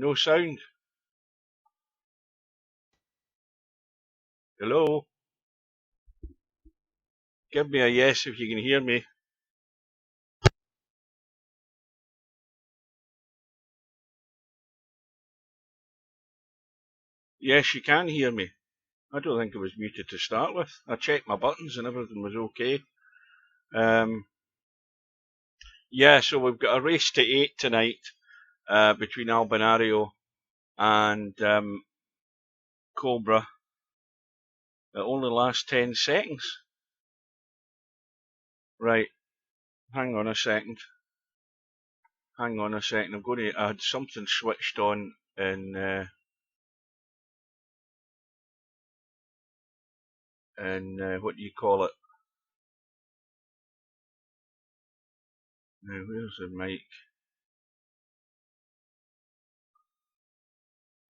No sound. Hello? Give me a yes if you can hear me. Yes, you can hear me. I don't think it was muted to start with. I checked my buttons and everything was okay. Yeah, so we've got a race to 8 tonight between Albinario and Cobra. It only lasts 10 seconds. Right, hang on a second. I'm going to, I had something switched on in what do you call it? Now, where's the mic?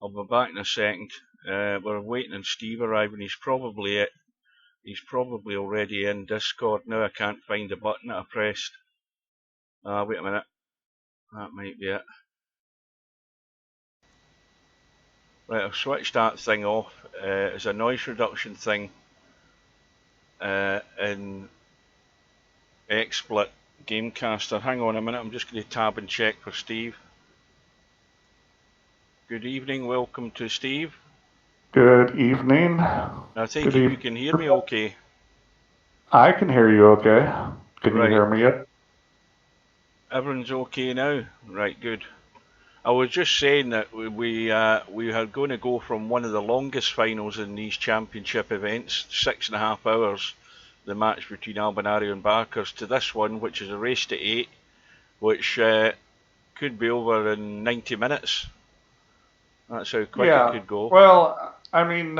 I'll be back in a second. We're waiting on Steve arriving. He's probably already in Discord now. I can't find the button that I pressed. Wait a minute. That might be it. Right, I've switched that thing off. It's a noise reduction thing in XSplit Gamecaster. Hang on a minute. I'm just going to tab and check for Steve. Good evening. Welcome to Steve. Good evening. I think you can hear me okay. I can hear you okay. Can you hear me yet? Everyone's okay now? Right, good. I was just saying that we are going to go from one of the longest finals in these championship events, 6.5 hours, the match between Albinario and Barkers, to this one, which is a race to 8, which could be over in 90 minutes. That's how quick it could go. Well, I mean,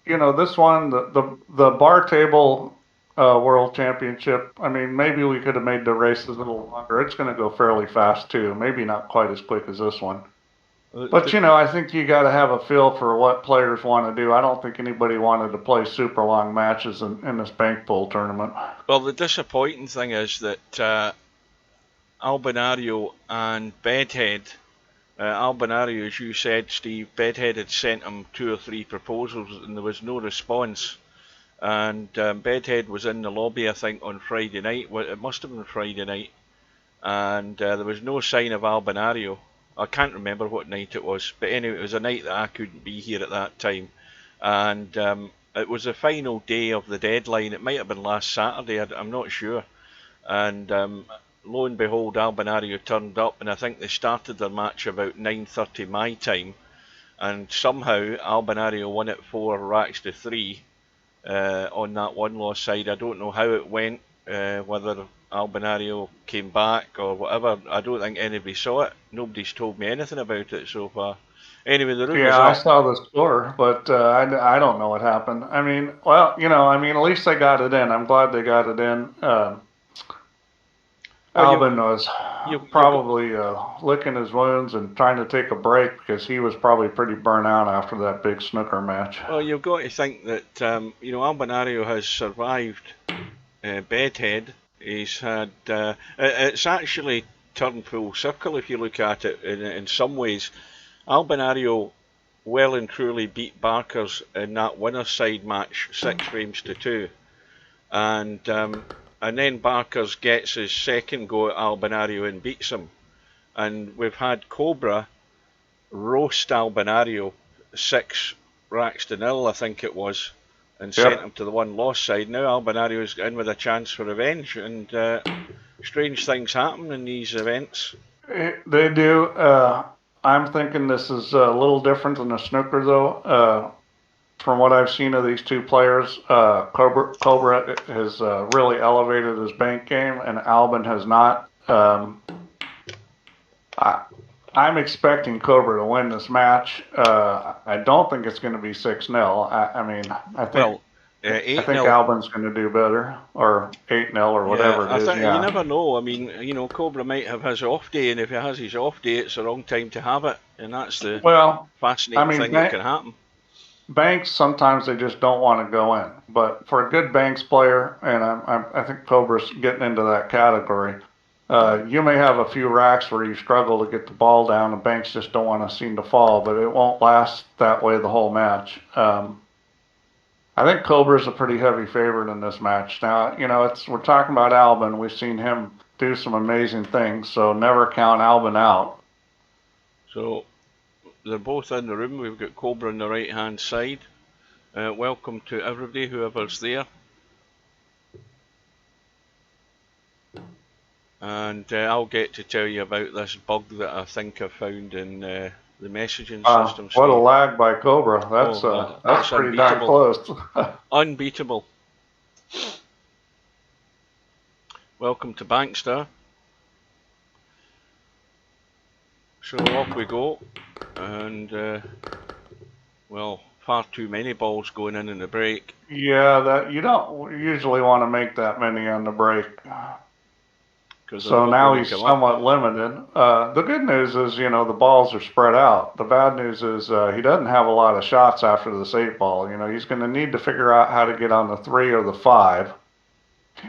you know, this one, the bar table world championship, I mean, maybe we could have made the race a little longer. It's going to go fairly fast too. Maybe not quite as quick as this one. But, you know, I think you got to have a feel for what players want to do. I don't think anybody wanted to play super long matches in this bank pool tournament. Well, the disappointing thing is that Albinario and Bedhead, Albinario, as you said, Steve, Bedhead had sent him 2 or 3 proposals and there was no response. And Bedhead was in the lobby, I think, on Friday night. Well, it must have been Friday night. And there was no sign of Albinario. I can't remember what night it was. But anyway, it was a night that I couldn't be here at that time. And it was the final day of the deadline. It might have been last Saturday, I'm not sure. And lo and behold, Albinario turned up, and I think they started their match about 9:30 my time, and somehow Albinario won it 4 racks to 3 on that one-loss side. I don't know how it went, whether Albinario came back or whatever. I don't think anybody saw it. Nobody's told me anything about it so far. Anyway, the room was up. I saw the score, but I don't know what happened. I mean, well, you know, I mean, at least they got it in. I'm glad they got it in. Albin was probably licking his wounds and trying to take a break because he was probably pretty burnt out after that big snooker match. Well, you've got to think that you know, Albinario has survived Bedhead. He's had it's actually turned full circle if you look at it in some ways. Albinario well and truly beat Barkers in that winner's side match 6 frames to 2, and then Barkers gets his second go at Albinario and beats him. And we've had Cobra roast Albinario 6 racks to 0, I think it was, and sent him to the one-loss side. Now Albinario's in with a chance for revenge, and strange things happen in these events. They do. I'm thinking this is a little different than the snooker, though. From what I've seen of these two players, Cobra has really elevated his bank game, and Albin has not. I'm expecting Cobra to win this match. I don't think it's going to be 6-0. I mean, I think Albin's going to do better, or 8-0, or whatever it is. You never know. I mean, you know, Cobra might have his off day, and if he has his off day, it's the wrong time to have it, and that's the fascinating thing that can happen. Banks, sometimes they just don't want to go in. But for a good Banks player, and I think Cobra's getting into that category, You may have a few racks where you struggle to get the ball down, and banks just don't want to seem to fall, but it won't last that way the whole match. I think Cobra's a pretty heavy favorite in this match. Now, we're talking about Albin. We've seen him do some amazing things, so never count Albin out. So they're both in the room. We've got Cobra on the right hand side. Welcome to everybody, whoever's there. And I'll get to tell you about this bug that I think I found in the messaging system. What a lag by Cobra. That's pretty darn close. Unbeatable. Welcome to Bankster. So off we go. And, well, far too many balls going in the break. Yeah, you don't usually want to make that many on the break. So now he's somewhat limited. The good news is, the balls are spread out. The bad news is he doesn't have a lot of shots after this 8-ball. He's going to need to figure out how to get on the 3 or the 5,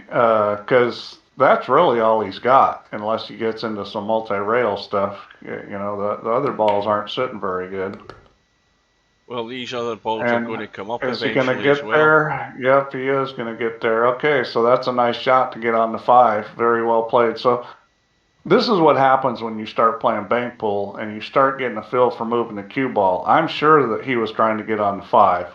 because that's really all he's got, unless he gets into some multi-rail stuff. The other balls aren't sitting very good. Well, these other balls are going to come up eventually. Is he going to get there? Yep, he is going to get there. Okay, so that's a nice shot to get on the 5. Very well played. So this is what happens when you start playing bank pool and you start getting a feel for moving the cue ball. I'm sure that he was trying to get on the 5.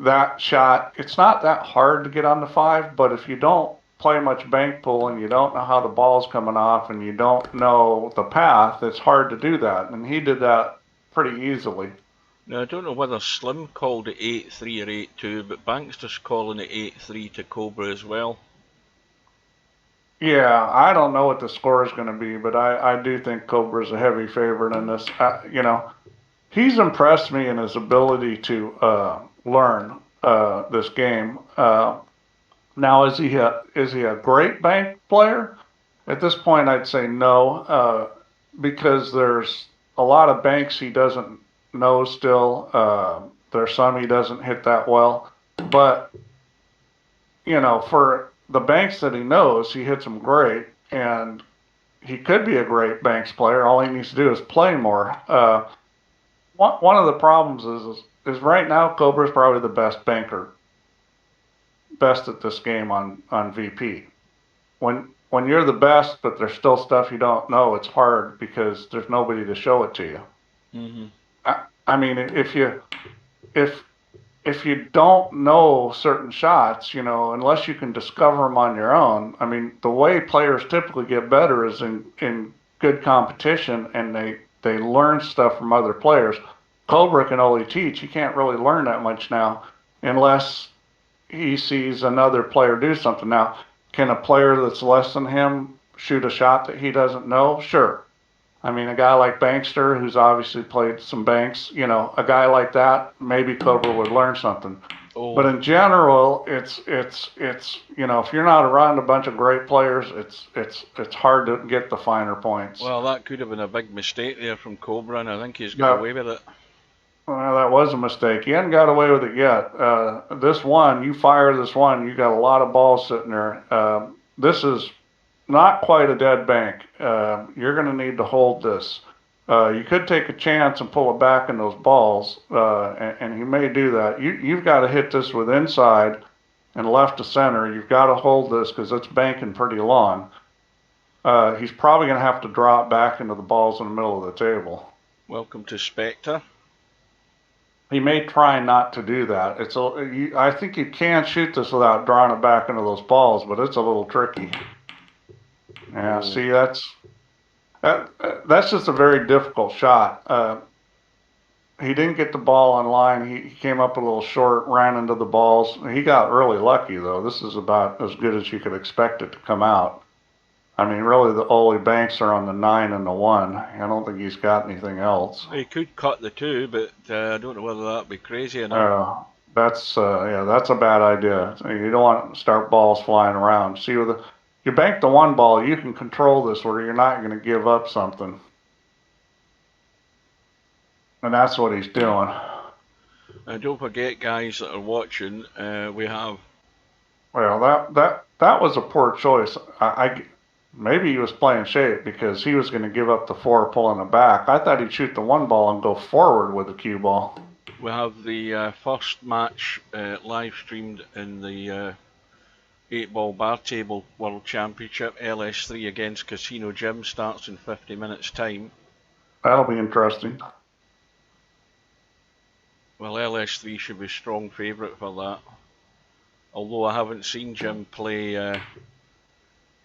That shot, it's not that hard to get on the 5, but if you don't play much bank pool and you don't know how the ball's coming off and you don't know the path, it's hard to do that. And he did that pretty easily. Now, I don't know whether Slim called it 8-3 or 8-2, but Bankster's calling it 8-3 to Cobra as well. Yeah, I don't know what the score is going to be, but I do think Cobra's a heavy favorite in this. He's impressed me in his ability to learn this game. Now, is he a great bank player? At this point, I'd say no, because there's a lot of banks he doesn't know still. There's some he doesn't hit that well, but for the banks that he knows, he hits them great, and he could be a great banks player. All he needs to do is play more. One of the problems is right now Cobra's probably the best banker, best at this game on VP. When you're the best, but there's still stuff you don't know, it's hard because there's nobody to show it to you. Mm-hmm. I mean, if you don't know certain shots, unless you can discover them on your own, I mean, the way players typically get better is in good competition, and they learn stuff from other players. Cobra can only teach. He can't really learn that much now unless he sees another player do something. Now, can a player that's less than him shoot a shot that he doesn't know? Sure. I mean, a guy like Bankster, who's obviously played some banks, a guy like that, maybe Cobra would learn something. Oh. But in general, it's if you're not around a bunch of great players, it's hard to get the finer points. Well, that could have been a big mistake there from Cobra, and I think he's got away with it. Well, that was a mistake. He hadn't got away with it yet. You fire this one, you got a lot of balls sitting there. This is not quite a dead bank. You're going to need to hold this. You could take a chance and pull it back in those balls, and he may do that. You've got to hit this with inside and left to center. You've got to hold this because it's banking pretty long. He's probably going to have to drop back into the balls in the middle of the table. Welcome to Spectre. He may try not to do that. I think you can shoot this without drawing it back into those balls, but it's a little tricky. Yeah, see, that's just a very difficult shot. He didn't get the ball on line. He came up a little short, ran into the balls. He got really lucky, though. This is about as good as you could expect it to come out. I mean, really, the only banks are on the 9 and the 1. I don't think he's got anything else. He could cut the 2, but I don't know whether that'd be crazy enough. That's a bad idea. You don't want to start balls flying around. See, you bank the 1 ball, you can control this where you're not going to give up something. And that's what he's doing. Don't forget, guys that are watching, we have... Well, that was a poor choice. Maybe he was playing shape because he was going to give up the 4 pulling it back. I thought he'd shoot the 1 ball and go forward with the cue ball. We have the first match live streamed in the 8-ball bar table world championship. LS3 against Casino Jim starts in 50 minutes time. That'll be interesting. Well, LS3 should be a strong favourite for that. Although I haven't seen Jim play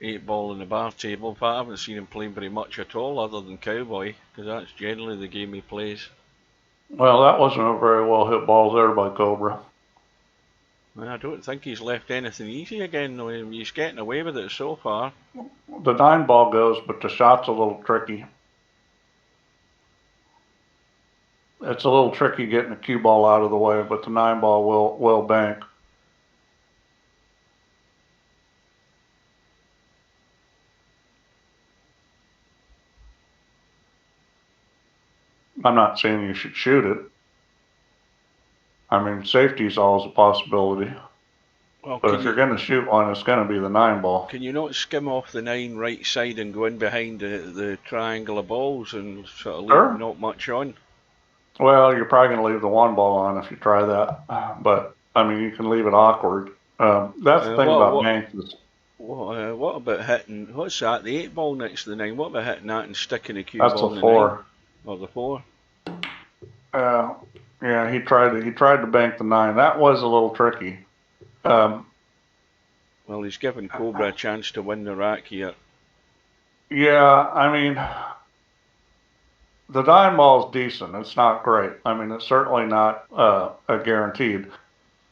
8-ball in the bar table. In fact, I haven't seen him play very much at all other than Cowboy, because that's generally the game he plays. Well, that wasn't a very well hit ball there by Cobra. I don't think he's left anything easy again, though. He's getting away with it so far. The 9 ball goes, but the shot's a little tricky. It's a little tricky getting the cue ball out of the way, but the 9 ball will bank. I'm not saying you should shoot it. I mean, safety is always a possibility. Well, but if you're going to shoot one, it's going to be the 9 ball. Can you not skim off the 9 right side and go in behind the triangle of balls and sort of leave not much on? Well, you're probably going to leave the 1 ball on if you try that. But, I mean, you can leave it awkward. That's the thing about banks. What about hitting, what's that, the 8 ball next to the 9? What about hitting that and sticking the cue ball in the 4. 9? Or the 4? Yeah, he tried to bank the 9. That was a little tricky. Well, he's given Cobra a chance to win the rack here. Yeah, I mean, the 9 ball's decent. It's not great. I mean, it's certainly not a guaranteed.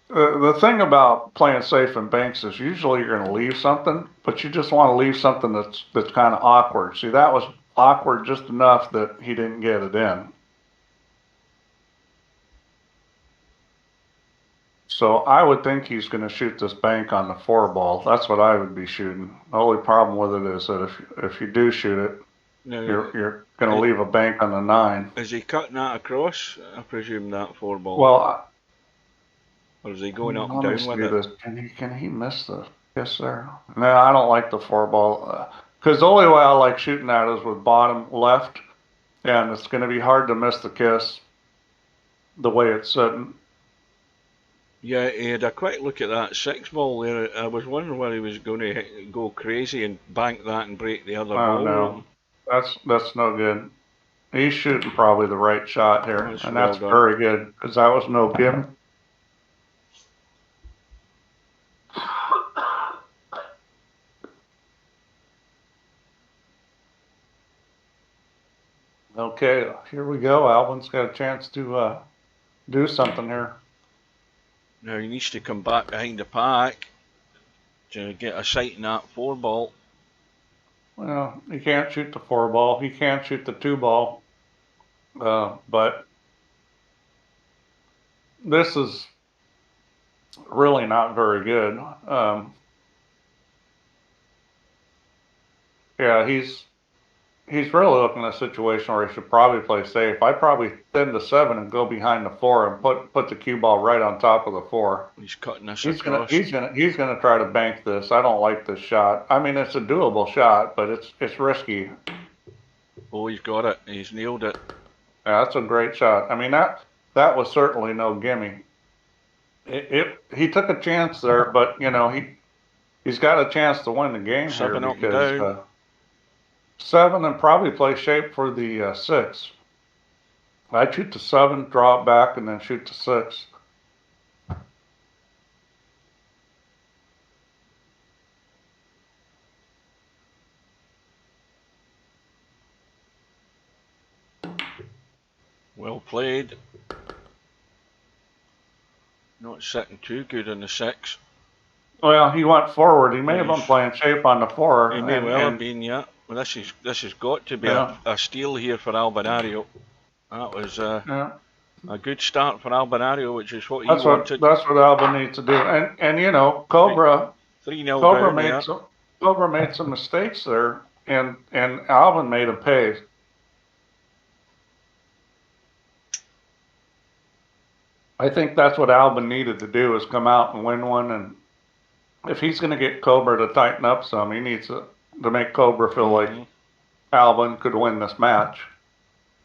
The thing about playing safe in banks is usually you're going to leave something, but you just want to leave something that's kind of awkward. See, that was awkward just enough that he didn't get it in. So I would think he's going to shoot this bank on the 4 ball. That's what I would be shooting. The only problem with it is that if you do shoot it, you're going to leave a bank on the 9. Is he cutting that across? I presume that 4 ball. Well, or is he going up and down with it? Can he miss the kiss there? No, I don't like the 4 ball. Because the only way I like shooting that is with bottom left. And it's going to be hard to miss the kiss the way it's sitting. Yeah, he had a quick look at that 6 ball there. I was wondering whether he was going to go crazy and bank that and break the other ball. No, that's no good. He's shooting probably the right shot here, and that's very good because that was no gimme. Okay, here we go. Alvin's got a chance to do something here. Now he needs to come back behind the pack to get a sight in that 4 ball. Well, he can't shoot the 4 ball. He can't shoot the 2 ball. But this is really not very good. Yeah, he's really looking at a situation where he should probably play safe. I'd probably thin the 7 and go behind the 4 and put the cue ball right on top of the 4. He's cutting this across. He's gonna try to bank this. I don't like this shot. I mean, it's a doable shot, but it's risky. Oh, he's got it. He's nailed it. Yeah, that's a great shot. I mean, that was certainly no gimme. He took a chance there, but you know he's got a chance to win the game here because 7 and probably play shape for the 6. I'd shoot the 7, draw it back, and then shoot the 6. Well played. Not sitting too good on the 6. Well, he went forward. He may have been playing shape on the 4. He may well have been, yeah. Well, this has got to be a steal here for Albinario. That was a good start for Albinario, which is what he wanted. That's what Alba needs to do. And you know, Cobra made some mistakes there, and Alvin made him pay. I think that's what Albin needed to do, is come out and win one. And if he's going to get Cobra to tighten up some, he needs to to make Cobra feel like Albin could win this match.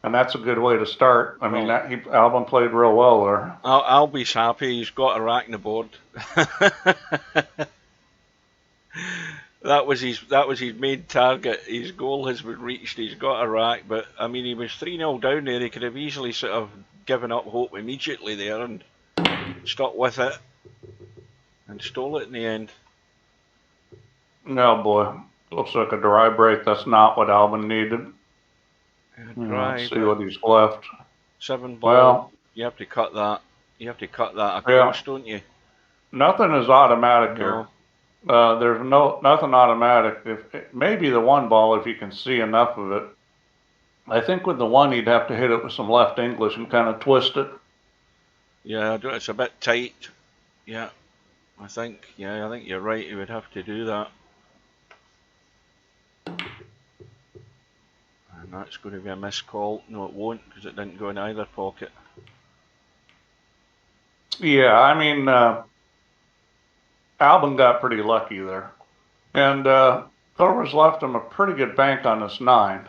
And that's a good way to start. I mean, Albin played real well there. Albie's happy. He's got a rack in the board. That was his main target. His goal has been reached. He's got a rack, but I mean, he was 3-0 down there. He could have easily sort of given up hope immediately there and stuck with it and stole it in the end. No, boy. Looks like a dry break. That's not what Albin needed. Let's see what he's left. 7 ball. Well, you have to cut that. You have to cut that across, don't you? Nothing is automatic here. There's nothing automatic. Maybe the 1 ball if you can see enough of it. I think with the 1 you'd have to hit it with some left English and kind of twist it. Yeah, it's a bit tight. Yeah, I think you're right. You would have to do that. And that's going to be a missed call. No, it won't, because it didn't go in either pocket. Yeah, I mean, Albin got pretty lucky there. And Cobra's left him a pretty good bank on this 9.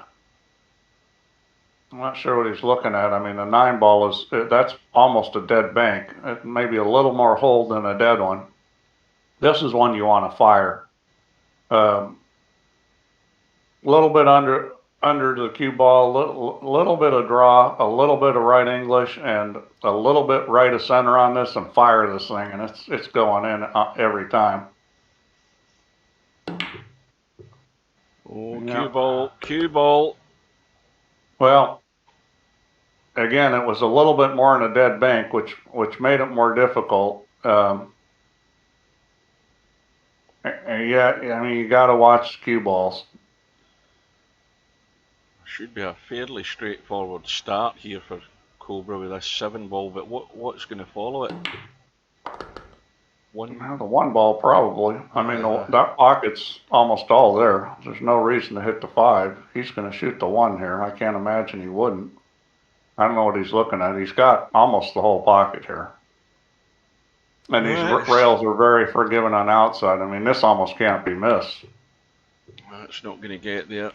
I'm not sure what he's looking at. I mean, the 9 ball that's almost a dead bank. It may be a little more hold than a dead one. This is one you want to fire. A little bit under the cue ball, a little bit of draw, a little bit of right English, and a little bit right of center on this, and fire this thing, and it's going in every time. Oh, yeah. Cue ball. Well, again, it was a little bit more in a dead bank, which made it more difficult. Yeah, I mean, you got to watch cue balls. Should be a fairly straightforward start here for Cobra with this 7 ball, but what's going to follow it? 1. Well, the 1 ball probably. I mean, that pocket's almost all there. There's no reason to hit the 5. He's going to shoot the 1 here. I can't imagine he wouldn't. I don't know what he's looking at. He's got almost the whole pocket here. And these rails are very forgiving on the outside. I mean, this almost can't be missed. That's not going to get there.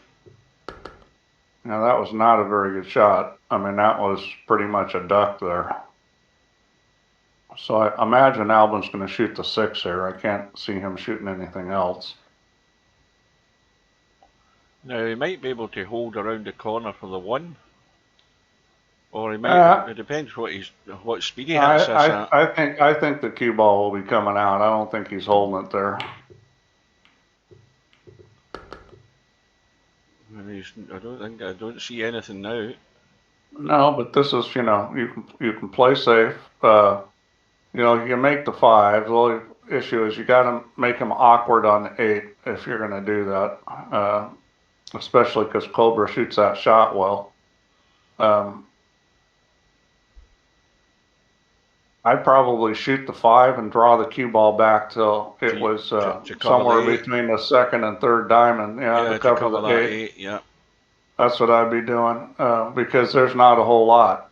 Now, that was not a very good shot. I mean, that was pretty much a duck there. So I imagine Albin's going to shoot the 6 here. I can't see him shooting anything else. Now, he might be able to hold around the corner for the 1. Or he might, it depends what speed he hits this at. I think the cue ball will be coming out. I don't think he's holding it there. I don't see anything now. No, but this is, you know, you can play safe. You know, you can make the 5. The only issue is you got to make him awkward on the 8 if you're going to do that. Especially because Cobra shoots that shot well. I'd probably shoot the 5 and draw the cue ball back till it was somewhere between the 2nd and 3rd diamond. Yeah, to cover the 8. Yeah, that's what I'd be doing because there's not a whole lot.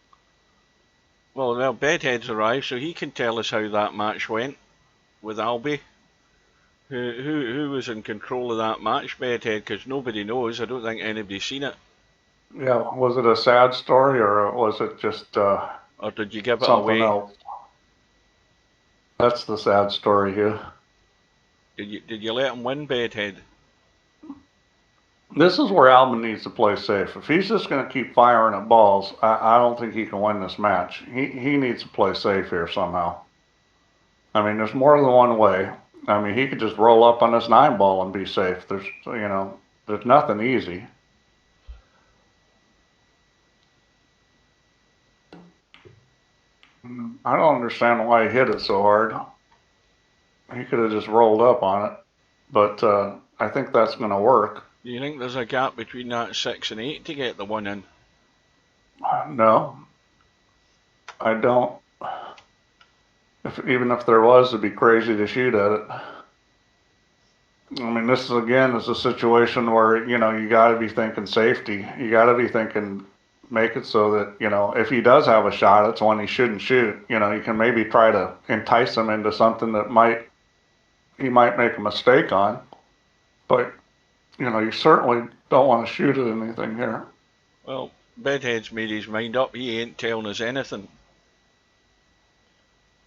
Well, Bedhead's arrived, so he can tell us how that match went with Albie. Who was in control of that match, Bedhead? Because nobody knows. I don't think anybody's seen it. Yeah, was it a sad story or was it just or did you give it something away? Else? That's the sad story here. Did you let him win, Bedhead? This is where Albin needs to play safe. If he's just going to keep firing at balls, I don't think he can win this match. He needs to play safe here somehow. I mean, there's more than one way. I mean, he could just roll up on this 9 ball and be safe. There's nothing easy. I don't understand why he hit it so hard. He could have just rolled up on it, but I think that's going to work. Do you think there's a gap between that 6 and 8 to get the 1 in? No, I don't. Even if there was, it'd be crazy to shoot at it. I mean, this is a situation where, you know, you got to be thinking safety. You got to be thinking make it so that, you know, if he does have a shot, it's one he shouldn't shoot. You know, you can maybe try to entice him into something that he might make a mistake on. But you certainly don't want to shoot at anything here. Well, Bedhead's made his mind up. He ain't telling us anything.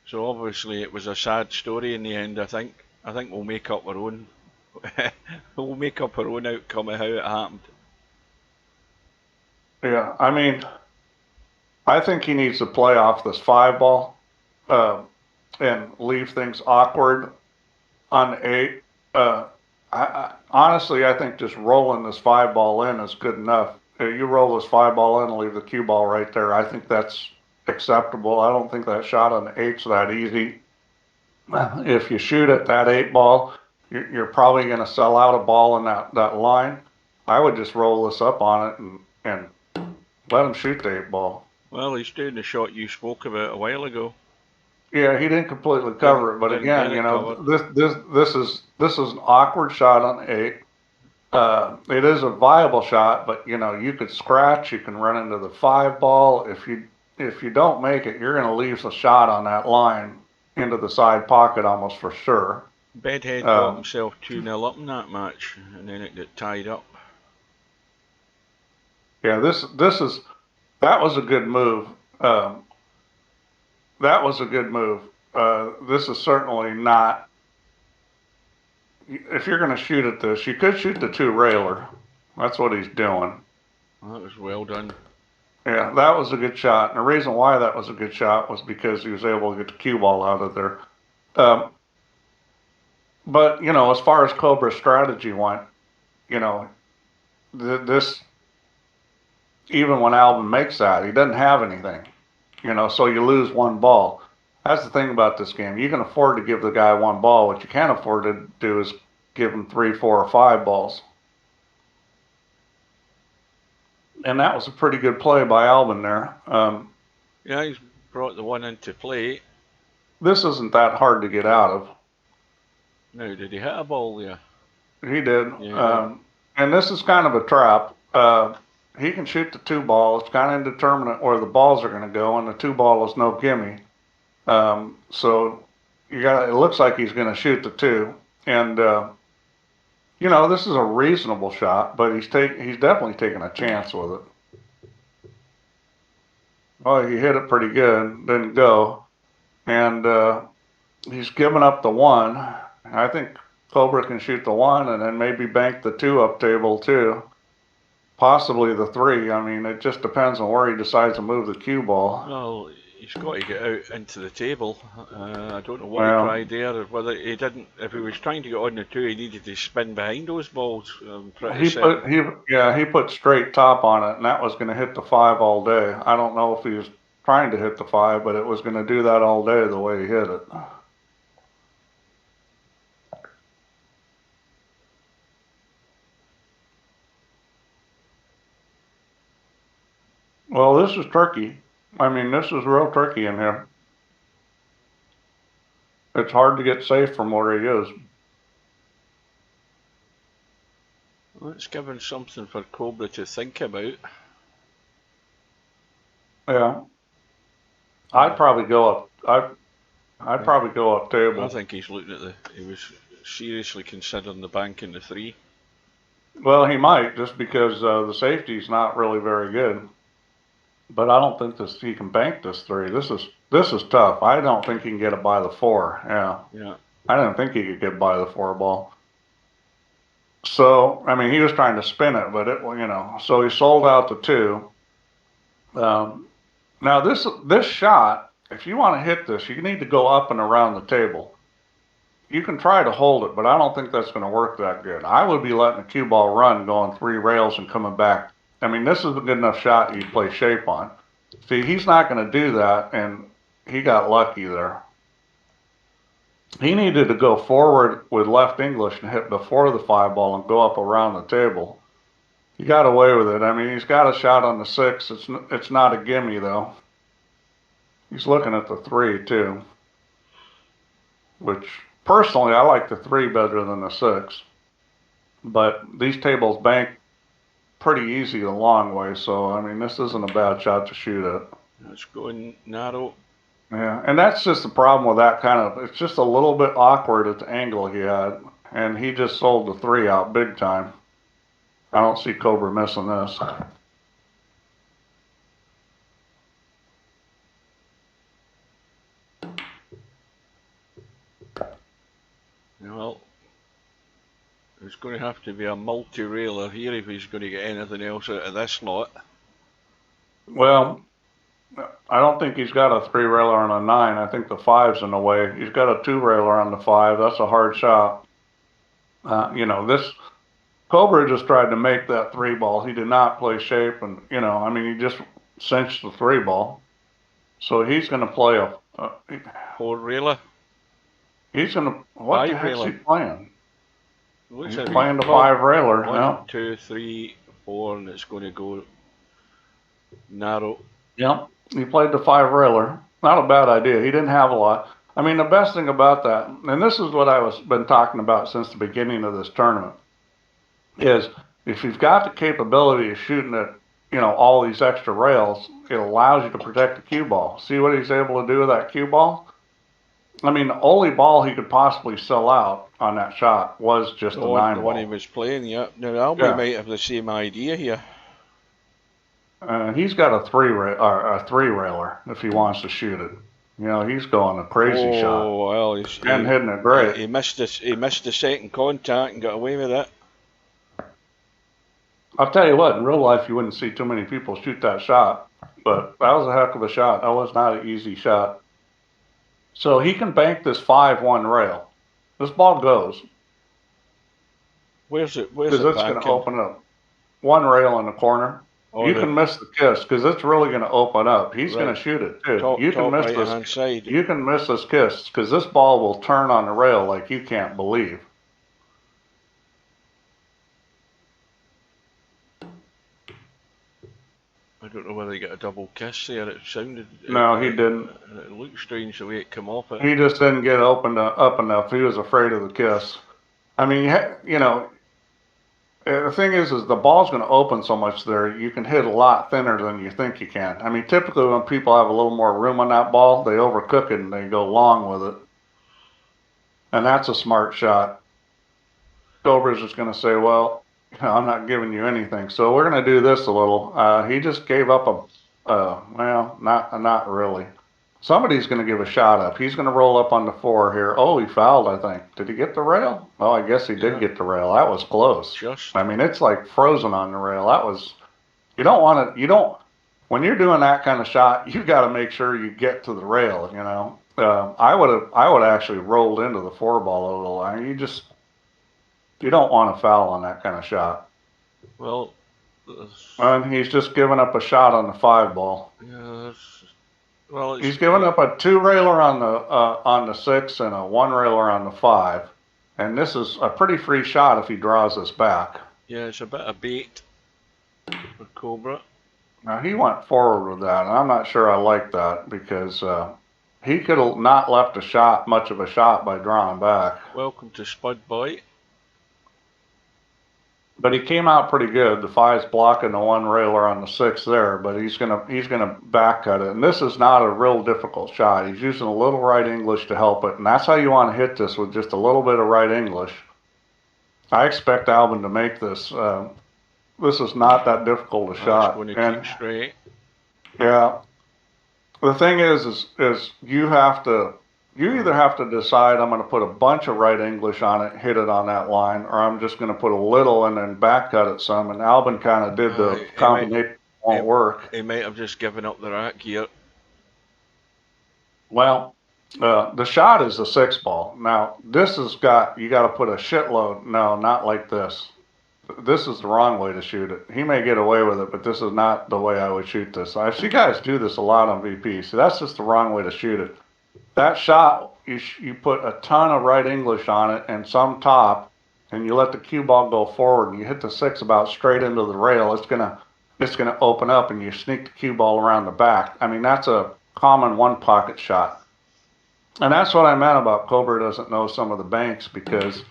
So obviously it was a sad story in the end. I think we'll make up our own. We'll make up our own outcome of how it happened. Yeah, I mean, I think he needs to play off this 5-ball and leave things awkward on 8. Honestly, I think just rolling this 5-ball in is good enough. You roll this 5-ball in and leave the cue ball right there. I think that's acceptable. I don't think that shot on the 8's that easy. If you shoot at that 8-ball, you're probably going to sell out a ball in that line. I would just roll this up on it and let him shoot the 8-ball. Well, he's doing the shot you spoke about a while ago. Yeah, he didn't completely cover it, but again, this is an awkward shot on 8. It is a viable shot, but you could scratch, you can run into the 5-ball. If you don't make it, you're going to leave the shot on that line into the side pocket almost for sure. Bedhead got himself 2-0 up in that match, and then it got tied up. Yeah, that was a good move. That was a good move. This is certainly not. If you're going to shoot at this, you could shoot the 2-railer. That's what he's doing. Well, that was well done. Yeah, that was a good shot. And the reason why that was a good shot was because he was able to get the cue ball out of there. But, as far as Cobra's strategy went, this, even when Albin makes that, he doesn't have anything. So you lose 1 ball. That's the thing about this game. You can afford to give the guy 1 ball. What you can't afford to do is give him 3, 4, or 5 balls. And that was a pretty good play by Albin there. Yeah, he's brought the one into play. This isn't that hard to get out of. No, did he hit a ball there? He did. Yeah, and this is kind of a trap. He can shoot the 2-ball. It's kind of indeterminate where the balls are going to go, and the 2-ball is no gimme. So it looks like he's going to shoot the 2. And, this is a reasonable shot, but he's definitely taking a chance with it. Well, he hit it pretty good, didn't go. And he's given up the 1. I think Cobra can shoot the 1 and then maybe bank the 2 up table too. Possibly the 3. I mean, it just depends on where he decides to move the cue ball. Well, he's got to get out into the table. I don't know what he tried there, or whether he didn't. If he was trying to get on the 2, he needed to spin behind those balls. He put straight top on it, and that was going to hit the 5 all day. I don't know if he was trying to hit the 5, but it was going to do that all day the way he hit it. Well, this is tricky. I mean, this is real tricky in here. It's hard to get safe from where he is. Well, it's given something for Cobra to think about. Yeah. I'd probably go up. I'd probably go up table. I think he's looking at he was seriously considering the bank in the 3. Well, he might, just because the safety's not really very good. But I don't think he can bank this 3. This is tough. I don't think he can get it by the 4. Yeah. I didn't think he could get by the 4-ball. So, I mean, he was trying to spin it, but so he sold out the 2. Now this shot, if you want to hit this, you need to go up and around the table. You can try to hold it, but I don't think that's going to work that good. I would be letting the cue ball run, going 3 rails and coming back. I mean, this is a good enough shot you'd play shape on. See, he's not going to do that, and he got lucky there. He needed to go forward with left English and hit before the 5-ball and go up around the table. He got away with it. I mean, he's got a shot on the 6. It's not a gimme, though. He's looking at the 3, too. Which, personally, I like the 3 better than the 6. But these tables bank pretty easy a long way, so I mean, this isn't a bad shot to shoot at. It's going narrow. Yeah, and that's just the problem with that kind of, it's just a little bit awkward at the angle he had, and he just sold the 3 out big time. I don't see Cobra missing this. Well, there's going to have to be a multi-railer here if he's going to get anything else out of this lot. Well, I don't think he's got a 3-railer on a 9. I think the 5's in the way. He's got a 2-railer on the 5. That's a hard shot. You know, this Cobra just tried to make that 3-ball. He did not play shape, and you know, I mean, he just cinched the 3-ball. So he's going to play a 4-railer. He's going to. What the heck's he playing? He's playing the 5-railer. 1, 2, 3, 4, and it's going to go narrow. Yep, he played the 5-railer. Not a bad idea. He didn't have a lot. I mean, the best thing about that, and this is what been talking about since the beginning of this tournament, is if you've got the capability of shooting at, you know, all these extra rails, it allows you to protect the cue ball. See what he's able to do with that cue ball? I mean, the only ball he could possibly sell out on that shot was just the 9 the ball. one he was playing, yeah. Now, Albany might have the same idea here. He's got a 3-railer if he wants to shoot it. You know, he's going a crazy shot. Oh, well, and hitting it great. He missed the second contact and got away with it. I'll tell you what, in real life you wouldn't see too many people shoot that shot, but that was a heck of a shot. That was not an easy shot. So he can bank this 5-1 rail. This ball goes. Where's it? Because it's going to open up. 1 rail in the corner. You can miss the kiss because it's really going to open up. He's going to shoot it too. You can miss this. You can miss this kiss because this ball will turn on the rail like you can't believe. I don't know whether he got a double kiss there. It sounded. No, he didn't. It looked strange the way it came off it. He just didn't get opened up enough. He was afraid of the kiss. I mean, you know. The thing is the ball's going to open so much there, you can hit a lot thinner than you think you can. I mean, typically when people have a little more room on that ball, they overcook it and they go long with it. And that's a smart shot. Cobra's just going to say, well, I'm not giving you anything. So we're going to do this a little. He just gave up well, not really. Somebody's going to give a shot up. He's going to roll up on the 4 here. Oh, he fouled, I think. Did he get the rail? Oh, I guess he did get the rail. That was close. I mean, it's like frozen on the rail. That was, when you're doing that kind of shot, you got to make sure you get to the rail, you know. I would actually rolled into the 4-ball over the line. You don't want to foul on that kind of shot. Well, and he's just giving up a shot on the 5-ball. Yeah, well, he's giving up a 2-railer on the 6 and a 1-railer on the 5, and this is a pretty free shot if he draws this back. Yeah, it's a bit of bait for Cobra. Now he went forward with that, and I'm not sure I like that because he could have not left much of a shot by drawing back. Welcome to Spud Boy. But he came out pretty good. The 5's blocking the 1-railer on the 6 there, but he's gonna back cut it. And this is not a real difficult shot. He's using a little right English to help it, and that's how you want to hit this, with just a little bit of right English. I expect Albin to make this. This is not that difficult a shot. Going to keep straight. Yeah. The thing is you either have to decide I'm going to put a bunch of right English on it, hit it on that line, or I'm just going to put a little and then back cut it some. And Albin kind of did the combination. Won't work. He might have just given up the rack here. Well, the shot is a 6-ball. Now this has you got to put a shitload. No, not like this. This is the wrong way to shoot it. He may get away with it, but this is not the way I would shoot this. I see guys do this a lot on VP, so that's just the wrong way to shoot it. That shot, you put a ton of right English on it and some top, and you let the cue ball go forward, and you hit the 6 about straight into the rail. It's gonna open up, and you sneak the cue ball around the back. I mean, that's a common 1-pocket shot, and that's what I meant about Cobra doesn't know some of the banks, because,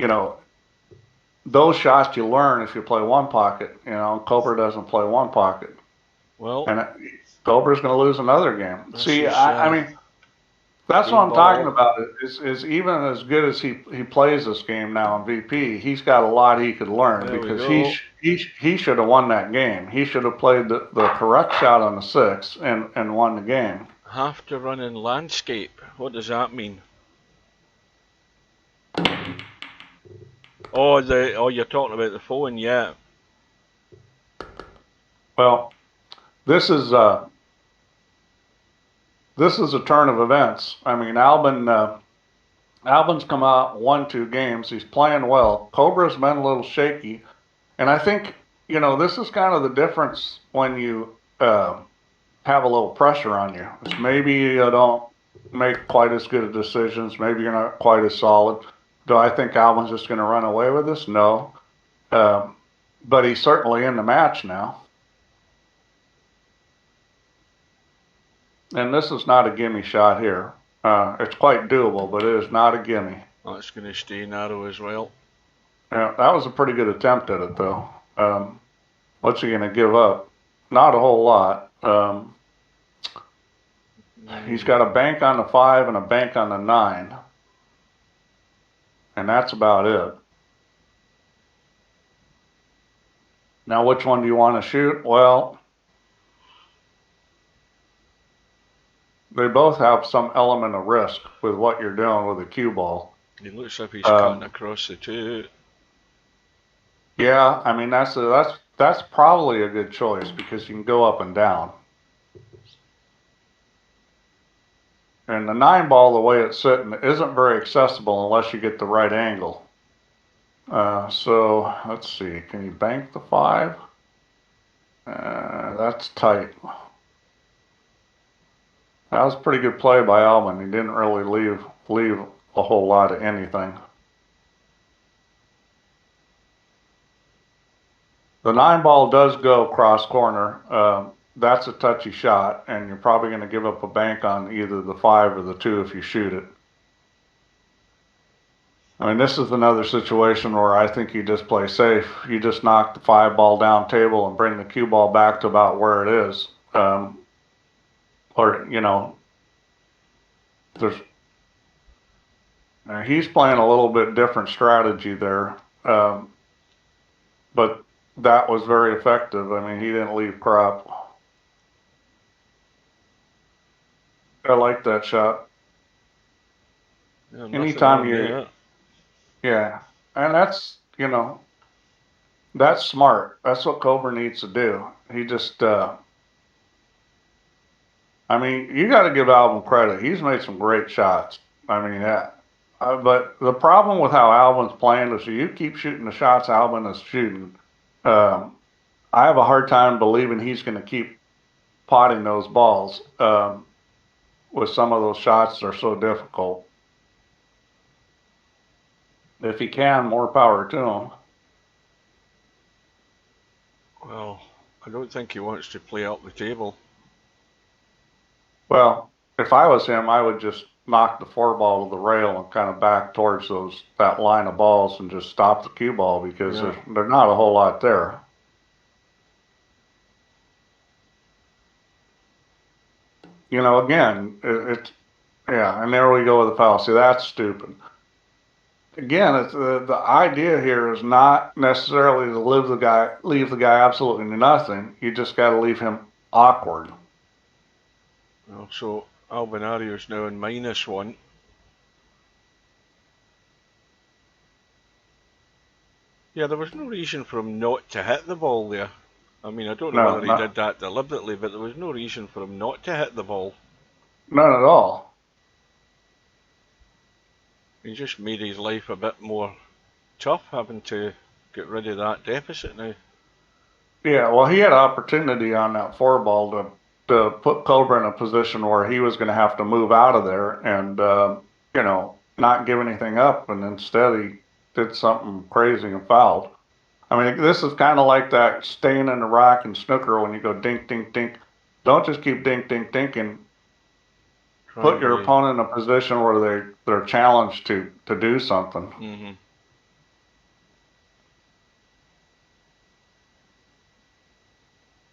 you know, those shots you learn if you play 1-pocket. You know, Cobra doesn't play 1-pocket. Well, and Cobra's going to lose another game. See, I mean, That's what Game I'm talking ball. about. Is even as good as he plays this game now in VP, he's got a lot he could learn There we because go. he should have won that game. He should have played the correct shot on the 6 and won the game. Have to run in landscape. What does that mean? Oh, you're talking about the phone, yeah. Well, this is a turn of events. I mean, Albin's come out, won 2 games. He's playing well. Cobra's been a little shaky, and I think this is kind of the difference when you have a little pressure on you. It's maybe you don't make quite as good of decisions. Maybe you're not quite as solid. Do I think Albin's just going to run away with this? No, but he's certainly in the match now. And this is not a gimme shot here. It's quite doable, but it is not a gimme. That's going to stay narrow as well. Yeah, that was a pretty good attempt at it, though. What's he going to give up? Not a whole lot. He's got a bank on the 5 and a bank on the 9. And that's about it. Now, which one do you want to shoot? Well, they both have some element of risk with what you're doing with the cue ball. He looks like he's cutting across the 2. Yeah, I mean that's probably a good choice because you can go up and down. And the 9 ball, the way it's sitting, isn't very accessible unless you get the right angle. So let's see, can you bank the 5? That's tight. That was a pretty good play by Albin. He didn't really leave a whole lot of anything. The 9 ball does go cross corner. That's a touchy shot, and you're probably going to give up a bank on either the 5 or the 2 if you shoot it. I mean, this is another situation where I think you just play safe. You just knock the 5 ball down table and bring the cue ball back to about where it is. He's playing a little bit different strategy there, but that was very effective. I mean, he didn't leave crop. I like that shot. Yeah, Anytime yeah, and that's smart. That's what Cobra needs to do. He just, I mean, you got to give Albin credit. He's made some great shots. I mean, but the problem with how Albin's playing is you keep shooting the shots Albin is shooting. I have a hard time believing he's going to keep potting those balls with some of those shots that are so difficult. If he can, more power to him. Well, I don't think he wants to play up the table. Well, if I was him, I would just knock the 4 ball to the rail and kind of back towards that line of balls and just stop the cue ball because there's not a whole lot there. Again, and there we go with the foul. See, that's stupid. Again, it's the idea here is not necessarily to leave the guy absolutely nothing. You just got to leave him awkward. Well, so Albinario's now in -1. Yeah, there was no reason for him not to hit the ball there. I mean, I don't know whether he did that deliberately, but there was no reason for him not to hit the ball. None at all. He just made his life a bit more tough having to get rid of that deficit now. Yeah, well, he had opportunity on that 4 ball to put Cobra in a position where he was going to have to move out of there and, not give anything up. And instead he did something crazy and fouled. I mean, this is kind of like that staying in the rock and snooker when you go dink, dink, dink. Don't just keep dink, dink, dinking. Put your opponent in a position where they're challenged to do something. Mm-hmm.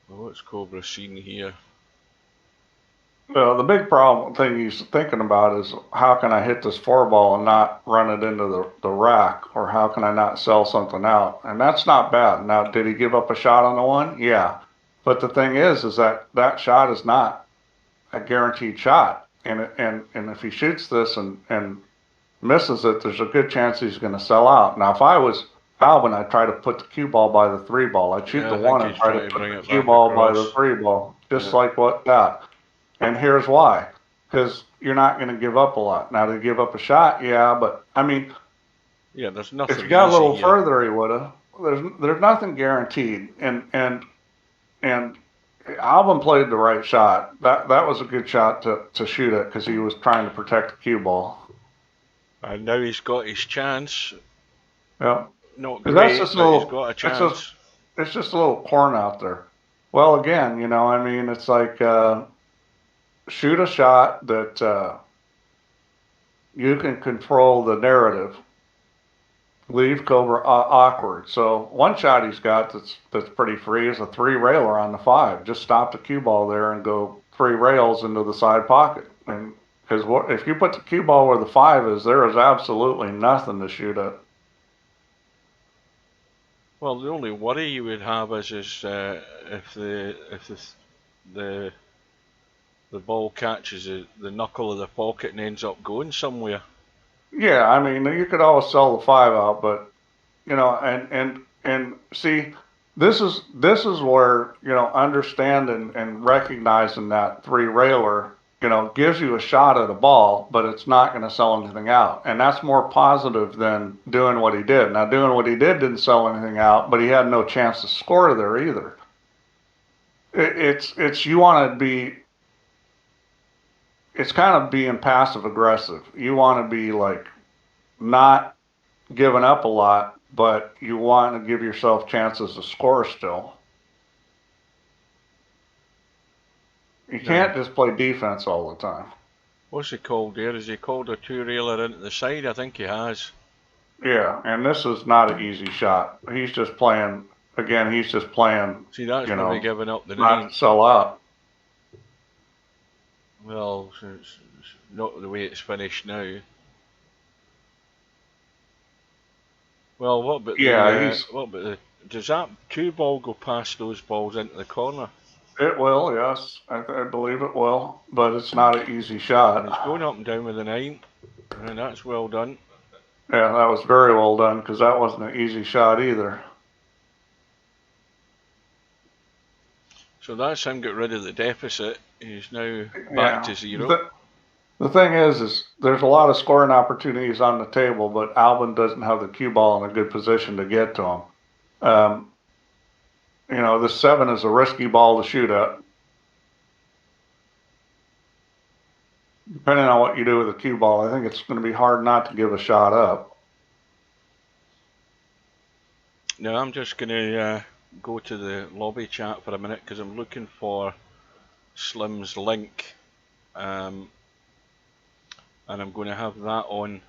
Well, what's Cobra seen here? The big problem thing he's thinking about is how can I hit this 4 ball and not run it into the rack, or how can I not sell something out? And that's not bad. Now, did he give up a shot on the one? Yeah. But the thing is that that shot is not a guaranteed shot. And if he shoots this and misses it, there's a good chance he's going to sell out. Now, if I was Albin, I'd try to put the cue ball by the 3 ball. I'd shoot Yeah, the I think one and he's try to trying to put bring the it cue back ball by the across. 3 ball, just Yeah. like what that. And here's why. Because you're not going to give up a lot. Now, to give up a shot, yeah, but I mean, Yeah, there's if nothing he got a easy little here. further, he would have. There's nothing guaranteed, and Alvin played the right shot. That was a good shot to shoot it because he was trying to protect the cue ball. And now he's got his chance. Yeah, Not because that's great, just a but he's little. got a It's just chance. it's just a little corn out there. Well, again, I mean, it's like shoot a shot that you can control the narrative. Leave Cobra awkward. So one shot he's got that's pretty free is a 3 railer on the 5. Just stop the cue ball there and go 3 rails into the side pocket. And because if you put the cue ball where the 5 is, there is absolutely nothing to shoot at. Well, the only worry you would have is if the the ball catches the knuckle of the pocket and ends up going somewhere. Yeah, I mean, you could always sell the 5 out, but and see, this is where understanding and recognizing that 3 railer gives you a shot at a ball, but it's not going to sell anything out, and that's more positive than doing what he did. Now, doing what he didn't sell anything out, but he had no chance to score there either. It's you want to be. It's kind of being passive aggressive. You want to be like not giving up a lot, but you want to give yourself chances to score still. You can't just play defense all the time. What's he called there? Has he called a 2-railer into the side? I think he has. Yeah, and this is not an easy shot. He's just playing, again, he's just playing, See, that's maybe giving up the not 9. to sell out. Well, it's not the way it's finished now. Well, what about Yeah, does that 2 ball go past those balls into the corner? it will, yes. I believe it will, but it's not an easy shot. And he's going up and down with the 9, and that's well done. Yeah, that was very well done because that wasn't an easy shot either. So that's him get rid of the deficit. He's now back to 0. The thing is there's a lot of scoring opportunities on the table, but Albin doesn't have the cue ball in a good position to get to him. The 7 is a risky ball to shoot at. Depending on what you do with the cue ball, I think it's going to be hard not to give a shot up. Now I'm just going to go to the lobby chat for a minute because I'm looking for Slim's link, and I'm going to have that on.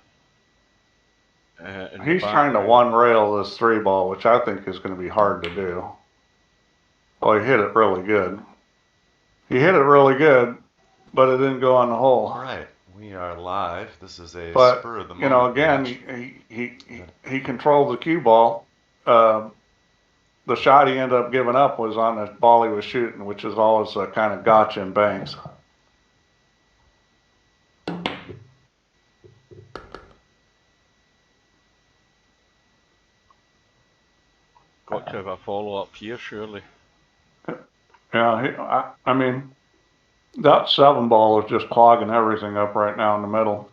He's trying to 1-rail this 3 ball, which I think is going to be hard to do. Well, he hit it really good. He hit it really good, but it didn't go on the hole. All right, we are live. This is a But, spur of the moment. Again, he controlled the cue ball. The shot he ended up giving up was on the ball he was shooting, which is always a kind of gotcha in banks. Got to have a follow-up here, surely. Yeah, I mean, that 7 ball is just clogging everything up right now in the middle.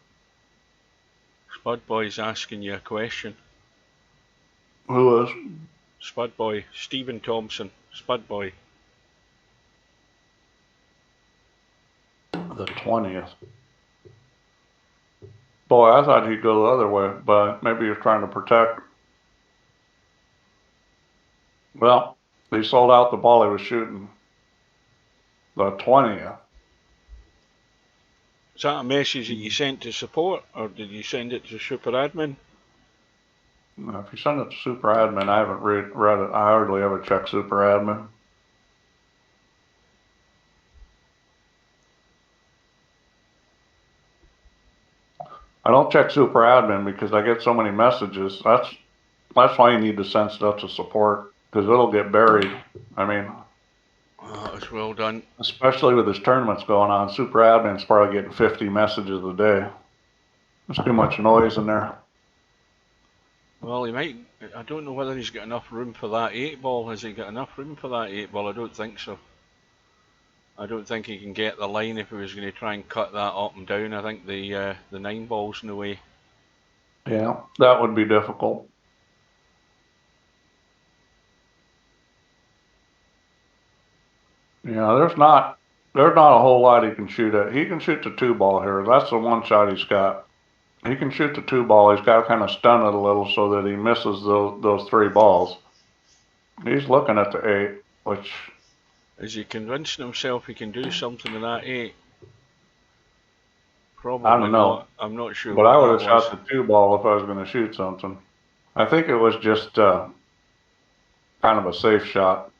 Spud Boy's asking you a question. Who is? Spud Boy, Stephen Thompson, Spud Boy. The 20th. Boy, I thought he'd go the other way, but maybe he was trying to protect. Well, he sold out the ball he was shooting. The 20th. Is that a message that you sent to support, or did you send it to Super Admin? If you send it to Super Admin, I haven't read it. I hardly ever check Super Admin. I don't check super admin because I get so many messages. That's why you need to send stuff to support, because it'll get buried. I mean, Oh, it's well done. especially with this tournaments going on, super admin's probably getting 50 messages a day. There's too much noise in there. Well, he might. I don't know whether he's got enough room for that 8-ball. Has he got enough room for that 8-ball? I don't think so. I don't think he can get the line if he was going to try and cut that up and down. I think the 9-ball's in the way. Yeah, that would be difficult. Yeah, there's not a whole lot he can shoot at. He can shoot the 2-ball here. That's the one shot he's got. He can shoot the 2-ball. He's got to kind of stun it a little so that he misses those 3 balls. He's looking at the 8, which... Is he convincing himself he can do something with that 8? Probably I don't know. not. I'm not sure. But I would have shot the 2-ball if I was going to shoot something. I think it was just kind of a safe shot.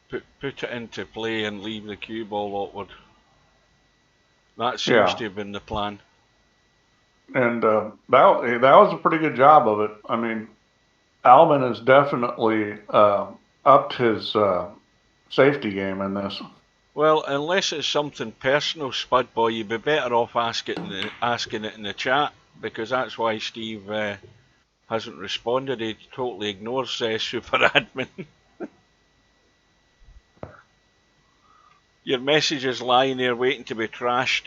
Put it into play and leave the cue ball upward. That seems to have been the plan. And that was a pretty good job of it. I mean, Albin has definitely upped his safety game in this. Well, unless it's something personal, Spud Boy, you'd be better off asking it in the chat, because that's why Steve hasn't responded. He totally ignores Super Admin. Your message is lying there waiting to be trashed.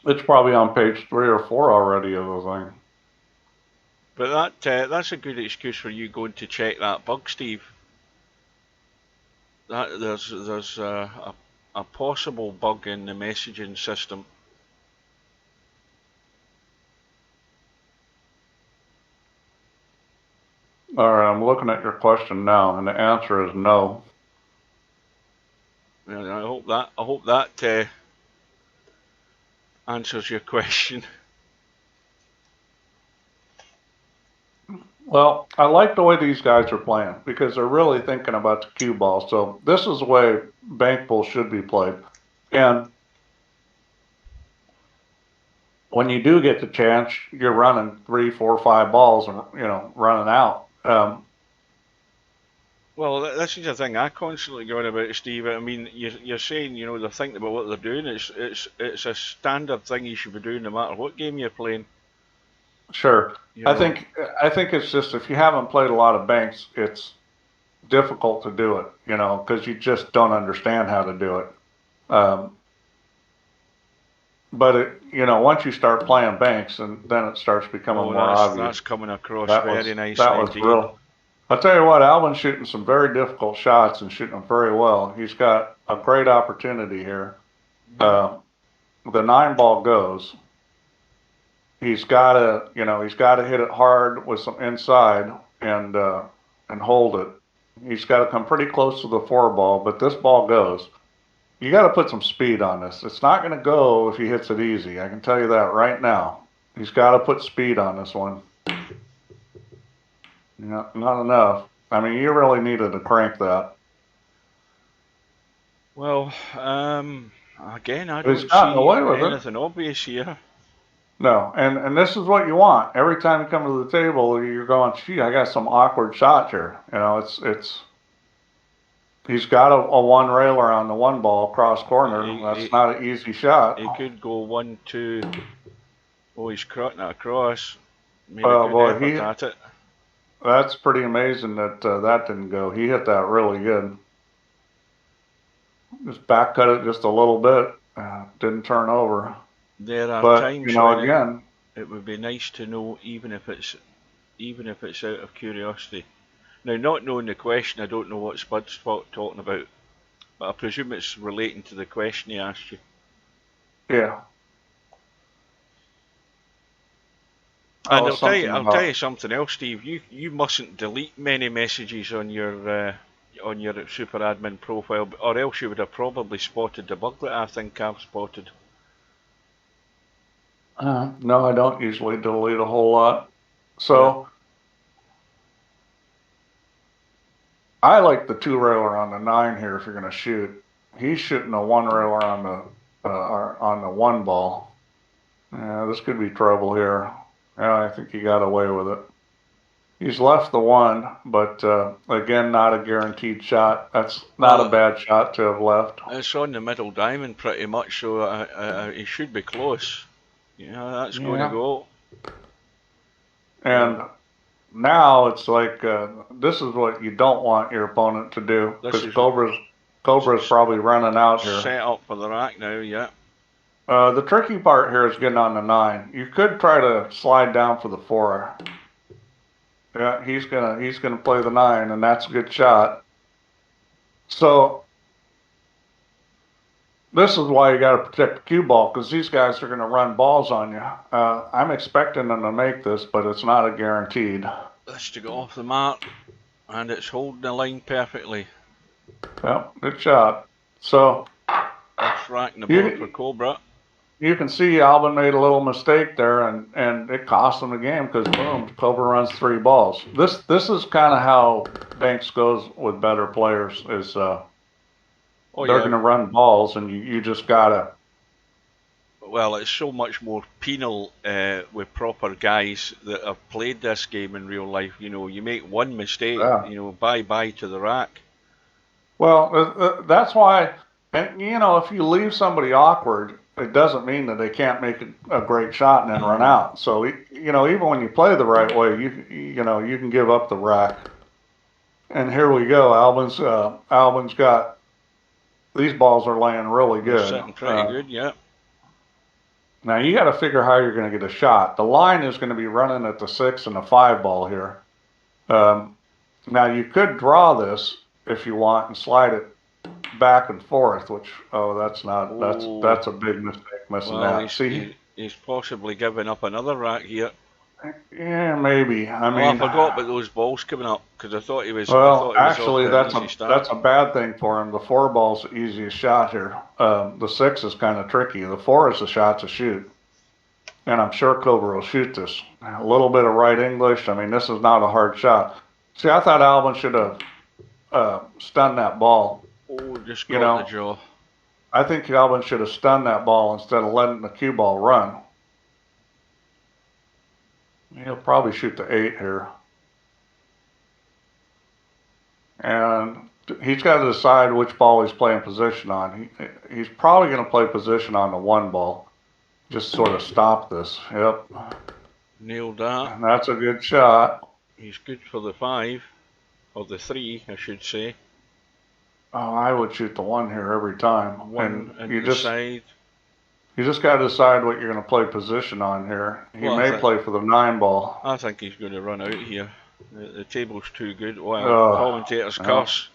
It's probably on page 3 or 4 already of the thing. But that's a good excuse for you going to check that bug, Steve. There's a possible bug in the messaging system. All right, I'm looking at your question now, and the answer is no. And I hope that answers your question. Well, I like the way these guys are playing because they're really thinking about the cue ball. So this is the way bank pool should be played. And when you do get the chance, you're running 3, 4, 5 balls and running out. Well, this is the thing I constantly go on about, Steve. I mean, you're saying they're thinking about what they're doing. It's a standard thing you should be doing no matter what game you're playing. Sure. I think it's just if you haven't played a lot of banks, it's difficult to do it, because you just don't understand how to do it. But once you start playing banks, and then it starts becoming more obvious. That's coming across very nicely. That was real. I'll tell you what, Alvin's shooting some very difficult shots and shooting them very well. He's got a great opportunity here. The 9-ball goes. He's got to hit it hard with some inside and hold it. He's got to come pretty close to the 4-ball, but this ball goes. You got to put some speed on this. It's not going to go if he hits it easy. I can tell you that right now. He's got to put speed on this one. Not enough. I mean, you really needed to crank that. Well, again, I don't see anything obvious here. No, and this is what you want. Every time you come to the table, you're going, gee, I got some awkward shots here. He's got a 1-railer on the 1-ball cross corner. That's not an easy shot. He could go 1, 2. Oh, he's crotting it across. At it. That's pretty amazing that that didn't go. He hit that really good. Just back cut it just a little bit. Didn't turn over. There are times when it would be nice to know, even if it's out of curiosity. Now, not knowing the question, I don't know what Spud's talking about, but I presume it's relating to the question he asked you. Yeah. And I'll tell you something else, Steve. You mustn't delete many messages on your Super Admin profile, or else you would have probably spotted the bug that I think I've spotted. No, I don't usually delete a whole lot. So I like the 2-railer on the 9 here if you're going to shoot. He's shooting a 1-railer on on the 1 ball. Yeah, this could be trouble here. Yeah, I think he got away with it. He's left the 1, but again, not a guaranteed shot. That's not a bad shot to have left. It's on the middle diamond pretty much, so he should be close. Yeah, that's going to go. And now it's like this is what you don't want your opponent to do, because Cobra's probably running out here. Set up for the rack now, yeah. The tricky part here is getting on the 9. You could try to slide down for the 4. Yeah, he's gonna play the 9, and that's a good shot. So this is why you got to protect the cue ball, because these guys are going to run balls on you. I'm expecting them to make this, but it's not a guaranteed. That's to go off the mark, and it's holding the line perfectly. Yep, good shot. So it's racking the board for Cobra. You can see Albin made a little mistake there, and it cost him the game, because boom, Cobra runs 3 balls. This is kind of how Banks goes with better players, is they're going to run balls, and you just gotta. Well, it's so much more penal with proper guys that have played this game in real life. You know, you make one mistake, you know, bye to the rack. Well, that's why, and you know, if you leave somebody awkward, it doesn't mean that they can't make a great shot and then run out. So, you know, even when you play the right way, you know, you can give up the rack. And here we go. Albin's got, these balls are laying really good. They're sitting pretty good, yeah. Now you got to figure how you're going to get a shot. The line is going to be running at the 6 and the 5 ball here. Now you could draw this if you want and slide it back and forth, which that's a big mistake missing that. See, he's possibly giving up another rack here. Yeah, maybe. I mean, I forgot about those balls coming up, because I thought he was. Well, actually, that's a bad thing for him. The 4 ball's the easiest shot here. The 6 is kind of tricky. The 4 is the shot to shoot, and I'm sure Cobra will shoot this. A little bit of right English. I mean, this is not a hard shot. See, I thought Albin should have stunned that ball. Oh, just got the jaw. I think Albin should have stunned that ball instead of letting the cue ball run. He'll probably shoot the 8 here. And he's got to decide which ball he's playing position on. He's probably going to play position on the 1 ball. Just sort of stop this. Yep. Nailed that. And that's a good shot. He's good for the 5. Or the 3, I should say. Oh, I would shoot the 1 here every time. And you just side. You just got to decide what you're going to play position on here. He may play for the 9 ball. I think he's going to run out here. The table's too good. Well, commentators curse.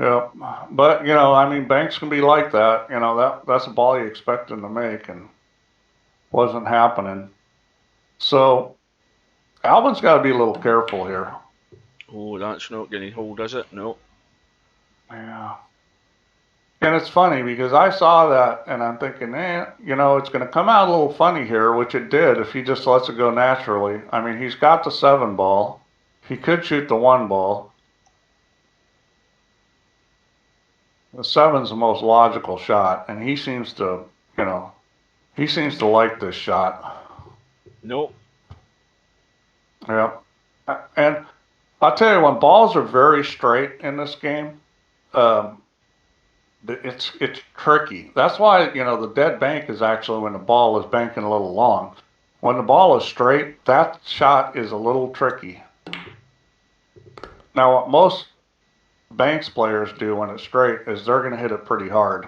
Yeah, but you know, I mean, Banks can be like that. You know, that's a ball you expect him to make, and wasn't happening. So Albin's got to be a little careful here. Oh, that's not going to hold, is it? No. Yeah. And it's funny because I saw that and I'm thinking, you know, it's going to come out a little funny here, which it did if he just lets it go naturally. I mean, he's got the 7 ball. He could shoot the 1 ball. The 7's the most logical shot, and he seems to, you know, he seems to like this shot. Nope. Yeah. And I'll tell you, when balls are very straight in this game, it's tricky. That's why, you know, the dead bank is actually when the ball is banking a little long. When the ball is straight, that shot is a little tricky. Now, what most Banks players do when it's straight is they're going to hit it pretty hard.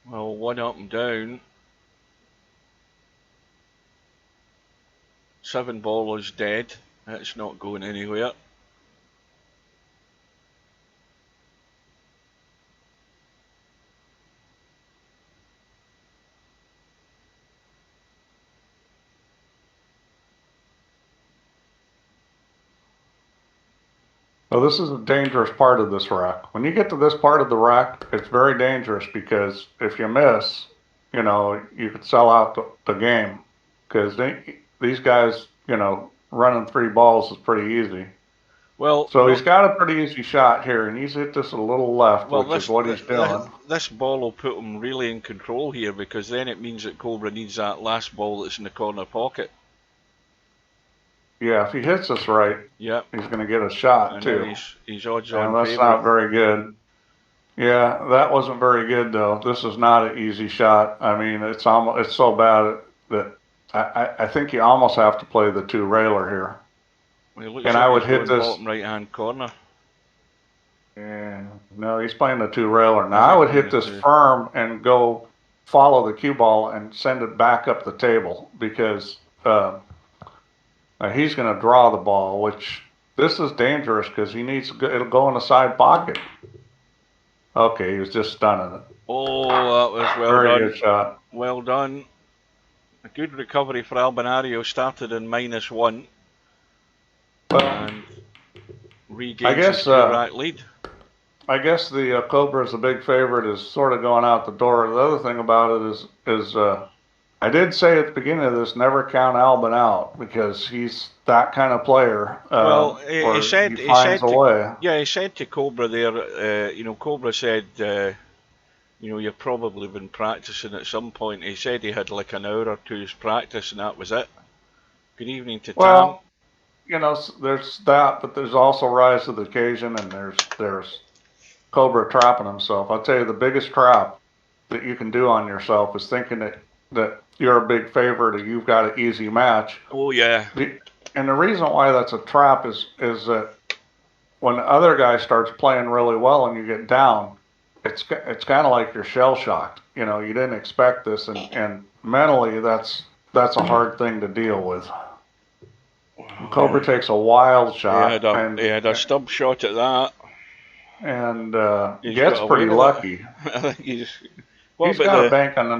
Well, 1 up and down. 7 ball is dead. It's not going anywhere. So this is a dangerous part of this rack. When you get to this part of the rack, it's very dangerous because if you miss, you know, you could sell out the game. Because these guys, you know, running 3 balls is pretty easy. Well, So he's got a pretty easy shot here, and he's hit this a little left, which is what he's doing. This ball will put him really in control here, because then it means that Cobra needs that last ball that's in the corner pocket. Yeah, if he hits this right, yep, he's going to get a shot too. He's odds and on that's favorite. not very good. Yeah, that wasn't very good though. This is not an easy shot. I mean, it's so bad that I think you almost have to play the two railer here. Well, and I would hit this bottom right hand corner. Yeah, no, he's playing the two railer. Now I would hit this firm and go follow the cue ball and send it back up the table, because he's going to draw the ball, which this is dangerous because he needs it'll go in the side pocket. Okay, he was just stunning it. Oh, that was well Very done. Good shot. Well done. A good recovery for Albinario. Started in -1 and regained his two-rack lead. I guess the Cobra is a big favorite, is sort of going out the door. The other thing about it is I did say at the beginning of this, never count Albin out, because he's that kind of player. Well, he said to Cobra there, Cobra said, you've probably been practicing at some point. He said he had like an hour or two's practice, and that was it. Good evening to Tam. There's that, but there's also rise to the occasion, and there's Cobra trapping himself. I'll tell you, the biggest trap that you can do on yourself is thinking that you're a big favorite or you've got an easy match. Oh yeah. And the reason why that's a trap is that when the other guy starts playing really well and you get down, it's kind of like you're shell shocked. You didn't expect this, and mentally that's a hard thing to deal with. Cobra takes a wild shot. He had a stub shot at that. And gets pretty lucky. I think he's got a bank on the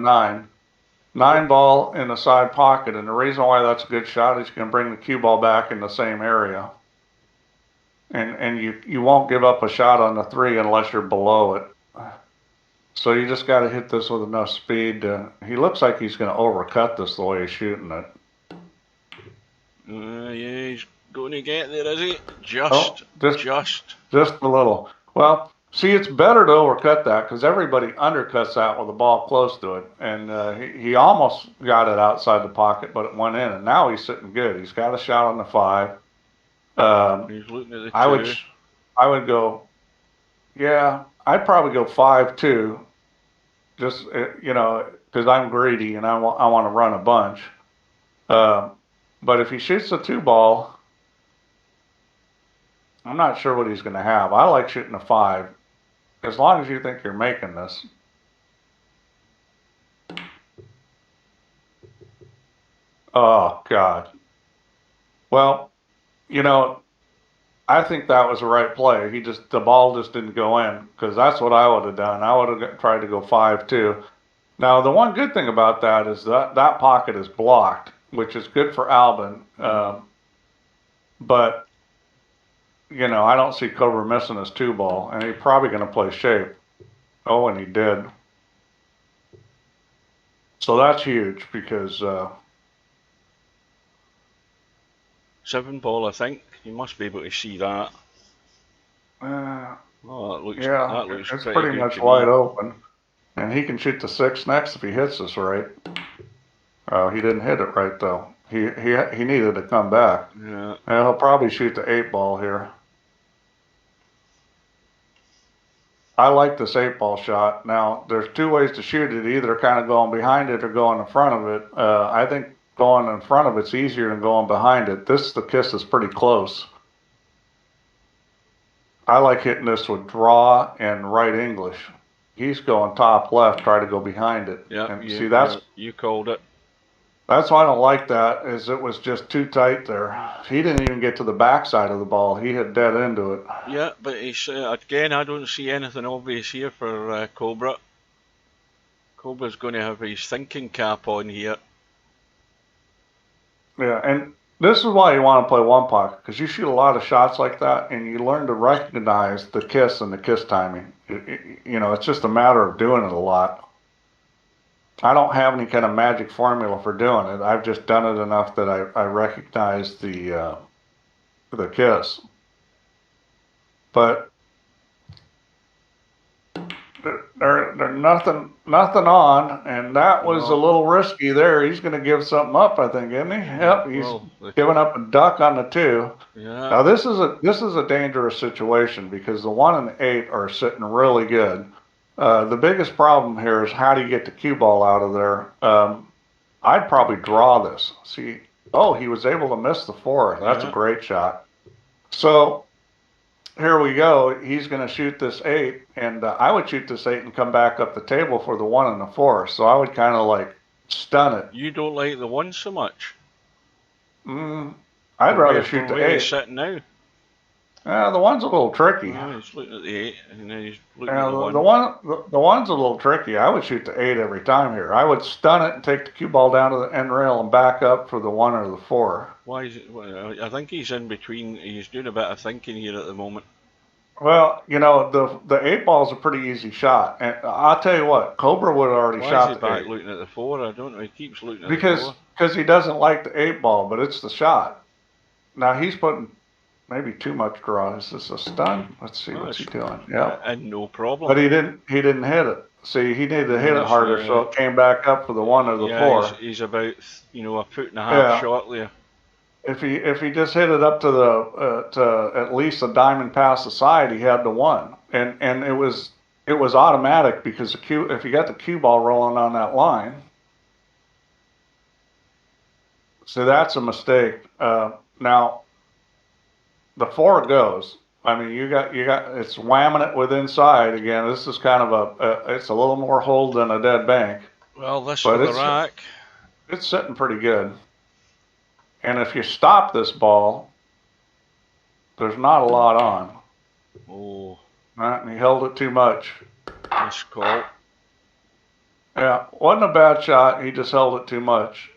9 ball in the side pocket, and the reason why that's a good shot is you can bring the cue ball back in the same area, and you won't give up a shot on the 3 unless you're below it. So you just got to hit this with enough speed. He looks like he's going to overcut this the way he's shooting it. Yeah, he's going to get there, is he? Just a little. Well, see, it's better to overcut that, because everybody undercuts that with the ball close to it. And he almost got it outside the pocket, but it went in. And now he's sitting good. He's got a shot on the 5. He's looking at the 2. I would go, yeah, I'd probably go 5-2, just, because I'm greedy and I want to run a bunch. But if he shoots the 2 ball, I'm not sure what he's going to have. I like shooting a 5, as long as you think you're making this. Oh, God. Well, I think that was the right play. The ball just didn't go in, because that's what I would have done. I would have tried to go 5-2. Now, the one good thing about that is that pocket is blocked, which is good for Albin. But I don't see Cobra missing his 2 ball, and he's probably going to play shape. Oh, and he did. So that's huge, because 7 ball, I think. You must be able to see that. That looks it's pretty much wide open. And he can shoot the 6 next if he hits this right. Oh, he didn't hit it right, though. He needed to come back. Yeah. And he'll probably shoot the 8 ball here. I like this 8 ball shot. Now, there's 2 ways to shoot it, either kind of going behind it or going in front of it. I think going in front of it's easier than going behind it. The kiss is pretty close. I like hitting this with draw and right English. He's going top left, try to go behind it. Yeah, you called it. That's why I don't like that, is it was just too tight there. He didn't even get to the backside of the ball. He hit dead into it. Yeah, but again, I don't see anything obvious here for Cobra. Cobra's going to have his thinking cap on here. Yeah, and this is why you want to play 1 pocket, because you shoot a lot of shots like that, and you learn to recognize the kiss and the kiss timing. It's just a matter of doing it a lot. I don't have any kind of magic formula for doing it. I've just done it enough that I recognize the kiss. but they're nothing on, and that was a little risky there. He's going to give something up, I think, isn't he? Yep, he's giving up a duck on the 2. Yeah. Now this is a dangerous situation because the 1 and the 8 are sitting really good. The biggest problem here is how do you get the cue ball out of there? I'd probably draw this. See, oh, he was able to miss the 4. That's a great shot. So here we go. He's going to shoot this 8, and I would shoot this 8 and come back up the table for the 1 and the 4. So I would kind of like stun it. You don't like the 1 so much? I'd rather shoot the 8. He's sitting now. The 1's a little tricky. He's looking at the 8, and then he's looking at the 1. The 1's a little tricky. I would shoot the 8 every time here. I would stun it and take the cue ball down to the end rail and back up for the 1 or the 4. Why is it? Well, I think he's in between. He's doing a bit of thinking here at the moment. Well, you know, the 8 ball's a pretty easy shot, and I'll tell you what, Cobra would have already shot the 8. Why is he back looking at the 4? I don't know. He keeps looking at the 4. Because he doesn't like the 8 ball, but it's the shot. Now he's putting maybe too much draw. Is this a stun? Let's see what's he doing. Yeah, and no problem. But he didn't hit it. See, he needed to hit it harder, so it came back up for the 1 or the 4. He's about a foot and a half short there. If he just hit it up to the to at least a diamond past the side, he had the 1, and it was automatic because if you got the cue ball rolling on that line, so that's a mistake. Now the 4 goes. I mean, you got it's whamming it with inside again. This is kind of it's a little more hold than a dead bank. Well, this for the rack. It's sitting pretty good. And if you stop this ball, there's not a lot on. Oh. Right, and he held it too much. Nice call. Yeah, wasn't a bad shot. He just held it too much.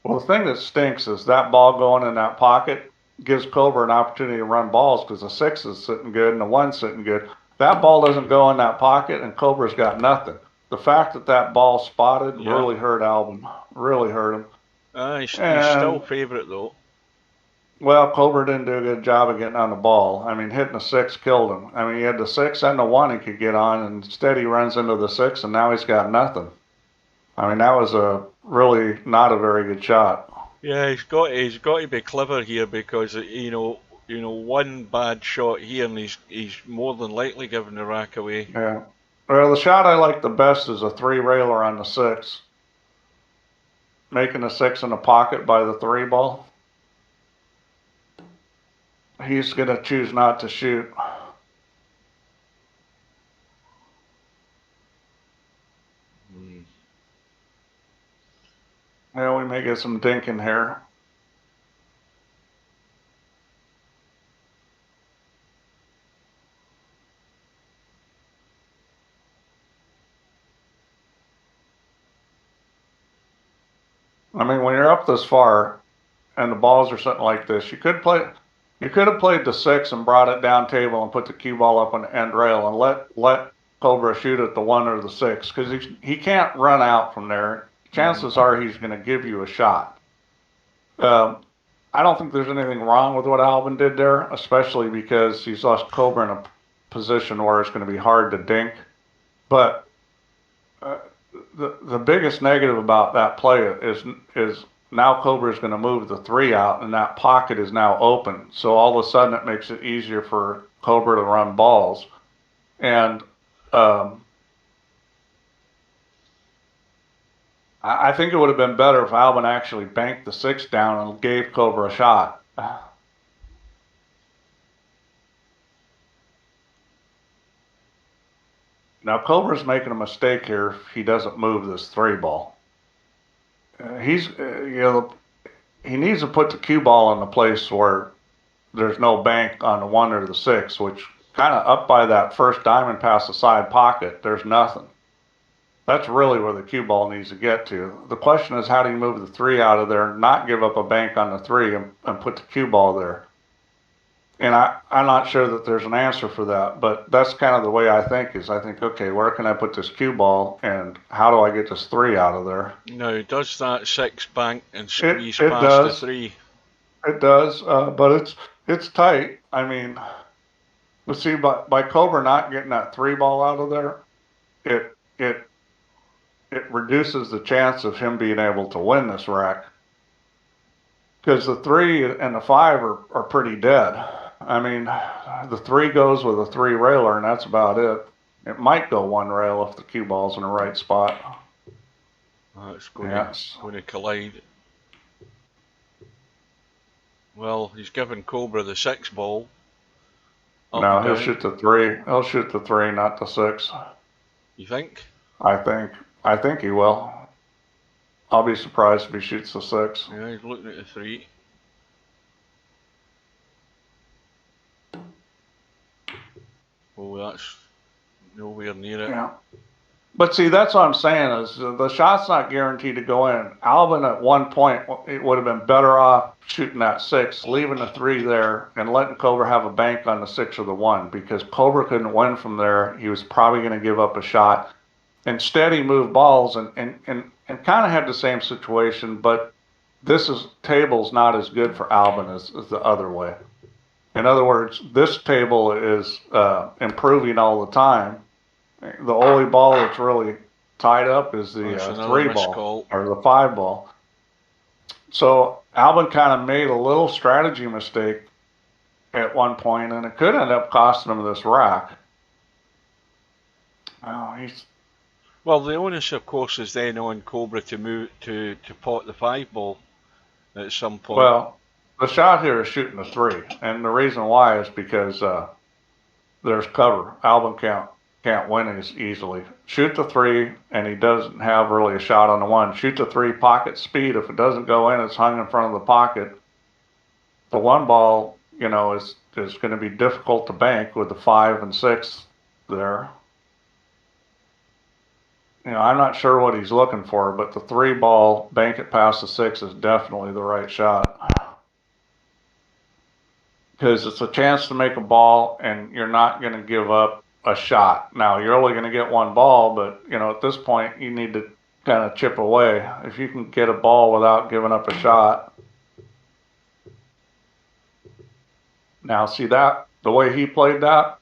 Well, the thing that stinks is that ball going in that pocket gives Cobra an opportunity to run balls because the 6 is sitting good and the 1's sitting good. That ball doesn't go in that pocket and Cobra's got nothing. The fact that ball spotted really hurt Albin. Really hurt him. He's still favourite though. Well, Cobra didn't do a good job of getting on the ball. I mean, hitting the 6 killed him. I mean, he had the 6 and the 1 he could get on, and instead he runs into the 6, and now he's got nothing. I mean, that was really not a very good shot. Yeah, he's got to be clever here because one bad shot here and he's more than likely giving the rack away. Yeah. Well, the shot I like the best is a 3-railer on the 6. Making the 6 in the pocket by the 3 ball. He's going to choose not to shoot. Yeah, we may get some dinking here. I mean, when you're up this far and the balls are sitting like this, you could have played the 6 and brought it down table and put the cue ball up on the end rail and let Cobra shoot at the 1 or the 6 because he can't run out from there. Chances are he's going to give you a shot. I don't think there's anything wrong with what Albin did there, especially because he's lost Cobra in a position where it's going to be hard to dink. But the biggest negative about that play is now Cobra is going to move the 3 out, and that pocket is now open. So all of a sudden it makes it easier for Cobra to run balls. And I think it would have been better if Albin actually banked the 6 down and gave Cobra a shot. Now Cobra's making a mistake here if he doesn't move this 3 ball. He needs to put the cue ball in a place where there's no bank on the 1 or the 6, which kind of up by that first diamond past the side pocket, there's nothing. That's really where the cue ball needs to get to. The question is, how do you move the 3 out of there, not give up a bank on the 3 and put the cue ball there? And I'm not sure that there's an answer for that, but that's kind of the way I think is. I think, okay, where can I put this cue ball and how do I get this 3 out of there? Now, does that 6 bank and squeeze past the 3? It does, but it's tight. I mean, let's see, by Cobra not getting that three ball out of there, it it it reduces the chance of him being able to win this rack because the 3 and the 5 are pretty dead. I mean, the 3 goes with a 3 railer, and that's about it. It might go 1 rail if the cue ball's in the right spot. It's going Yes. to collide. Well, he's given Cobra the 6 ball. No, he'll shoot the 3. He'll shoot the 3, not the 6. You think? I think he will. I'll be surprised if he shoots the 6. Yeah, he's looking at the 3. Oh, that's nowhere near it. Yeah. But see, that's what I'm saying is the shot's not guaranteed to go in. Albin at one point, it would have been better off shooting that 6, leaving the 3 there, and letting Cobra have a bank on the 6 or the 1, because Cobra couldn't win from there. He was probably going to give up a shot. Instead, he moved balls and kind of had the same situation, but table's not as good for Albin as the other way. In other words, this table is improving all the time. The only ball that's really tied up is the 3 ball or the 5 ball. So Albin kind of made a little strategy mistake at one point, and it could end up costing him this rack. Well, the onus, of course, is then on Cobra to move to pot the 5 ball at some point. Well, the shot here is shooting the 3, and the reason why is because there's cover. Albin can't win as easily. Shoot the 3, and he doesn't have really a shot on the 1. Shoot the 3, pocket speed. If it doesn't go in, it's hung in front of the pocket. The 1 ball, is going to be difficult to bank with the 5 and 6 there. I'm not sure what he's looking for, but the 3 ball, bank it past the 6 is definitely the right shot. Because it's a chance to make a ball, and you're not going to give up a shot. Now, you're only going to get 1 ball, but, at this point, you need to kind of chip away. If you can get a ball without giving up a shot. Now, see that, the way he played that,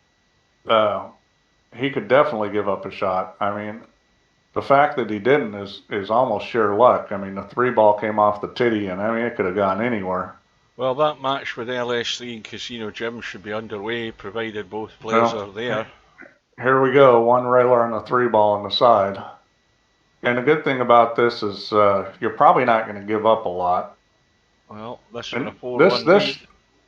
he could definitely give up a shot. I mean, the fact that he didn't is almost sheer luck. I mean, the 3 ball came off the titty, and I mean, it could have gone anywhere. Well, that match with LS3 and Casino Gym should be underway, provided both players are there. Here we go, 1 railer on the 3 ball on the side. And the good thing about this is you're probably not going to give up a lot. Well, this is a 4-1 lead.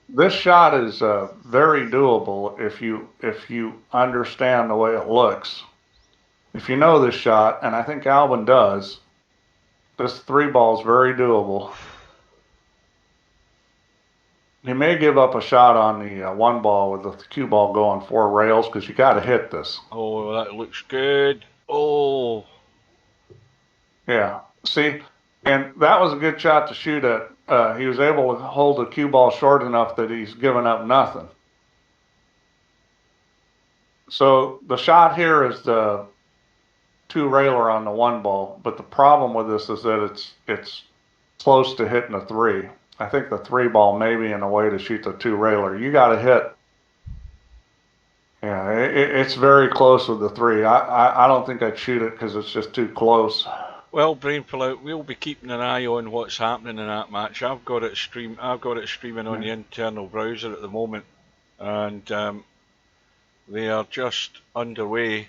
This shot is very doable if you understand the way it looks. If you know this shot, and I think Albin does, this 3 ball is very doable. He may give up a shot on the 1 ball with the cue ball going 4 rails because you got to hit this. Oh, that looks good. Oh. Yeah. See, and that was a good shot to shoot at. He was able to hold the cue ball short enough that he's given up nothing. So the shot here is the 2 railer on the 1 ball, but the problem with this is that it's close to hitting a 3. I think the 3 ball may be in a way to shoot the 2 railer. You got to hit. Yeah, it's very close with the 3. I don't think I'd shoot it because it's just too close. Well, Brainful Out, we'll be keeping an eye on what's happening in that match. I've got it streaming on the internal browser at the moment, and they are just underway.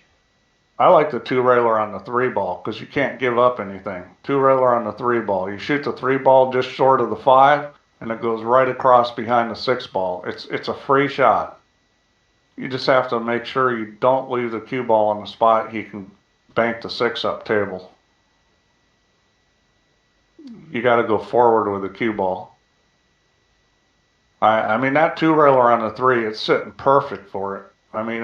I like the 2 railer on the 3 ball because you can't give up anything. 2 railer on the 3 ball. You shoot the 3 ball just short of the 5, and it goes right across behind the 6 ball. It's a free shot. You just have to make sure you don't leave the cue ball on the spot he can bank the 6 up table. You got to go forward with the cue ball. I mean, that 2 railer on the 3, it's sitting perfect for it. I mean,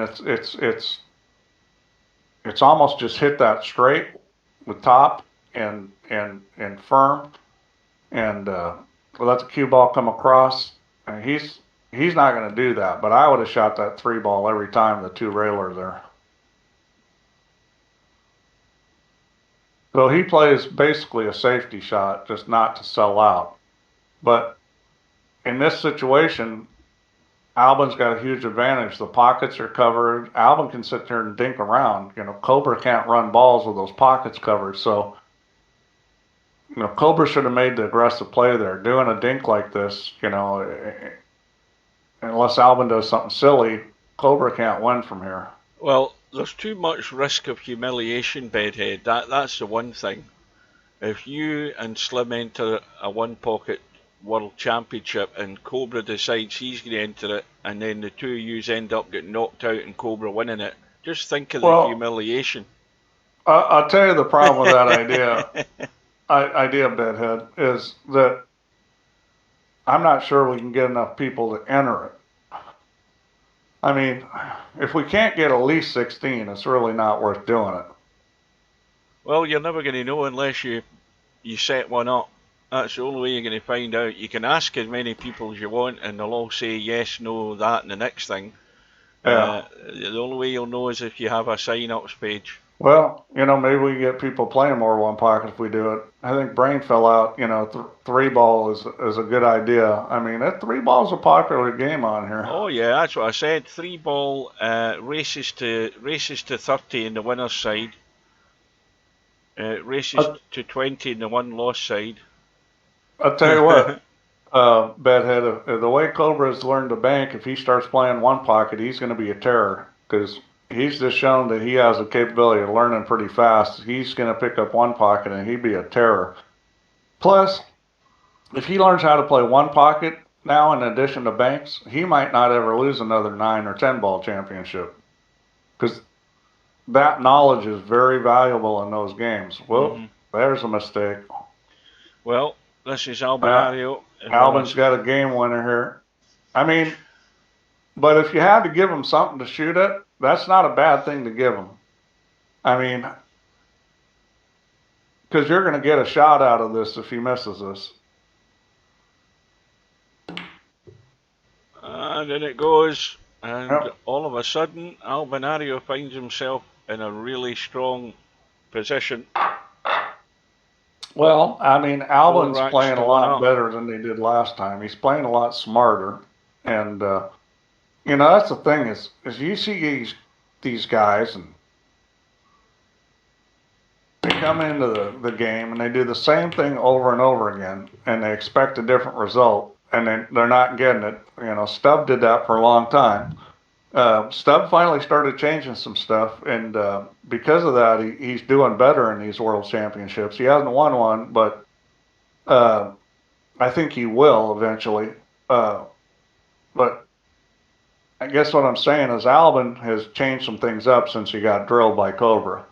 it's almost just hit that straight with top and firm, and let the cue ball come across. And he's not going to do that, but I would have shot that 3 ball every time the 2 railer there. So he plays basically a safety shot, just not to sell out. But in this situation, Albin's got a huge advantage. The pockets are covered. Albin can sit there and dink around. Cobra can't run balls with those pockets covered. So, Cobra should have made the aggressive play there. Doing a dink like this, unless Albin does something silly, Cobra can't win from here. Well, there's too much risk of humiliation, Bedhead. That's the one thing. If you and Slim enter a one-pocket World Championship and Cobra decides he's going to enter it, and then the two of you end up getting knocked out and Cobra winning it, just think of the humiliation. I'll tell you the problem with that idea, Bedhead, is that I'm not sure we can get enough people to enter it. I mean, if we can't get at least 16, it's really not worth doing it. Well, you're never going to know unless you set one up. That's the only way you're going to find out. You can ask as many people as you want, and they'll all say yes, no, that, and the next thing. Yeah. The only way you'll know is if you have a sign-ups page. Well, maybe we can get people playing more one pocket if we do it. I think Brain fell out. Three ball is a good idea. I mean, that three ball is a popular game on here. Oh yeah, that's what I said. Three ball races to 30 in the winner's side. Races to 20 in the one loss side. I'll tell you what, Bedhead, the way Cobra has learned to bank, if he starts playing one pocket, he's going to be a terror, because he's just shown that he has the capability of learning pretty fast. He's going to pick up one pocket and he'd be a terror. Plus, if he learns how to play one pocket now in addition to banks, he might not ever lose another 9 or 10 ball championship, because that knowledge is very valuable in those games. Well, there's a mistake. Well, this is Albinario. Albin's got a game winner here. I mean, but if you had to give him something to shoot at, that's not a bad thing to give him. I mean, because you're going to get a shot out of this if he misses this. And then it goes, and all of a sudden, Albinario finds himself in a really strong position. Well, I mean, Albin's playing a lot better than they did last time. He's playing a lot smarter. And, that's the thing is you see these guys, and they come into the game and they do the same thing over and over again, and they expect a different result, and they're not getting it. Stubb did that for a long time. Stubb finally started changing some stuff, and because of that, he's doing better in these World Championships. He hasn't won one, but I think he will eventually. But I guess what I'm saying is Albin has changed some things up since he got drilled by Cobra.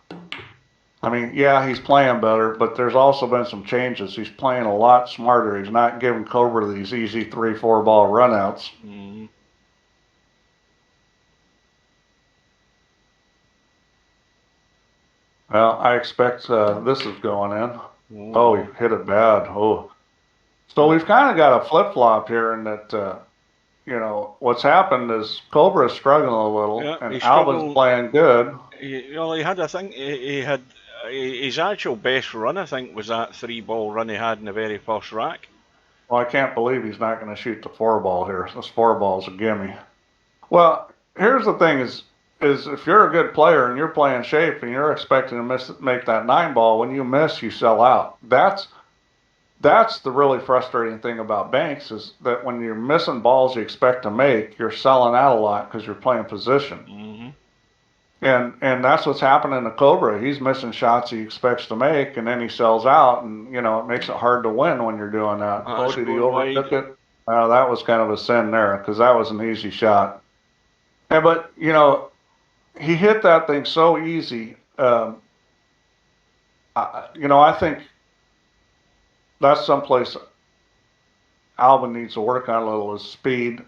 I mean, yeah, he's playing better, but there's also been some changes. He's playing a lot smarter. He's not giving Cobra these easy 3-4 ball runouts. Well, I expect this is going in. Oh, he hit it bad. Oh. So we've kind of got a flip-flop here in that, what's happened is Cobra's struggling a little, and Albin's playing good. He had, I think, he had his actual best run, I think, was that 3-ball run he had in the very first rack. Well, I can't believe he's not going to shoot the 4-ball here. This 4-ball's a gimme. Well, here's the thing is if you're a good player and you're playing shape and you're expecting to make that 9-ball, when you miss, you sell out. That's the really frustrating thing about banks, is that when you're missing balls you expect to make, you're selling out a lot because you're playing position. And that's what's happening to Cobra. He's missing shots he expects to make, and then he sells out, and it makes it hard to win when you're doing that. Oh, did he overtook it? That was kind of a sin there, because that was an easy shot. But he hit that thing so easy. I think that's someplace Albin needs to work on a little, is speed.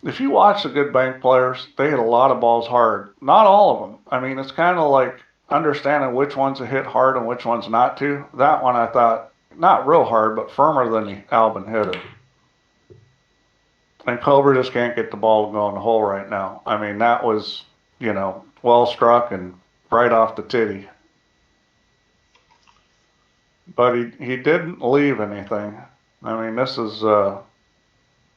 If you watch the good bank players, they hit a lot of balls hard. Not all of them. I mean, it's kind of like understanding which ones to hit hard and which ones not to. That one I thought, not real hard, but firmer than Albin hit it. And Cobra just can't get the ball to go in the hole right now. I mean, that was, well struck and right off the titty. But he didn't leave anything. I mean, this is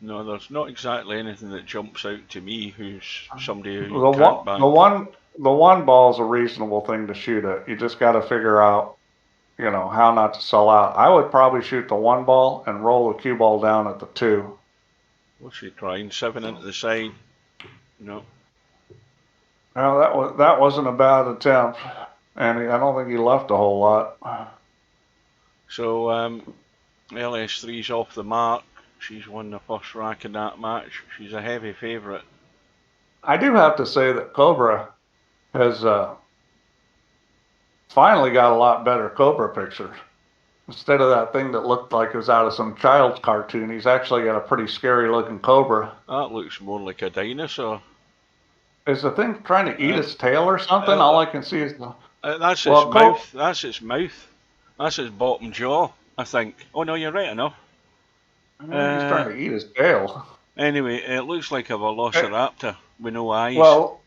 No, there's not exactly anything that jumps out to me who's somebody who The can't one, bank. the one ball is a reasonable thing to shoot at. You just got to figure out, how not to sell out. I would probably shoot the one ball and roll the cue ball down at the 2. What's he trying? 7 into the side. No. Well, that wasn't a bad attempt, and I don't think he left a whole lot. So LS3's off the mark. She's won the first rack in that match. She's a heavy favourite. I do have to say that Cobra has finally got a lot better Cobra pictures. Instead of that thing that looked like it was out of some child's cartoon, he's actually got a pretty scary looking Cobra. That looks more like a dinosaur. Is the thing trying to eat its tail or something? All I can see is the... That's its mouth. That's its mouth. That's its bottom jaw, I think. Oh no, you're right enough. He's trying to eat his tail. Anyway, it looks like a velociraptor with no eyes. Well,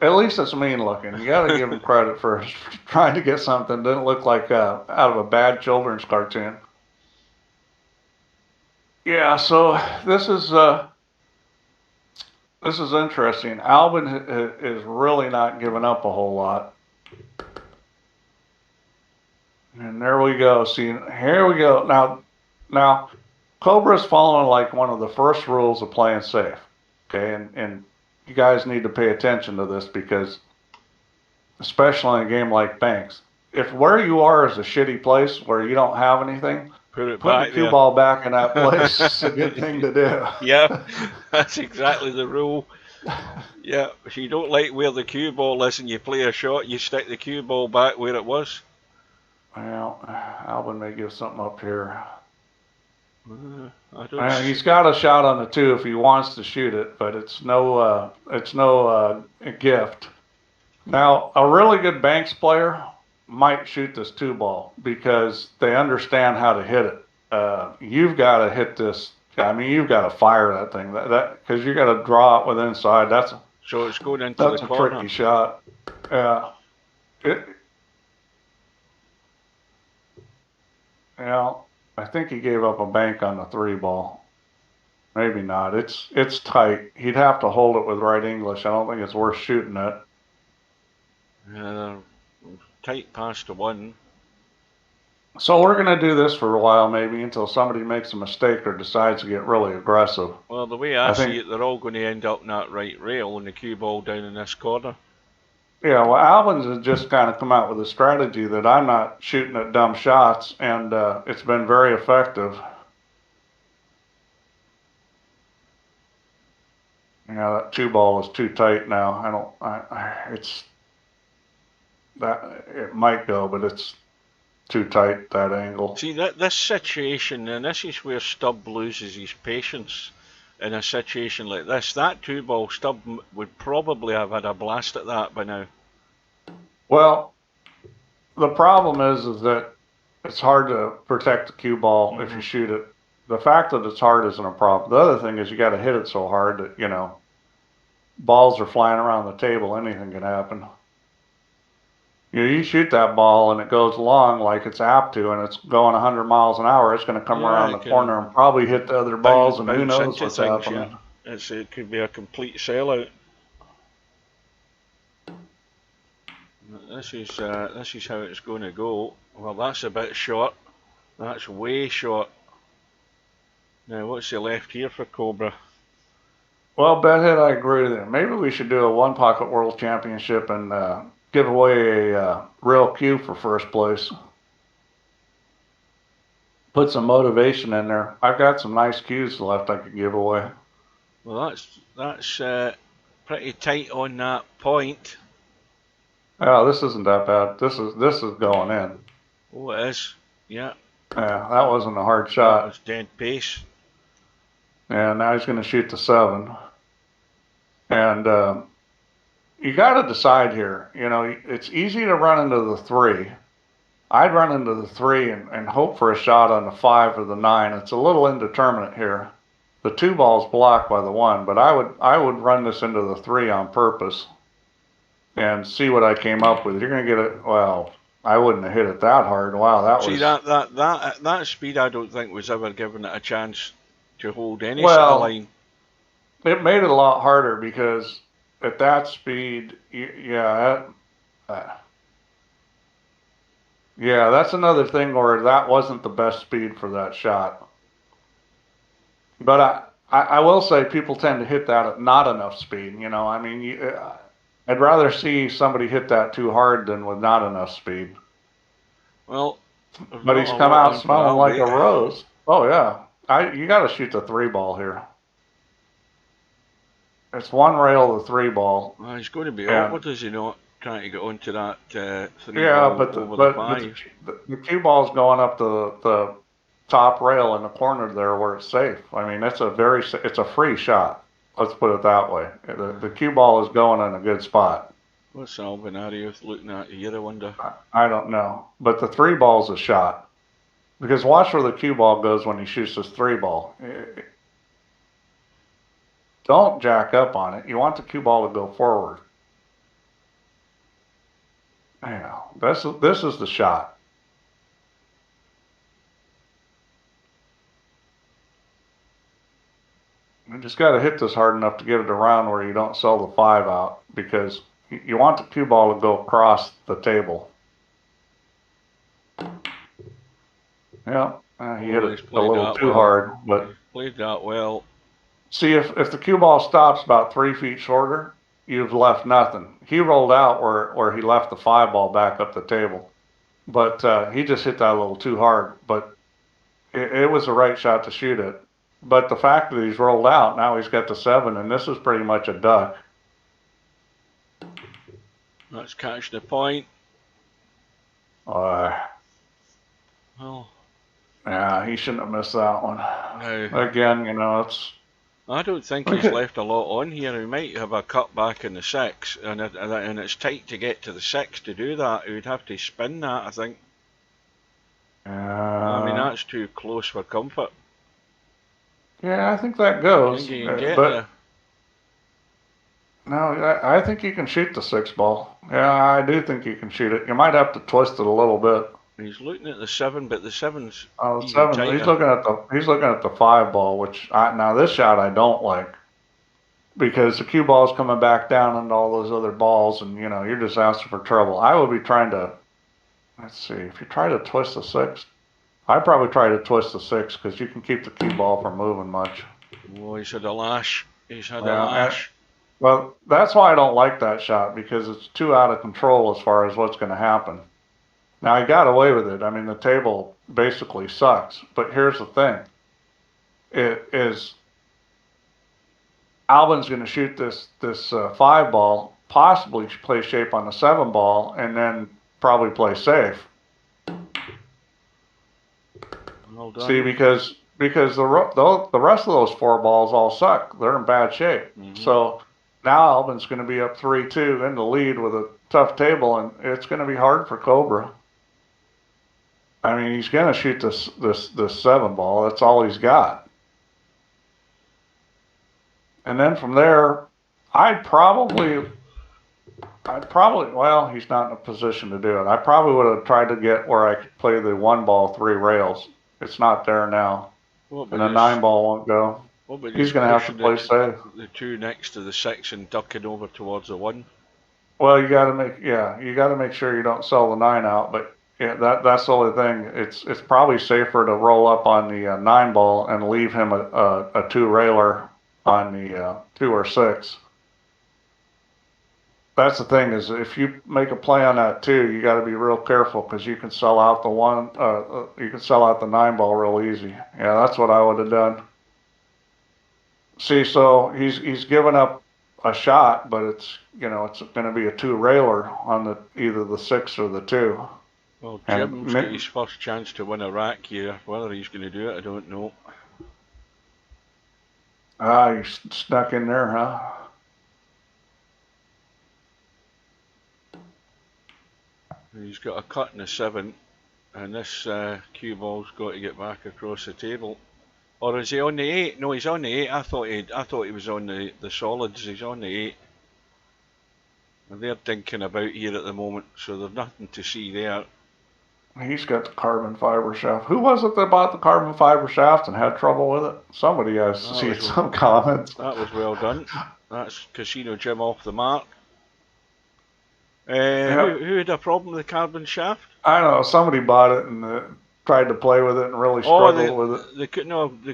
at least it's mean looking. You got to give him credit for trying to get something that didn't look like out of a bad children's cartoon. Yeah, so this is interesting. Albin is really not giving up a whole lot. And there we go. See, here we go. Now, Cobra's following like one of the first rules of playing safe. Okay, and you guys need to pay attention to this because, especially in a game like Banks, if where you are is a shitty place where you don't have anything, put the cue ball back in that place is a good thing to do. Yeah, that's exactly the rule. Yeah, if you don't like where the cue ball is and you play a shot, you stick the cue ball back where it was. Well, Albin may give something up here. I don't He's got a shot on the 2 if he wants to shoot it, but it's no gift. Now, a really good Banks player might shoot this 2 ball because they understand how to hit it. You've got to hit this. I mean, you've got to fire that thing. That because you got to draw it with inside. So it's going into the corner. That's a tricky shot. I think he gave up a bank on the 3 ball. Maybe not. It's tight. He'd have to hold it with right English. I don't think it's worth shooting it. Tight past the 1. So we're going to do this for a while, maybe, until somebody makes a mistake or decides to get really aggressive. Well, the way I see it, they're all going to end up in that right rail and the cue ball down in this corner. Yeah, well, Albin's has just kind of come out with a strategy that I'm not shooting at dumb shots, and it's been very effective. Yeah, that 2 ball is too tight now. It might go, but it's too tight, that angle. See, this situation, and this is where Stubb loses his patience in a situation like this. That 2 ball, Stubb would probably have had a blast at that by now. Well, the problem is that it's hard to protect the cue ball if you shoot it. The fact that it's hard isn't a problem. The other thing is you got to hit it so hard that, balls are flying around the table. Anything can happen. You shoot that ball and it goes long like it's apt to, and it's going 100 miles an hour. It's going to come around the corner and probably hit the other balls, and who knows what's happening. Yeah. It could be a complete sellout. This is how it's going to go. Well, that's a bit short. That's way short. Now, what's he left here for Cobra? Well, Bedhead, I agree with you. Maybe we should do a one pocket world championship and give away a real cue for first place. Put some motivation in there. I've got some nice cues left I could give away. Well, that's pretty tight on that point. Oh, this isn't that bad. This is going in. Oh, it is. Yeah. Yeah, that wasn't a hard shot. That was dead pace. And now he's going to shoot the 7. And you got to decide here. It's easy to run into the 3. I'd run into the 3 and hope for a shot on the 5 or the 9. It's a little indeterminate here. The 2 ball's blocked by the 1, but I would run this into the 3 on purpose and see what I came up with. You're going to get it. Well, I wouldn't have hit it that hard. Wow, that was... See, that speed I don't think was ever given it a chance to hold any sort of line. It made it a lot harder because at that speed, yeah, that's another thing where that wasn't the best speed for that shot. But I will say people tend to hit that at not enough speed. You know, I mean, I'd rather see somebody hit that too hard than with not enough speed. Well, but he's come out smelling like a rose. Oh yeah, you got to shoot the 3-ball here. It's one rail, the 3-ball. Well, he's going to be awkward, is he not? Trying to get onto that 3-ball over but the 5. The cue ball's going up the top rail in the corner there where it's safe. I mean, it's a free shot. Let's put it that way. The cue ball is going in a good spot. What's Albinario looking at here, I wonder? I don't know. But the 3-ball's a shot. Because watch where the cue ball goes when he shoots this 3-ball. Don't jack up on it. You want the cue ball to go forward. Yeah, this is the shot. You just got to hit this hard enough to get it around where you don't sell the 5 out, because you want the cue ball to go across the table. Yeah, he hit it a little too hard, but played that well. See, if the cue ball stops about 3 feet shorter, you've left nothing. He rolled out where he left the 5-ball back up the table, but he just hit that a little too hard. But it was the right shot to shoot it. But the fact that he's rolled out, now he's got the 7, and this is pretty much a duck. Let's catch the point. Well, yeah, he shouldn't have missed that one. No. Again, you know, it's... I don't think he's left a lot on here. He might have a cut back in the 6, and it's tight to get to the 6 to do that. He would have to spin that, I think. I mean, that's too close for comfort. Yeah, I think that goes. I think you can get there. No, I think you can shoot the 6-ball. Yeah, I do think you can shoot it. You might have to twist it a little bit. He's looking at the 7, but the 7's the 7. He's looking at the 5-ball, which now this shot I don't like, because the cue ball's coming back down into all those other balls, and you know you're just asking for trouble. I would be trying to, let's see, if you try to twist the 6, I'd probably try to twist the 6 because you can keep the cue ball from moving much. Oh, he's had a lash. He's had a lash. Well, that's why I don't like that shot, because it's too out of control as far as what's going to happen. Now, he got away with it. I mean, the table basically sucks. But here's the thing. It is Albin's going to shoot this 5-ball, possibly play shape on the 7-ball, and then probably play safe. Well done. See, because the rest of those 4 balls all suck. They're in bad shape. Mm-hmm. So now Albin's going to be up 3-2 in the lead with a tough table, and it's going to be hard for Cobra. I mean, he's going to shoot this 7-ball. That's all he's got. And then from there, I'd probably, well, he's not in a position to do it. I probably would have tried to get where I could play the 1-ball 3 rails. It's not there now. And the 9-ball won't go. He's going to have to play safe. The 2 next to the 6 and ducking over towards the 1. Well, you got to make sure you don't sell the 9 out, but yeah, that's the only thing. It's probably safer to roll up on the 9-ball and leave him a 2-railer on the 2 or 6. That's the thing, is if you make a play on that 2, you got to be real careful, because you can sell out the 1. You can sell out the 9-ball real easy. Yeah, that's what I would have done. See, so he's given up a shot, but it's going to be a 2-railer on either the 6 or the 2. Well, Jim's got his first chance to win a rack here. Whether he's going to do it, I don't know. He's stuck in there, huh? He's got a cut in the 7, and this cue ball's got to get back across the table. Or is he on the 8? No, he's on the 8. I thought he was on the solids. He's on the 8. And they're thinking about here at the moment, so there's nothing to see there. He's got the carbon fiber shaft. Who was it that bought the carbon fiber shaft and had trouble with it? Somebody has seen some comments. That was well done. That's Casino Jim off the mark. Yep. Who had a problem with the carbon shaft? I don't know. Somebody bought it and tried to play with it and really struggled with it. They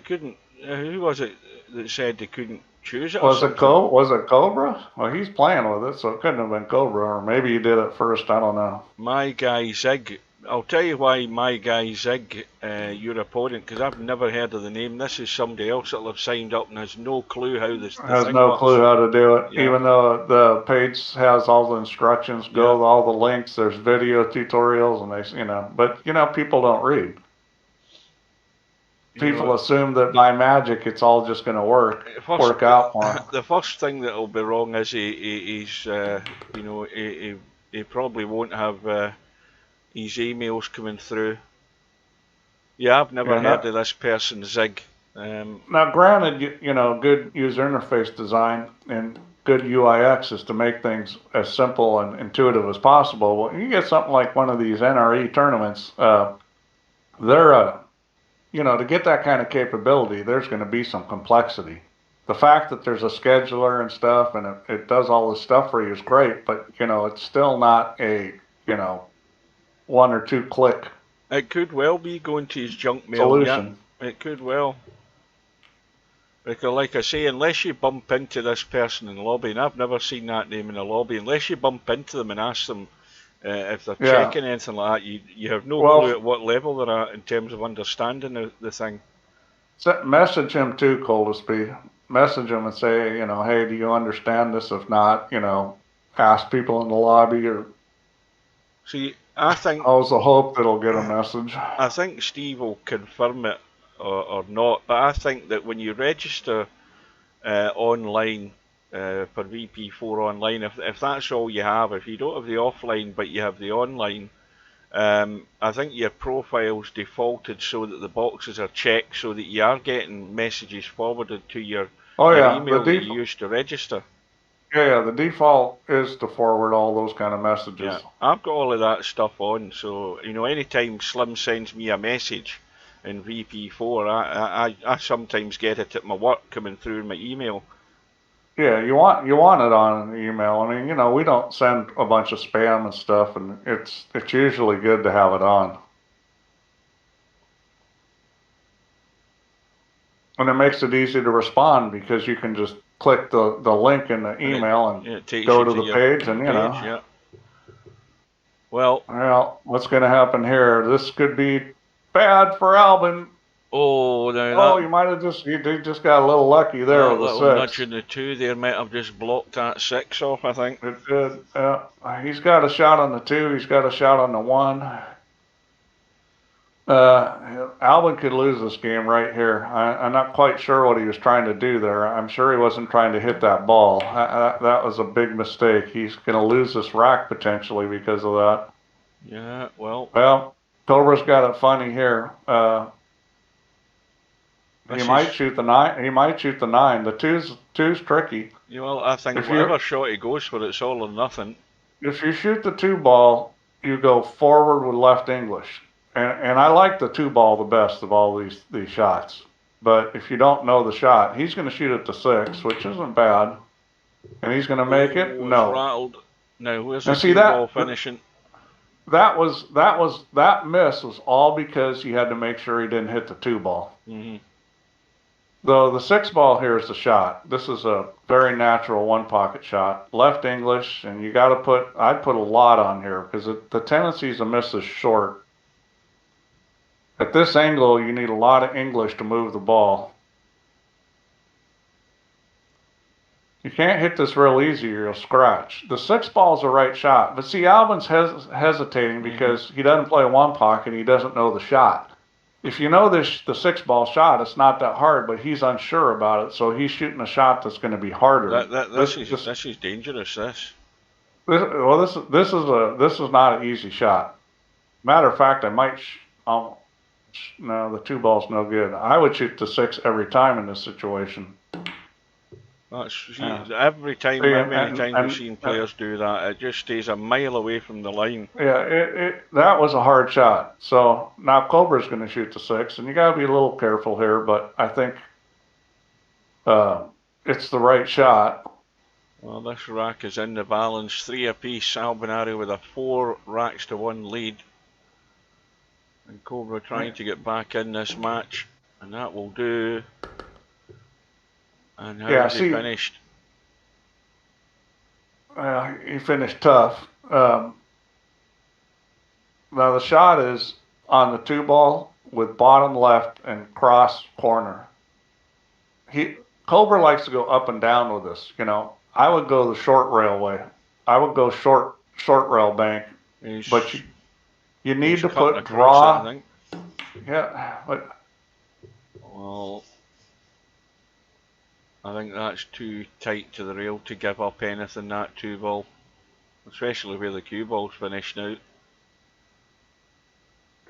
couldn't. Who was it that said they couldn't choose it? Was it Cobra? Well, he's playing with it, so it couldn't have been Cobra, or maybe he did it first. I don't know. My guy Zig. I'll tell you why my guy Zig, your opponent, because I've never heard of the name. This is somebody else that'll have signed up and has no clue how this. Has no clue how to do it, yeah. Even though the page has all the instructions, all the links. There's video tutorials, and but people don't read. People assume that by magic it's all just going to work out for them. The first thing that'll be wrong is he probably won't have his emails coming through. Yeah, I've never heard of this person, Zig. Now, granted, good user interface design and good UIX is to make things as simple and intuitive as possible. When you get something like one of these NRE tournaments, they're to get that kind of capability, there's going to be some complexity. The fact that there's a scheduler and stuff and it does all this stuff for you is great, but it's still not a 1 or 2 click. It could well be going to his junk mail. Solution. Yeah, it could well. Because like I say, unless you bump into this person in the lobby, and I've never seen that name in the lobby, unless you bump into them and ask them if they're checking anything like that, you have no clue at what level they're at in terms of understanding the thing. Message him too, Coldespy. Message him and say, hey, do you understand this? If not, ask people in the lobby or. See, I think. How's the hope that he'll get a message? I think Steve will confirm it or not, but I think that when you register online for VP4 online, if that's all you have, if you don't have the offline but you have the online, I think your profile's defaulted so that the boxes are checked so that you are getting messages forwarded to your email that you used to register. Yeah, the default is to forward all those kind of messages. Yeah, I've got all of that stuff on, so anytime Slim sends me a message in VP4, I sometimes get it at my work coming through in my email. Yeah, you want it on an email. I mean, we don't send a bunch of spam and stuff, and it's usually good to have it on. And it makes it easy to respond because you can just click the link in the email and go to the page, and Yeah. Well, what's going to happen here? This could be bad for Albin. You might have just got a little lucky there with the 6. Nudge in the 2 there might have just blocked that 6 off, I think. It did. He's got a shot on the 2. He's got a shot on the 1. Albin could lose this game right here. I'm not quite sure what he was trying to do there. I'm sure he wasn't trying to hit that ball. That was a big mistake. He's going to lose this rack potentially because of that. Yeah, well. Well, Cobra's got it funny here. He might shoot the 9. He might shoot the 9. The 2's tricky. Well, I think whatever shot he goes for, it's all or nothing. If you shoot the 2 ball, you go forward with left English. And I like the 2 ball the best of all these shots. But if you don't know the shot, he's going to shoot it to 6, which isn't bad. And he's going to make it? No. Rattled. Now, where's the 2 ball finishing? That miss was all because you had to make sure he didn't hit the 2 ball. Mm-hmm. Though the 6 ball here is the shot. This is a very natural 1-pocket shot. Left English, and you got to I'd put a lot on here because the tendency to miss is short. At this angle, you need a lot of English to move the ball. You can't hit this real easy or you'll scratch. The 6 ball's the right shot. But see, Albin's hesitating because he doesn't play 1-pocket. He doesn't know the shot. If you know the 6 ball shot, it's not that hard, but he's unsure about it, so he's shooting a shot that's going to be harder. This is dangerous. This is not an easy shot. Matter of fact, I might. No, the 2 ball's no good. I would shoot the 6 every time in this situation. Every time, See, how many times we've seen players do that, it just stays a mile away from the line. Yeah, that was a hard shot. So now Cobra's going to shoot the 6, and you got to be a little careful here, but I think it's the right shot. Well, this rack is in the balance, 3 apiece. Albinario with a 4 racks to 1 lead. And Cobra trying to get back in this match, and that will do. And how's he finished? He finished tough. Now the shot is on the 2 ball with bottom left and cross corner. Cobra likes to go up and down with this. You know, I would go the short rail way. I would go short rail bank. But you need to put draw. It, Yeah, but well, I think that's too tight to the rail to give up anything that 2 ball, especially where the cue ball's finished now.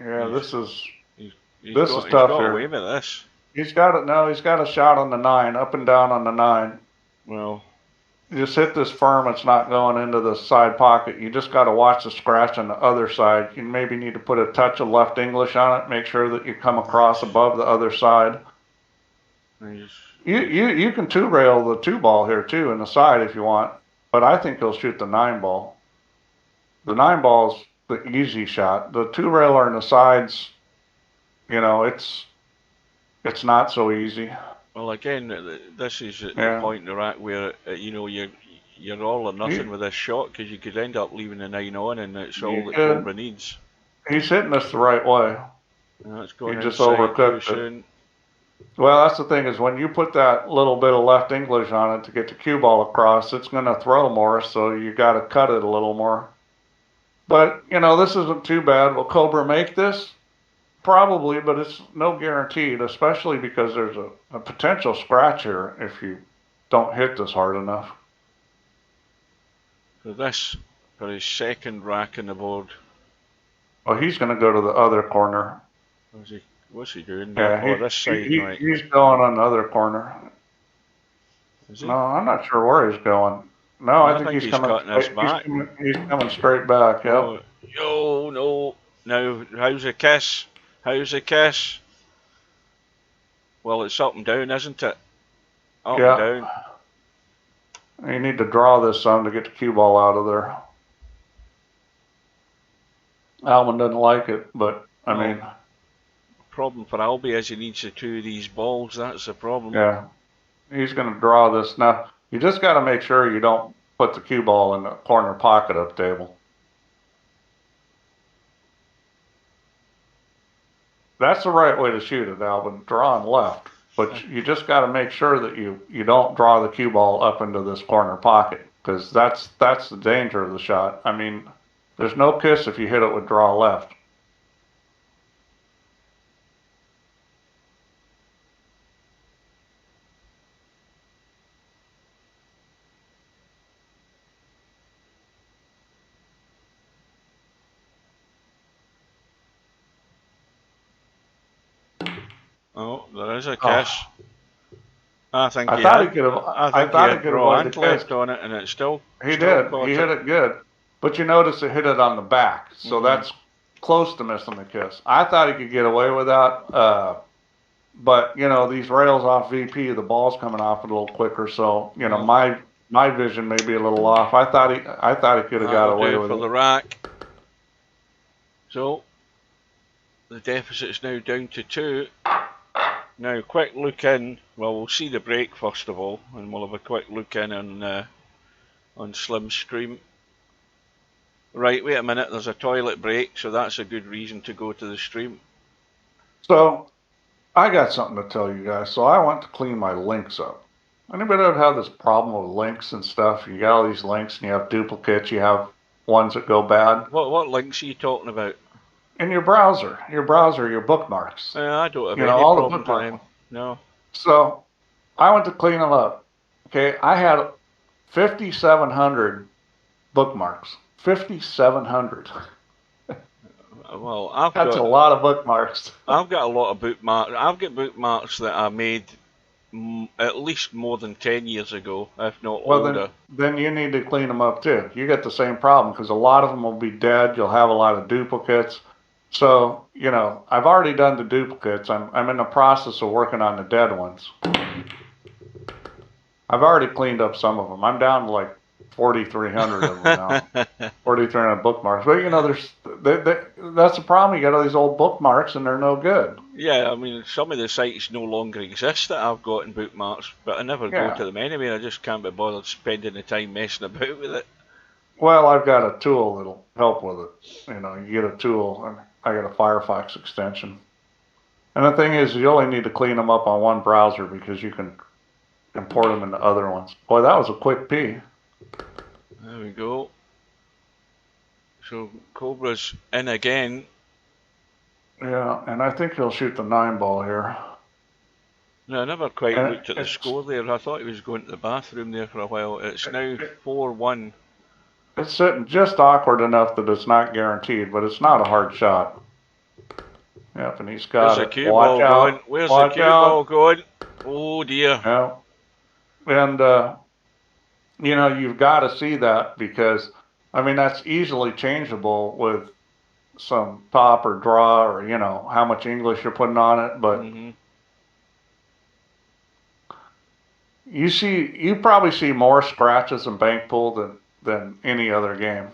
Yeah, this is tough here. He's got away with this. He's got it now. He's got a shot on the 9, up and down on the 9. Well, you just hit this firm. It's not going into the side pocket. You just got to watch the scratch on the other side. You maybe need to put a touch of left English on it. Make sure that you come across above the other side. You can 2 rail the 2 ball here too in the side if you want, but I think he'll shoot the 9 ball. The 9 ball's the easy shot. The 2 railer in the sides, you know, it's not so easy. Well, again, this is the point in the rack where you know you're all or nothing with this shot, because you could end up leaving the 9 on, and it's all that Cobra needs. He's hitting this the right way. That's going he just overcooked it. Well, that's the thing, is when you put that little bit of left English on it to get the cue ball across, it's going to throw more, so you got to cut it a little more. But, you know, this isn't too bad. Will Cobra make this? Probably, but it's no guaranteed, especially because there's a potential scratch here if you don't hit this hard enough. So this, for his 2nd rack on the board. Well, he's going to go to the other corner. What's he doing? Yeah, this side, right? He's going on the other corner. Is he? No, I'm not sure where he's going. No, I think he's coming. Back. He's coming straight back. Yep. Oh no! Now, how's the kiss? How's the kiss? Well, it's up and down, isn't it? Up and down. You need to draw this some to get the cue ball out of there. Alvin doesn't like it, but I mean. The problem for Albie is he needs the 2 of these balls. That's the problem. Yeah. He's going to draw this. Now, you just got to make sure you don't put the cue ball in the corner pocket of the table. That's the right way to shoot it, Alvin. Drawing left. But you just got to make sure that you don't draw the cue ball up into this corner pocket, because that's the danger of the shot. I mean, there's no kiss if you hit it with draw left. Oh, there is a kiss. I think he could have. I thought he could have left on it, and it still. He did. He hit it good, but you notice it hit it on the back, so that's close to missing the kiss. I thought he could get away with that, but you know, these rails off VP, the ball's coming off a little quicker, so you know my vision may be a little off. I thought he could have got away with it. For the rack. So the deficit's now down to 2. Now, quick look in. Well, we'll see the break first of all, and we'll have a quick look in on Slim's stream. Right, wait a minute. There's a toilet break, so that's a good reason to go to the stream. So, I got something to tell you guys. So I want to clean my links up. Anybody ever have this problem with links and stuff? You got all these links, and you have duplicates. You have ones that go bad. What links are you talking about? In your browser, your bookmarks. I don't have any problem with them. No. So, I went to clean them up. Okay, I had 5,700 bookmarks. 5,700. Well, that's a lot of bookmarks. I've got a lot of bookmarks. I've got bookmarks that I made at least more than 10 years ago, if not Well, older. then you need to clean them up too. You get the same problem because a lot of them will be dead. You'll have a lot of duplicates. So, you know, I've already done the duplicates. I'm in the process of working on the dead ones. I've already cleaned up some of them. I'm down to like 4,300 of them now. 4,300 bookmarks. But, you know, that's the problem. You got all these old bookmarks and they're no good. Yeah, I mean, some of the sites no longer exist that I've got in bookmarks, but I never go to them anyway. I just can't be bothered spending the time messing about with it. Well, I've got a tool that'll help with it. You know, you get a tool, and I got a Firefox extension. And the thing is, you only need to clean them up on one browser because you can import them into other ones. Boy, that was a quick pee. There we go. So Cobra's in again. Yeah, and I think he'll shoot the 9-ball here. No, I never quite looked at the score there. I thought he was going to the bathroom there for a while. It's now 4-1. It's sitting just awkward enough that it's not guaranteed, but it's not a hard shot. Yep, and he's got Where's the cue ball going? Where's the cue ball going? Oh dear. Yeah. And, you know, you've got to see that because, I mean, that's easily changeable with some top or draw or, you know, how much English you're putting on it. But you probably see more scratches in bank pool than any other game.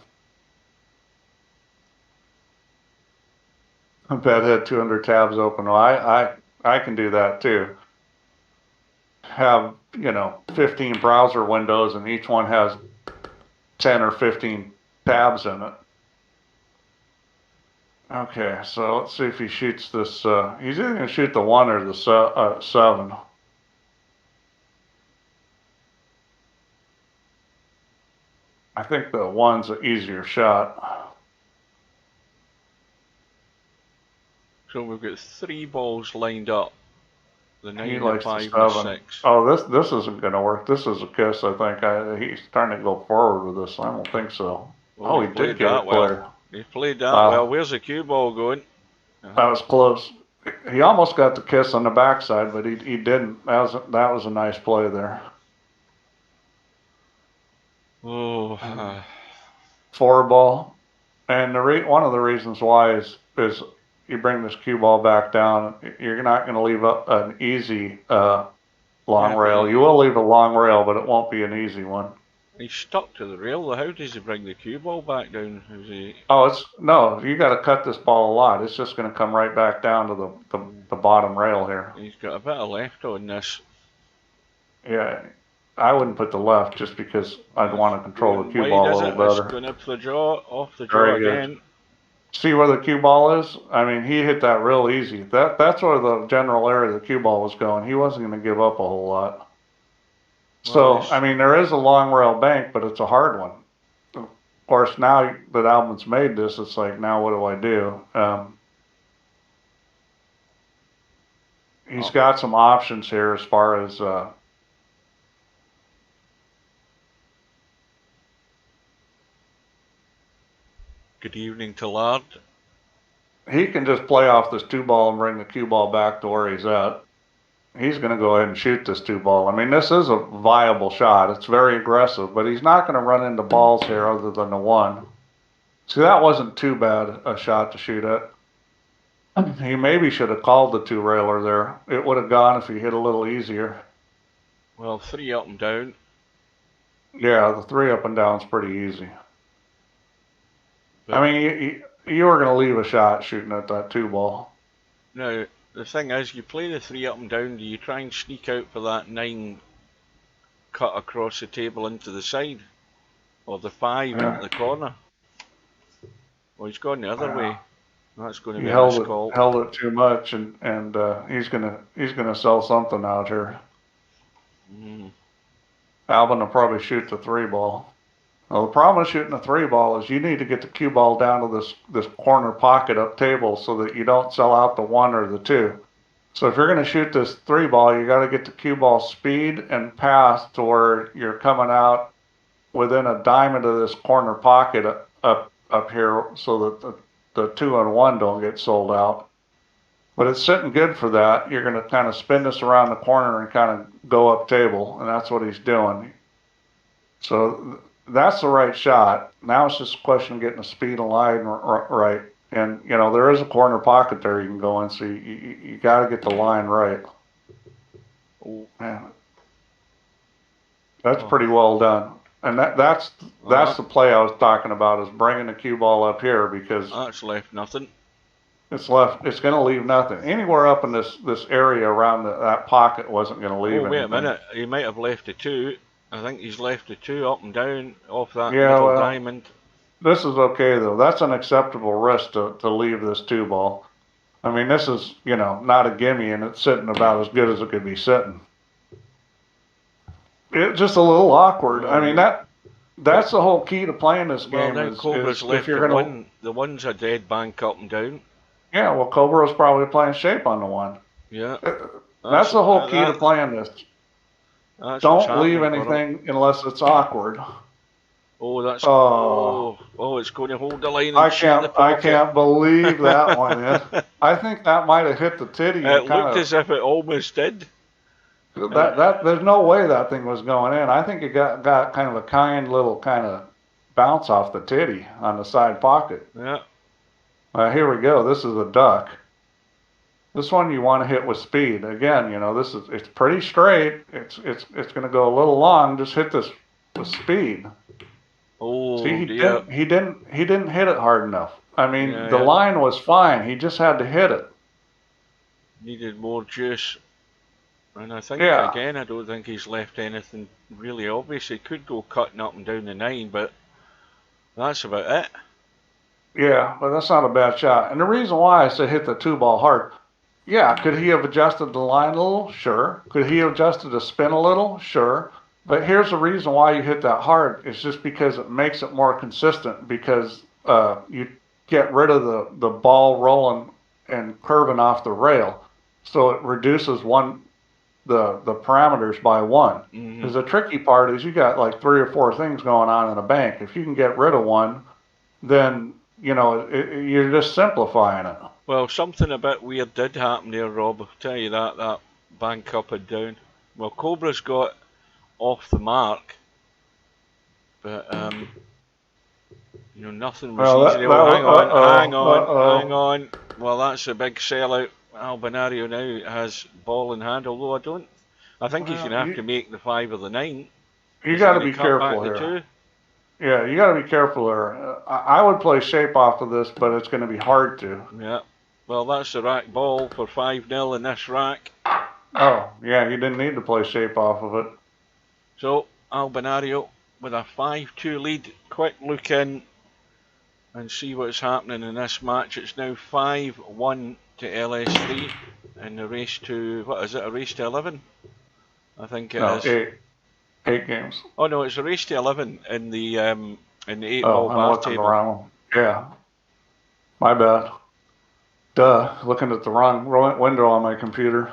I bet had 200 tabs open. Well, I can do that too. Have, you know, 15 browser windows and each one has 10 or 15 tabs in it. Okay, so let's see if he shoots this. He's either going to shoot the 1 or the 7. I think the 1's an easier shot. So we've got 3 balls lined up. The 9, the 5, the and the 6. Oh, this isn't going to work. This is a kiss, I think. He's trying to go forward with this. I don't think so. Oh, he did get it well. He played that well. Where's the cue ball going? That was close. He almost got the kiss on the backside, but he didn't. That was a nice play there. Oh. 4 ball. And one of the reasons why is you bring this cue ball back down, you're not going to leave an easy long rail. You will leave a long rail, but it won't be an easy one. He's stuck to the rail. How does he bring the cue ball back down? No, you got to cut this ball a lot. It's just going to come right back down to the bottom rail here. He's got a bit of left on this. Yeah, I wouldn't put the left just because I'd want to control the cue ball a little better. It's going up the jaw, off the jaw again. See where the cue ball is? I mean, he hit that real easy. That's where the general area of the cue ball was going. He wasn't going to give up a whole lot. So, I mean, there is a long rail bank, but it's a hard one. Of course, now that Albin's made this, it's like, now what do I do? He's got some options here as far as... Good evening to Lard. He can just play off this 2-ball and bring the cue ball back to where he's at. He's going to go ahead and shoot this 2-ball. I mean, this is a viable shot. It's very aggressive, but he's not going to run into balls here other than the 1. See, that wasn't too bad a shot to shoot at. He maybe should have called the 2-railer there. It would have gone if he hit a little easier. Well, 3 up and down. Yeah, the 3 up and down is pretty easy. I mean, you were going to leave a shot shooting at that 2-ball. Now, the thing is, you play the 3 up and down, do you try and sneak out for that 9 cut across the table into the side? Or the 5 into the corner? Well, he's gone the other way. That's going to be a miscall. He held it too much, and he's gonna sell something out here. Albin will probably shoot the 3-ball. Well, the problem with shooting a 3-ball is you need to get the cue ball down to this corner pocket up table so that you don't sell out the 1 or the 2. So if you're going to shoot this 3-ball, you got to get the cue ball speed and path to where you're coming out within a diamond of this corner pocket up here so that the 2 and 1 don't get sold out. But it's sitting good for that. You're going to kind of spin this around the corner and kind of go up table, and that's what he's doing. So that's the right shot. Now it's just a question of getting the speed of line right. And, you know, there is a corner pocket there you can go in, so you got to get the line right. Man, that's pretty well done. And that's the play I was talking about, is bringing the cue ball up here, because that's left nothing. It's going to leave nothing. Anywhere up in this area around that pocket wasn't going to leave anything. Wait a minute. He might have left the 2. I think he's left the 2 up and down off that middle diamond. This is okay, though. That's an acceptable risk to leave this 2 ball. I mean, this is, you know, not a gimme, and it's sitting about as good as it could be sitting. It's just a little awkward. I mean, that's the whole key to playing this game. Well, now Cobra's left the one's a dead bank up and down. Yeah, well, Cobra's probably playing shape on the 1. Yeah. That's the whole key to playing this. Don't leave anything unless it's awkward. Oh, that's it's going to hold the line. And I can't believe that one. I think that might have hit the titty. It looked as if it almost did. There's no way that thing was going in. I think it got kind of a kind little kind of bounce off the titty on the side pocket. Yeah. Here we go. This is a duck. This one you want to hit with speed. Again, you know, it's pretty straight. It's going to go a little long. Just hit this with speed. Oh, see, he didn't hit it hard enough. I mean, the line was fine. He just had to hit it. Needed more juice. And I think, again, I don't think he's left anything really obvious. He could go cutting up and down the 9, but that's about it. Yeah, but that's not a bad shot. And the reason why I said hit the 2 ball hard, could he have adjusted the line a little? Sure. Could he have adjusted the spin a little? Sure. But here's the reason why you hit that hard. It's just because it makes it more consistent, because you get rid of the ball rolling and curving off the rail. So it reduces the parameters by 1. Because the tricky part is you got like 3 or 4 things going on in a bank. If you can get rid of one, then, you know, you're just simplifying it. Well, something a bit weird did happen there, Rob. I'll tell you that bank up and down. Well, Cobra's got off the mark, but you know, nothing was easy. Hang on. Well, that's a big sellout. Albinario now has ball in hand, although I think he's going to have to make the 5 or the 9. You got to be careful here. Yeah, you got to be careful there. I would play shape off of this, but it's going to be hard to. Yeah. Well, that's the rack ball for 5-0 in this rack. Oh, yeah, you didn't need to play shape off of it. So, Albinario with a 5-2 lead. Quick look in and see what's happening in this match. It's now 5-1 to LS3 in the race to, what is it, a race to 11? I think it is. 8 games. Oh no, it's a race to 11 in the 8-ball bar table. Around. Yeah. My bad. Duh, looking at the wrong window on my computer.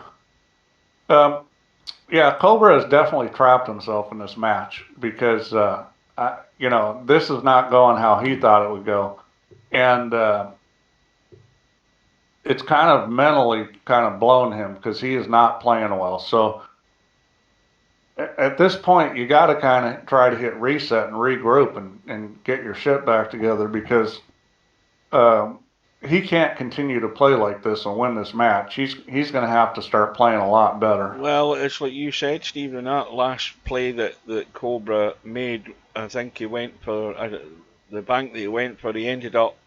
Yeah, Cobra has definitely trapped himself in this match, because, you know, this is not going how he thought it would go. And it's kind of mentally kind of blown him, because he is not playing well. So at this point, you got to kind of try to hit reset and regroup and get your shit back together, because he can't continue to play like this and win this match. He's going to have to start playing a lot better. Well, it's like you said, Steve, in that last play that Cobra made, I think he went for the bank that he went for, he ended up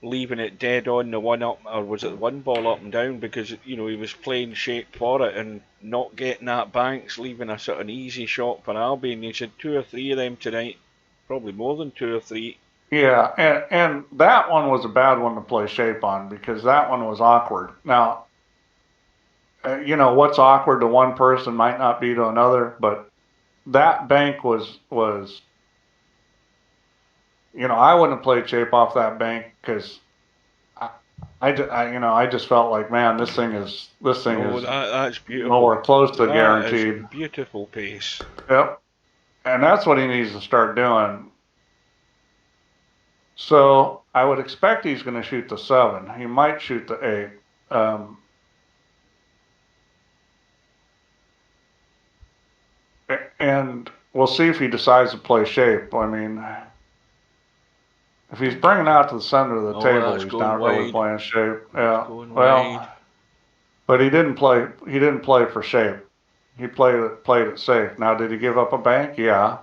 leaving it dead on the 1 up, or was it 1 ball up and down, because, you know, he was playing shape for it and not getting that banks, leaving a sort of an easy shot for Albi, and he said 2 or 3 of them tonight, probably more than 2 or 3. Yeah, and that one was a bad one to play shape on, because that one was awkward. Now, you know, what's awkward to one person might not be to another, but that bank was you know, I wouldn't have played shape off that bank, because I just felt like, man, this thing is that's beautiful. Nowhere close to guaranteed. Beautiful pace. Yep, and that's what he needs to start doing. So I would expect he's going to shoot the 7. He might shoot the 8. And we'll see if he decides to play shape. I mean, if he's bringing out to the center of the table, that's he's going not really wide. playing shape. It's Yeah. going Well, wide. but he didn't play. He didn't play for shape. He played it safe. Now, did he give up a bank? Yeah,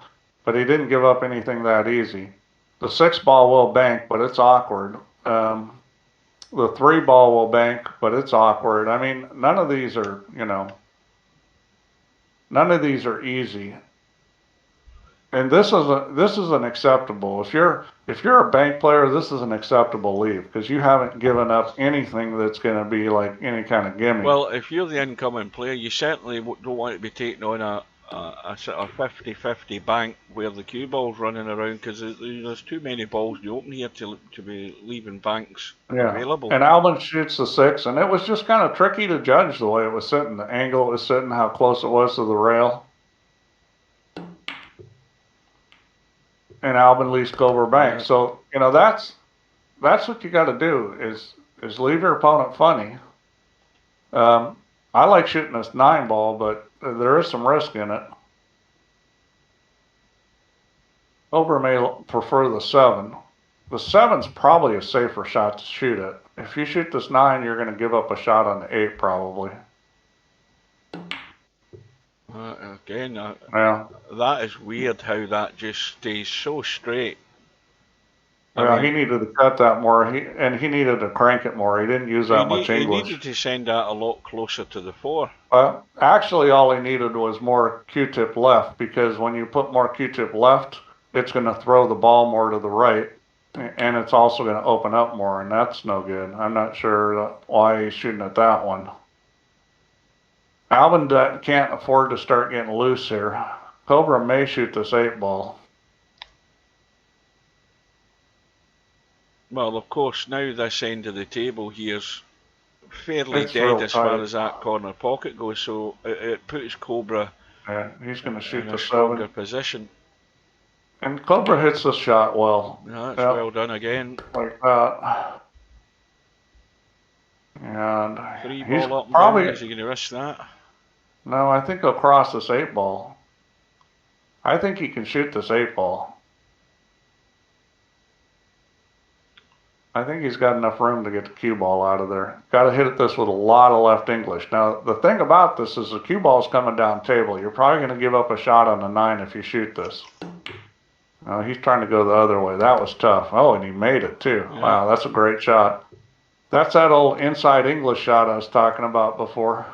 but he didn't give up anything that easy. The 6 ball will bank, but it's awkward. The 3 ball will bank, but it's awkward. I mean, none of these are, none of these are easy. And this is an acceptable. If you're a bank player, this is an acceptable leave because you haven't given up anything that's going to be like any kind of gimme. Well, if you're the incoming player, you certainly don't want to be taking on a sort of 50-50 bank where the cue ball's running around because there's too many balls in the open here to be leaving banks available. And Albin shoots the 6, and it was just kind of tricky to judge the way it was sitting, the angle it was sitting, how close it was to the rail. And Albin leaves Cobra bank. Yeah. So, that's what you got to do is leave your opponent funny. I like shooting this 9 ball, but there is some risk in it. Cobra may prefer the 7. The 7's probably a safer shot to shoot at. If you shoot this 9, you're going to give up a shot on the 8 probably. Again, Yeah. that is weird how that just stays so straight. Well, he needed to cut that more, he needed to crank it more. He didn't use that much English. He needed to send that a lot closer to the 4. Well, actually, all he needed was more Q-tip left, because when you put more Q-tip left, it's going to throw the ball more to the right, and it's also going to open up more, and that's no good. I'm not sure why he's shooting at that one. Albin can't afford to start getting loose here. Cobra may shoot this 8 ball. Well, of course, now this end of the table here's fairly It's dead real as tight. far as that corner pocket goes, so it puts Cobra He's going to shoot in the a stronger 7. position. And Cobra hits the shot well. That's well done again. Like that. And 3 he's ball up and probably down. Is he going to risk that? No, I think he'll cross this 8 ball. I think he can shoot this 8 ball. I think he's got enough room to get the cue ball out of there. Got to hit this with a lot of left English. Now, the thing about this is the cue ball's coming down table. You're probably going to give up a shot on the 9 if you shoot this. He's trying to go the other way. That was tough. Oh, and he made it too. Yeah. Wow, that's a great shot. That's that old inside English shot I was talking about before.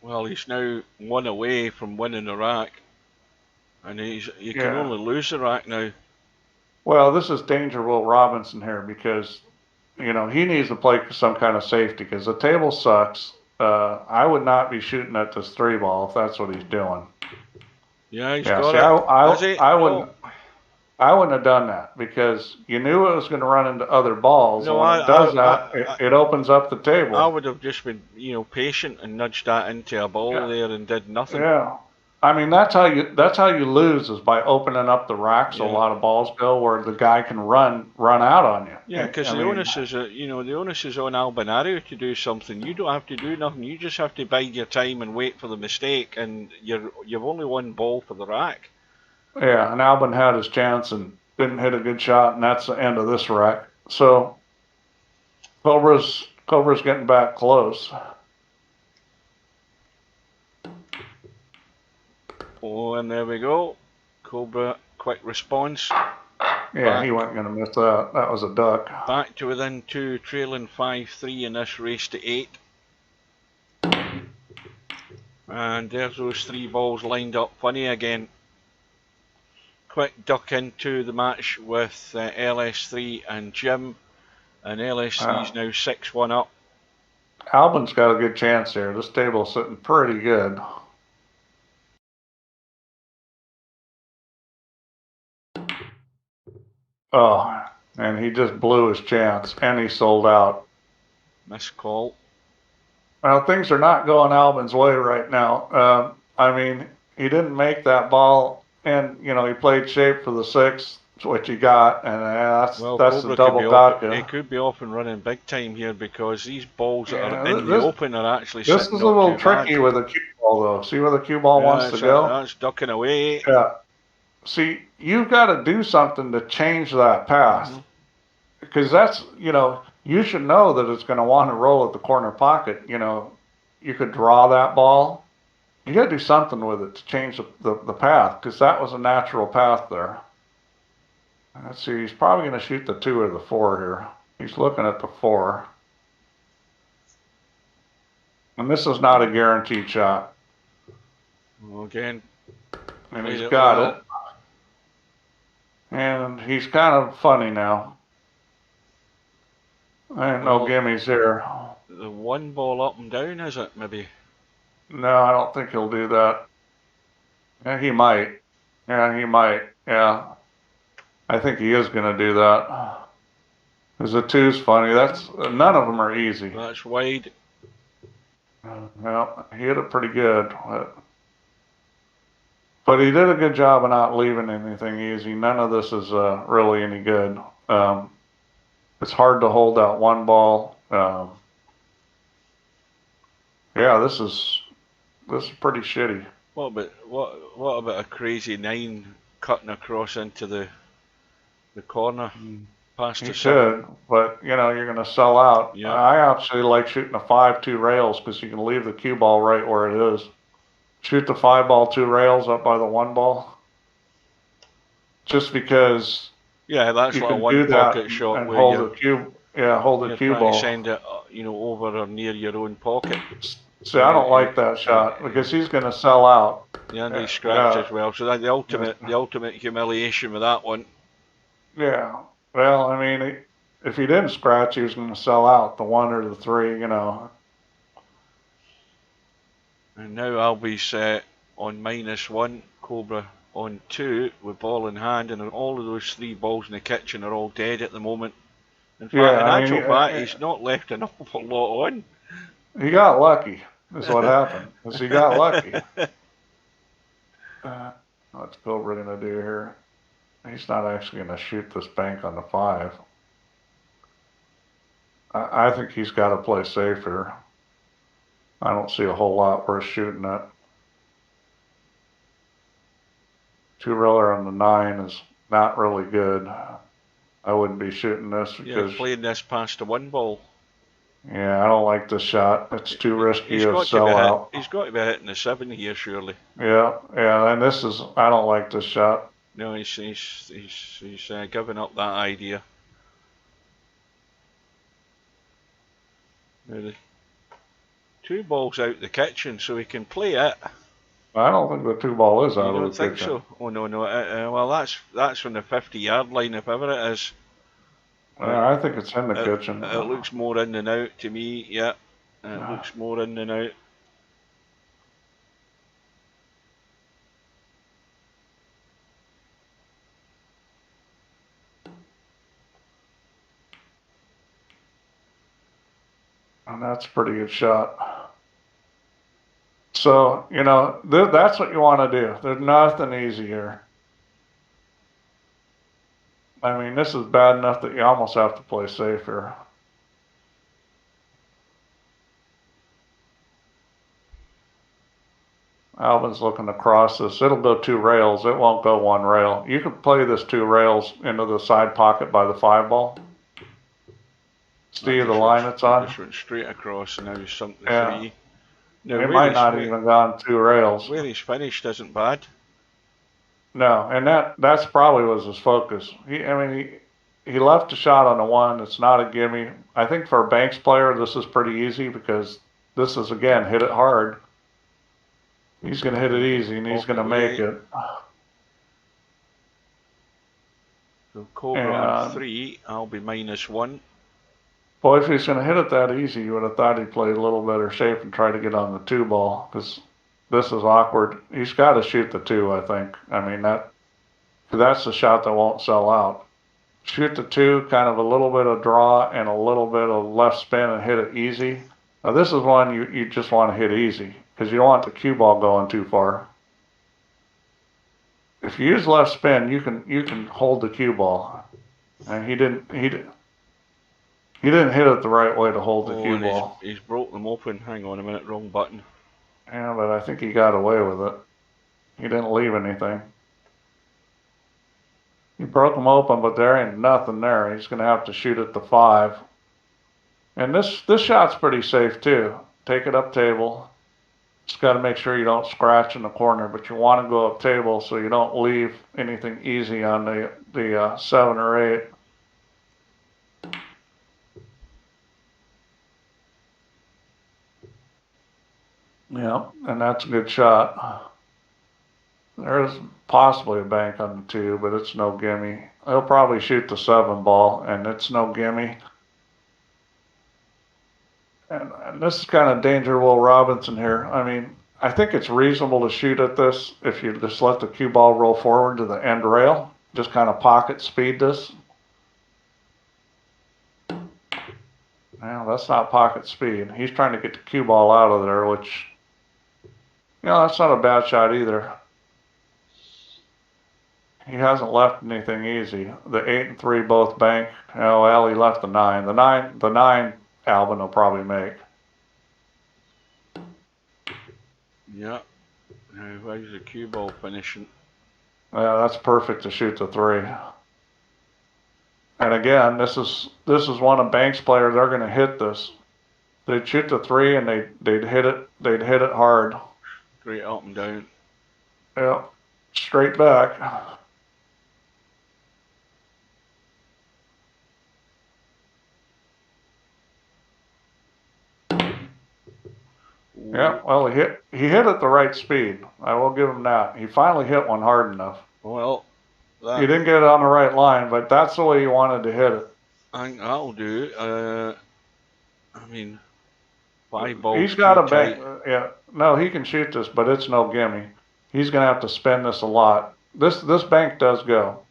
Well, he's now 1 away from winning the rack. And you can only lose the rack now. Well, this is Danger Will Robinson here because, he needs to play some kind of safety because the table sucks. I would not be shooting at this 3 ball if that's what he's doing. Yeah, he's got it. I wouldn't have done that because you knew it was going to run into other balls. No, and when it does it opens up the table. I would have just been, patient and nudged that into a ball there and did nothing. Yeah. I mean, that's how you lose is by opening up the rack so a lot of balls go where the guy can run out on you. Yeah, because the onus is on Albinario to do something. You don't have to do nothing. You just have to bide your time and wait for the mistake, and you've only 1 ball for the rack. Yeah, and Albin had his chance and didn't hit a good shot, and that's the end of this rack. So Cobra's getting back close. Oh, and there we go. Cobra, quick response. Yeah, he wasn't going to miss that. That was a duck. Back to within 2, trailing 5-3 in this race to 8. And there's those 3 balls lined up funny again. Quick duck into the match with LS3 and Jim. And LS3's now 6-1 up. Albin's got a good chance here. This table's sitting pretty good. Oh, and he just blew his chance, and he sold out. Missed call. Well, things are not going Albin's way right now. I mean, he didn't make that ball, and, he played shape for the 6th. what you got, and that's Well, that's the Cobra could be double off. gotcha. It could be off and running big time here because these balls that are Yeah, in the open are actually this sitting is a not little too bad. tricky with a cue ball, though. See where the cue ball wants to go? That's ducking away. Yeah. See, you've got to do something to change that path. Because that's, you should know that it's going to want to roll at the corner pocket. You could draw that ball. You got to do something with it to change the path, because that was a natural path there. Let's see, he's probably going to shoot the 2 or the 4 here. He's looking at the 4. And this is not a guaranteed shot. Well, again, And he's got it. And he's kind of funny now. Ain't no gimmies here. The 1 ball up and down, is it, maybe? No, I don't think he'll do that. Yeah, he might. Yeah, he might. Yeah. I think he is going to do that. Because the 2's funny. None of them are easy. That's wide. Well, he hit it pretty good. But he did a good job of not leaving anything easy. None of this is really any good. It's hard to hold that 1 ball. Yeah, this is pretty shitty. What about a crazy 9 cutting across into the corner past He the should, but you're going to sell out. Yeah. I actually like shooting a 5-2 rails because you can leave the cue ball right where it is. Shoot the 5 ball 2 rails up by the 1 ball. Just because. Yeah, that's you what a can 1 do that pocket shot and where hold you're, the cue. Yeah, hold the cue trying ball. to send it, over or near your own pocket. See, I don't like that shot because he's going to sell out. Yeah, and he scratched as well. So that's the ultimate humiliation with that one. Yeah. Well, I mean, if he didn't scratch, he was going to sell out the 1 or the 3. And now Albie's on -1, Cobra on 2 with ball in hand, and all of those 3 balls in the kitchen are all dead at the moment. In fact, in actual fact, he's not left an awful lot on. He got lucky, is what happened. He got lucky. What's Cobra going to do here? He's not actually going to shoot this bank on the 5. I think he's got to play safe here. I don't see a whole lot worth shooting at. 2-railer on the 9 is not really good. I wouldn't be shooting this because playing this past the 1 ball. Yeah, I don't like this shot. It's too risky of sellout. He's got to be hitting the 7 here, surely. Yeah, and I don't like this shot. No, he's giving up that idea. Now the 2 balls out the kitchen, so he can play it. I don't think the 2 ball is out of the kitchen. You don't think so? Oh no. Well, that's from the 50-yard line, if ever it is. I think it's in the kitchen. It looks more in than out to me. Yeah, it looks more in than out. And that's a pretty good shot. So, that's what you want to do. There's nothing easy here. I mean, this is bad enough that you almost have to play safe here. Alvin's looking across this. It'll go 2 rails. It won't go 1 rail. You can play this 2 rails into the side pocket by the 5 ball. See the line it's on? Just went straight across and now he's sunk the 3. Now, it might not even gone 2 rails. Where he's finished isn't bad. No, and that's probably was his focus. He left a shot on the 1. It's not a gimme. I think for a Banks player, this is pretty easy because this is, again, hit it hard. He's going to hit it easy, and he's going to make it. So Cobra on 3, I'll be -1. Boy, if he's going to hit it that easy, you would have thought he'd play a little better shape and try to get on the 2 ball, because this is awkward. He's got to shoot the 2, I think. I mean, that's the shot that won't sell out. Shoot the 2, kind of a little bit of draw and a little bit of left spin and hit it easy. Now, this is one you just want to hit easy, because you don't want the cue ball going too far. if you use left spin, you can hold the cue ball. And he didn't hit it the right way to hold the Oh, cue and ball. he's broke them open. Hang on a minute, wrong button. Yeah, but I think he got away with it. He didn't leave anything. He broke them open, but there ain't nothing there. He's going to have to shoot at the 5. And this shot's pretty safe too. Take it up table. Just got to make sure you don't scratch in the corner, but you want to go up table so you don't leave anything easy on the 7 or 8. Yeah, and that's a good shot. There's possibly a bank on the 2, but it's no gimme. He'll probably shoot the 7 ball, and it's no gimme. And this is kind of danger Will Robinson here. I mean, I think it's reasonable to shoot at this if you just let the cue ball roll forward to the end rail. Just kind of pocket speed this. Well, that's not pocket speed. He's trying to get the cue ball out of there, which, that's not a bad shot either. He hasn't left anything easy. The 8 and 3 both bank. Oh, well, he left the 9. The 9 Albin will probably make. Yeah. Now, how's the cue ball finishing? Yeah, that's perfect to shoot the 3. And again, this is one of Banks' players. They're going to hit this. They'd shoot the 3 and they'd hit it. They'd hit it hard. Straight up and down. Yeah, straight back. Yeah, well, he hit it the right speed. I will give him that. He finally hit one hard enough. Well, he didn't get it on the right line, but that's the way he wanted to hit it. I think that'll do. I mean, 5 balls. He's got a bank. Yeah, no, he can shoot this, but it's no gimme. He's gonna have to spend this a lot. This bank does go.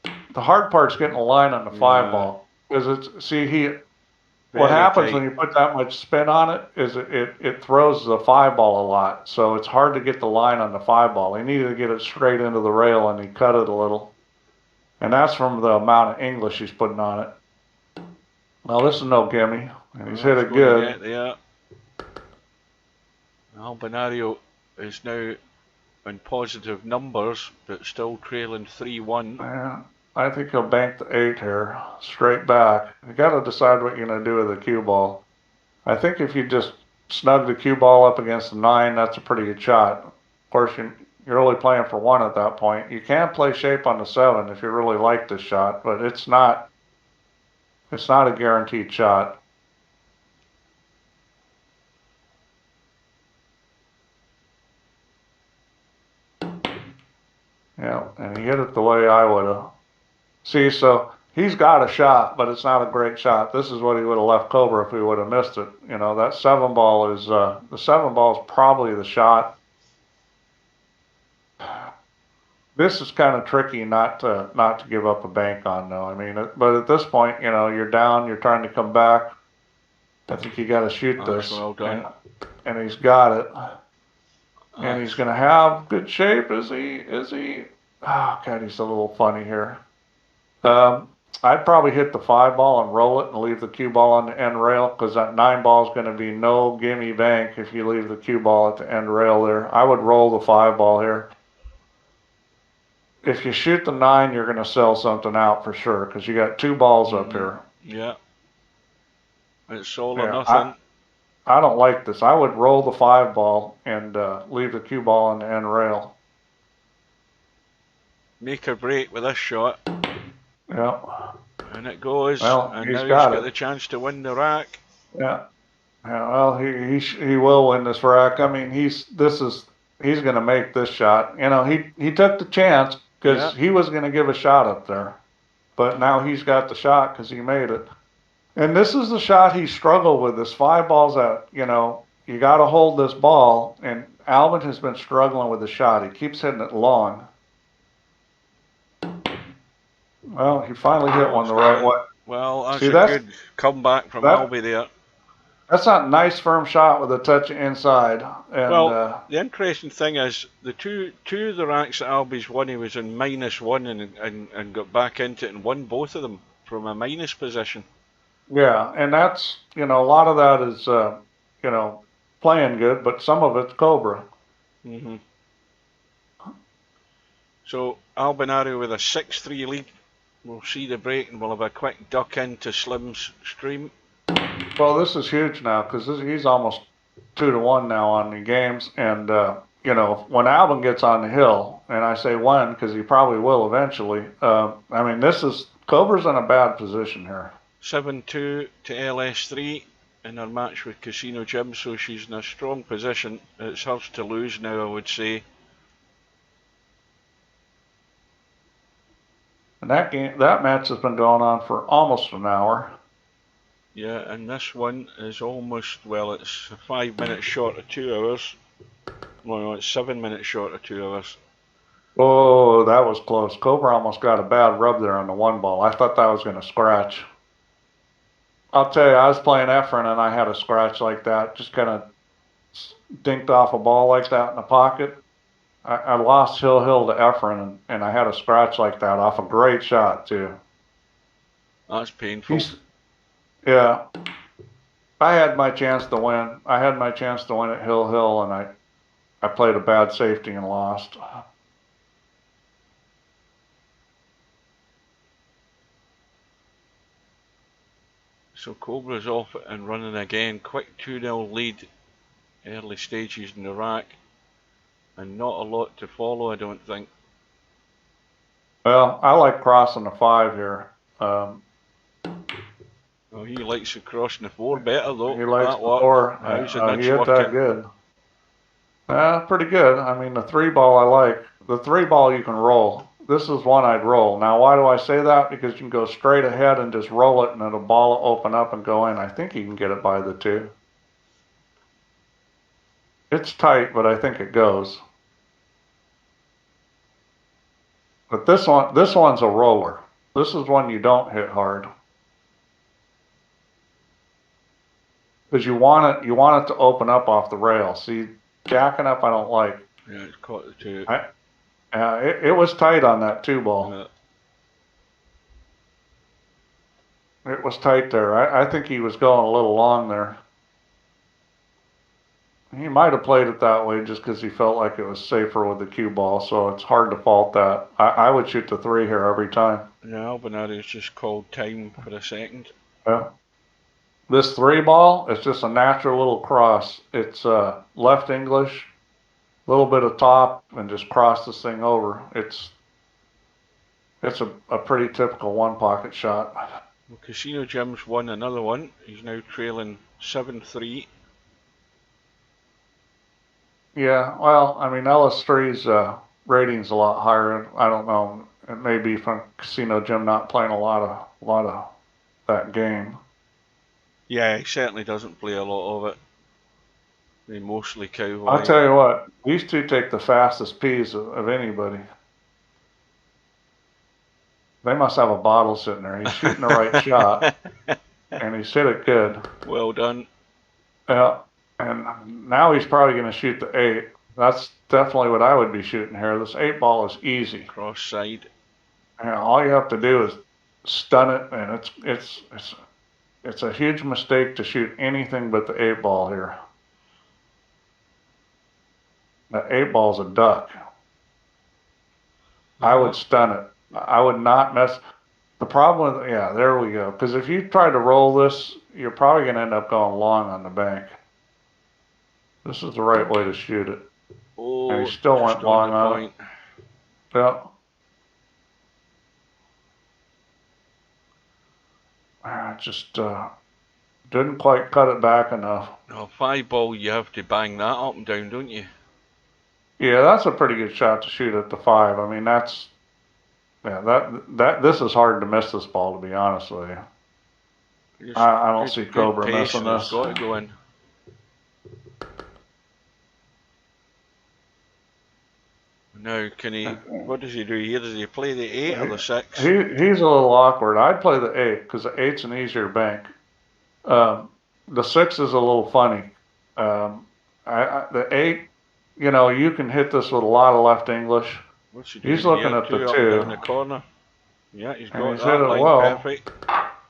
The hard part's getting a line on the 5 ball because what happens when you put that much spin on it is it throws the 5 ball a lot, so it's hard to get the line on the 5 ball. He needed to get it straight into the rail, and he cut it a little. And that's from the amount of English he's putting on it. Well, this is no gimme, and he's hit it good. Yeah. Albinario is now in positive numbers, but still trailing 3-1. Yeah. I think he'll bank the 8 here, straight back. You got to decide what you're going to do with the cue ball. I think if you just snug the cue ball up against the 9, that's a pretty good shot. Of course, you're only playing for 1 at that point. You can play shape on the 7 if you really like this shot, but it's not a guaranteed shot. Yeah, and he hit it the way I would have. See, so he's got a shot, but it's not a great shot. This is what he would have left Cobra if he would have missed it. That 7 ball is the 7 ball is probably the shot. This is kind of tricky not to give up a bank on, though. I mean, but at this point, you're down, you're trying to come back. I think you got to shoot this. Well done. And he's got it. And he's going to have good shape. Is he? Oh, God, he's a little funny here. I'd probably hit the 5 ball and roll it and leave the cue ball on the end rail, because that 9 ball is going to be no gimme bank if you leave the cue ball at the end rail there. I would roll the 5 ball here. If you shoot the 9, you're going to sell something out for sure, because you got 2 balls up here. Yeah. It's all or nothing. I don't like this. I would roll the 5 ball and leave the cue ball on the end rail. Make or break with this shot. Yeah. And it goes. Well, and he's now got the chance to win the rack. Yeah. Yeah. Well, he will win this rack. I mean, he's going to make this shot. He took the chance because he was going to give a shot up there, but now he's got the shot because he made it. And this is the shot he struggled with. This 5 balls that you got to hold this ball, and Albin has been struggling with the shot. He keeps hitting it long. Well, he finally hit one the right way. Well, that's a good comeback from Albie there. That's not a nice firm shot with a touch inside. And well, the interesting thing is the two of the racks that Albie's won, he was in -1 and got back into it and won both of them from a minus position. yeah, and that's, you know, a lot of that is, you know, playing good, but some of it's Cobra. Mm-hmm. So Albinario with a 6-3 lead. We'll see the break and we'll have a quick duck into Slim's stream. Well, this is huge now because he's almost 2-1 now on the games. And, you know, when Albin gets on the hill, and I say when because he probably will eventually, I mean, Cobra's in a bad position here. 7-2 to LS3 in her match with Casino Jim, so she's in a strong position. It's hers to lose now, I would say. And that match has been going on for almost an hour. Yeah, and this one is almost, well, it's 5 minutes short of 2 hours. Well, no, it's 7 minutes short of 2 hours. Oh, that was close. Cobra almost got a bad rub there on the one ball. I thought that was going to scratch. I'll tell you, I was playing Efren and I had a scratch like that. Just kind of dinked off a ball like that in the pocket. I lost hill to Efren and I had a scratch like that off a great shot too. That's painful. Yeah. I had my chance to win. I had my chance to win at hill and I played a bad safety and lost. So Cobra's off and running again. Quick 2-0 lead. Early stages in the rack. And not a lot to follow, I don't think. Well, I like crossing the 5 here. Oh, he likes the crossing the 4 better though. He likes the 4. He hit that good. Pretty good. I mean, the 3 ball I like. The 3 ball you can roll. This is one I'd roll. Now, why do I say that? Because you can go straight ahead and just roll it and the ball will open up and go in. I think you can get it by the 2. It's tight, but I think it goes. But this one's a roller. This is one you don't hit hard. Because you want it to open up off the rail. See, jacking up I don't like. Yeah, it's caught the 2. It was tight on that 2 ball. Yeah. It was tight there. I think he was going a little long there. He might have played it that way just because he felt like it was safer with the cue ball, so it's hard to fault that. I would shoot the 3 here every time. Yeah, Albinario's just called time for a second. Yeah. This 3 ball is just a natural little cross. It's left English, a little bit of top, and just cross this thing over. It's a pretty typical 1 pocket shot. Well, Casino Jim's won another one. He's now trailing 7-3. Yeah, well, I mean, LS3's rating's a lot higher. I don't know. It may be from Casino Jim not playing a lot of that game. Yeah, he certainly doesn't play a lot of it. They mostly cowboy. I'll tell you what, these 2 take the fastest P's of anybody. They must have a bottle sitting there. He's shooting the right shot, and he's hit it good. Well done. Yeah. And now he's probably going to shoot the 8. That's definitely what I would be shooting here. This 8 ball is easy. Cross side. And all you have to do is stun it, and it's a huge mistake to shoot anything but the 8 ball here. The 8 ball's a duck. I would stun it. I would not mess. The problem with, yeah, there we go. Because if you try to roll this, you're probably going to end up going long on the bank. This is the right way to shoot it. Oh, and he still went long on it. Yeah. Just didn't quite cut it back enough. No, 5 ball, you have to bang that up and down, don't you? Yeah, that's a pretty good shot to shoot at the 5. I mean, this is hard to miss this ball, to be honest with you. I don't see Cobra missing this. Got to go in. Now, what does he do here? Does he play the 8 or the 6? He's a little awkward. I'd play the 8 because the 8's an easier bank. the 6 is a little funny. The 8, you know, you can hit this with a lot of left English. What's he He's doing looking here? at the 2 up and 2. down the corner. Yeah, he's And got he's hit that it line well. perfect.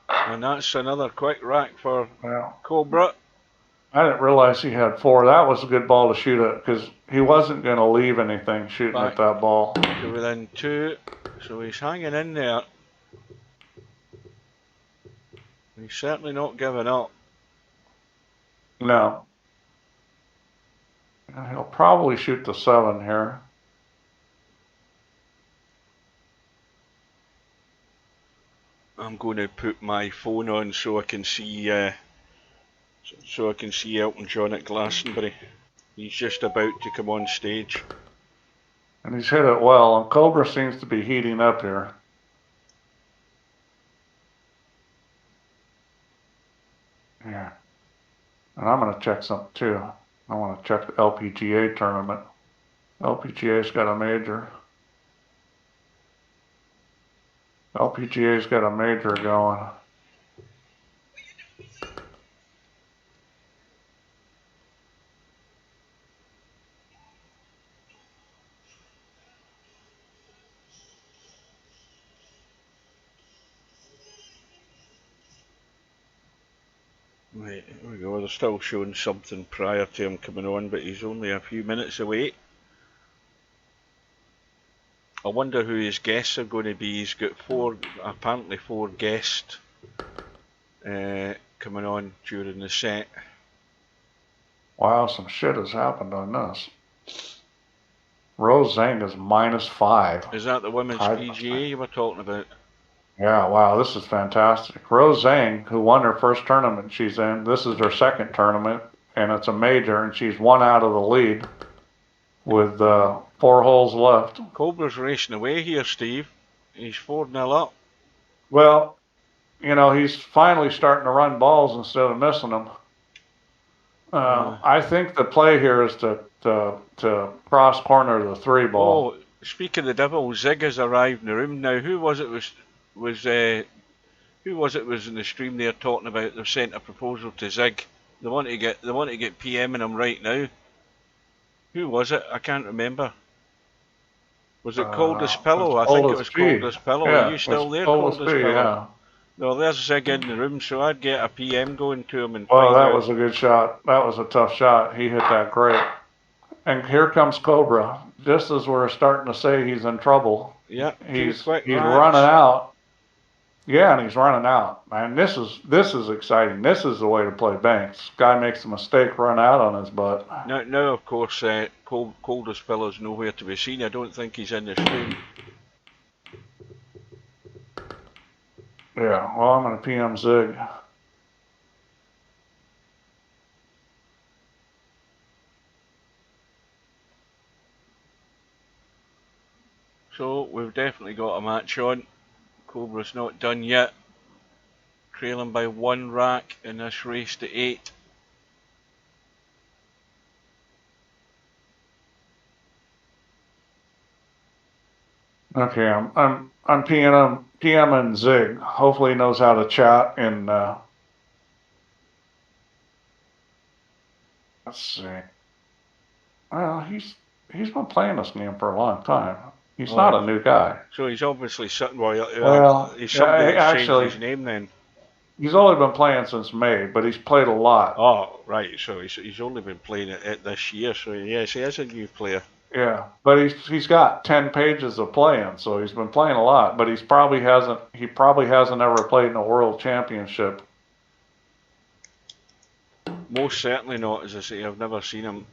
And that's another quick rack for Well, Cobra. I didn't realize he had 4. That was a good ball to shoot at because he wasn't going to leave anything shooting Back at that ball. to within 2. So he's hanging in there. He's certainly not giving up. No. And he'll probably shoot the 7 here. I'm going to put my phone on so I can see Elton John at Glastonbury. He's just about to come on stage. And he's hit it well, and Cobra seems to be heating up here. Yeah. And I'm going to check something too. I want to check the LPGA tournament. LPGA's got a major. LPGA's got a major going. Right, here we go. They're still showing something prior to him coming on, but he's only a few minutes away. I wonder who his guests are going to be. He's got apparently four guests coming on during the set. Wow, some shit has happened on this. Rose Zhang is -5. Is that the women's PGA you were talking about? Yeah, wow, this is fantastic. Rose Zhang, who won her first tournament she's in, this is her second tournament, and it's a major, and she's 1 out of the lead with 4 holes left. Cobra's racing away here, Steve. He's 4-0 up. Well, you know, he's finally starting to run balls instead of missing them. I think the play here is to cross corner the 3 ball. Oh, speak of the devil, Zig has arrived in the room now. Who was it was in the stream there talking about they've sent a proposal to Zig? They want to get PMing him right now. Who was it? I can't remember. Was it Coldest Pillow? I think it was Coldest Pillow. Yeah, Are you still there, Coldest Pillow? Yeah. No, there's Zig in the room, so I'd get a PM going to him and Well, find that out. was a good shot. That was a tough shot. He hit that great. And here comes Cobra. Just as we're starting to say he's in trouble. Yeah, he's running out. Yeah, and he's running out. Man, this is exciting. This is the way to play banks. Guy makes a mistake, run out on his butt. Now of course, Coldest Pillow's nowhere to be seen. I don't think he's in the stream. Yeah, well, I'm going to PM Zig. So we've definitely got a match on. Cobra's not done yet. Trailing by 1 rack in this race to 8. Okay, I'm PMing Zig. Hopefully he knows how to chat and let's see. Well, he's been playing this game for a long time. He's not a new guy. So he's obviously sitting. He's somebody changed his name then. He's only been playing since May, but he's played a lot. Oh, right. So he's only been playing it this year. So yes, he is a new player. Yeah, but he's got 10 pages of playing, so he's been playing a lot. But he probably hasn't ever played in a world championship. Most certainly not, as I say. I've never seen him.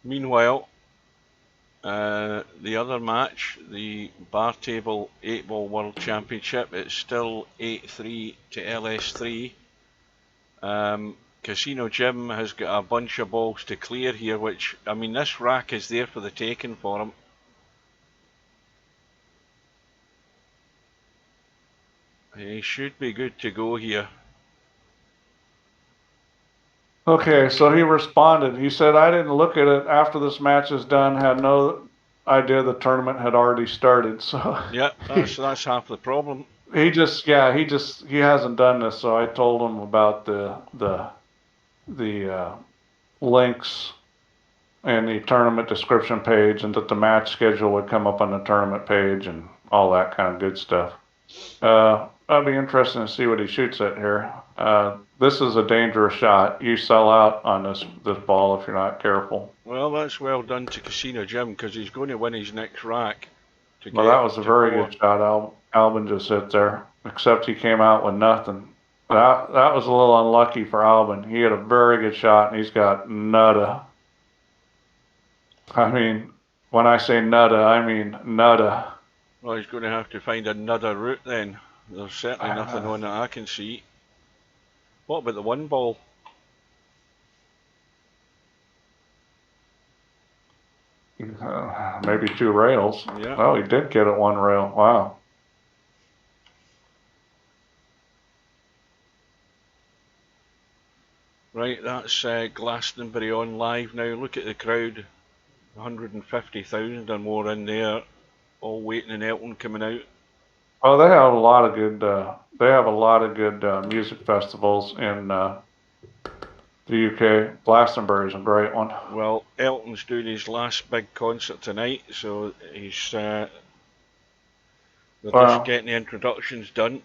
Meanwhile, the other match, the Bar Table 8-Ball World Championship, it's still 8-3 to LS3. Casino Jim has got a bunch of balls to clear here, which, I mean, this rack is there for the taking for him. He should be good to go here. Okay, so he responded. He said, I didn't look at it after this match is done, had no idea the tournament had already started. So Yeah, that's half the problem. he hasn't done this. So I told him about the links and the tournament description page, and that the match schedule would come up on the tournament page and all that kind of good stuff. That'd be interesting to see what he shoots at here. This is a dangerous shot. You sell out on this ball if you're not careful. Well, that's well done to Casino Jim, because he's going to win his next rack. Well, that was a very good shot Albin just hit there, except he came out with nothing. That was a little unlucky for Albin. He had a very good shot, and he's got nada. I mean, when I say nada, I mean nada. Well, he's going to have to find another route then. There's certainly nothing on that I can see. What about the one ball? Maybe 2 rails. Yeah. Oh, he did get it 1 rail. Wow. Right, that's Glastonbury on live now. Look at the crowd. 150,000 or more in there, all waiting and Elton coming out. Oh, they have a lot of good. They have a lot of good music festivals in the UK. Glastonbury is a great one. Well, Elton's doing his last big concert tonight, so he's they're just getting the introductions done.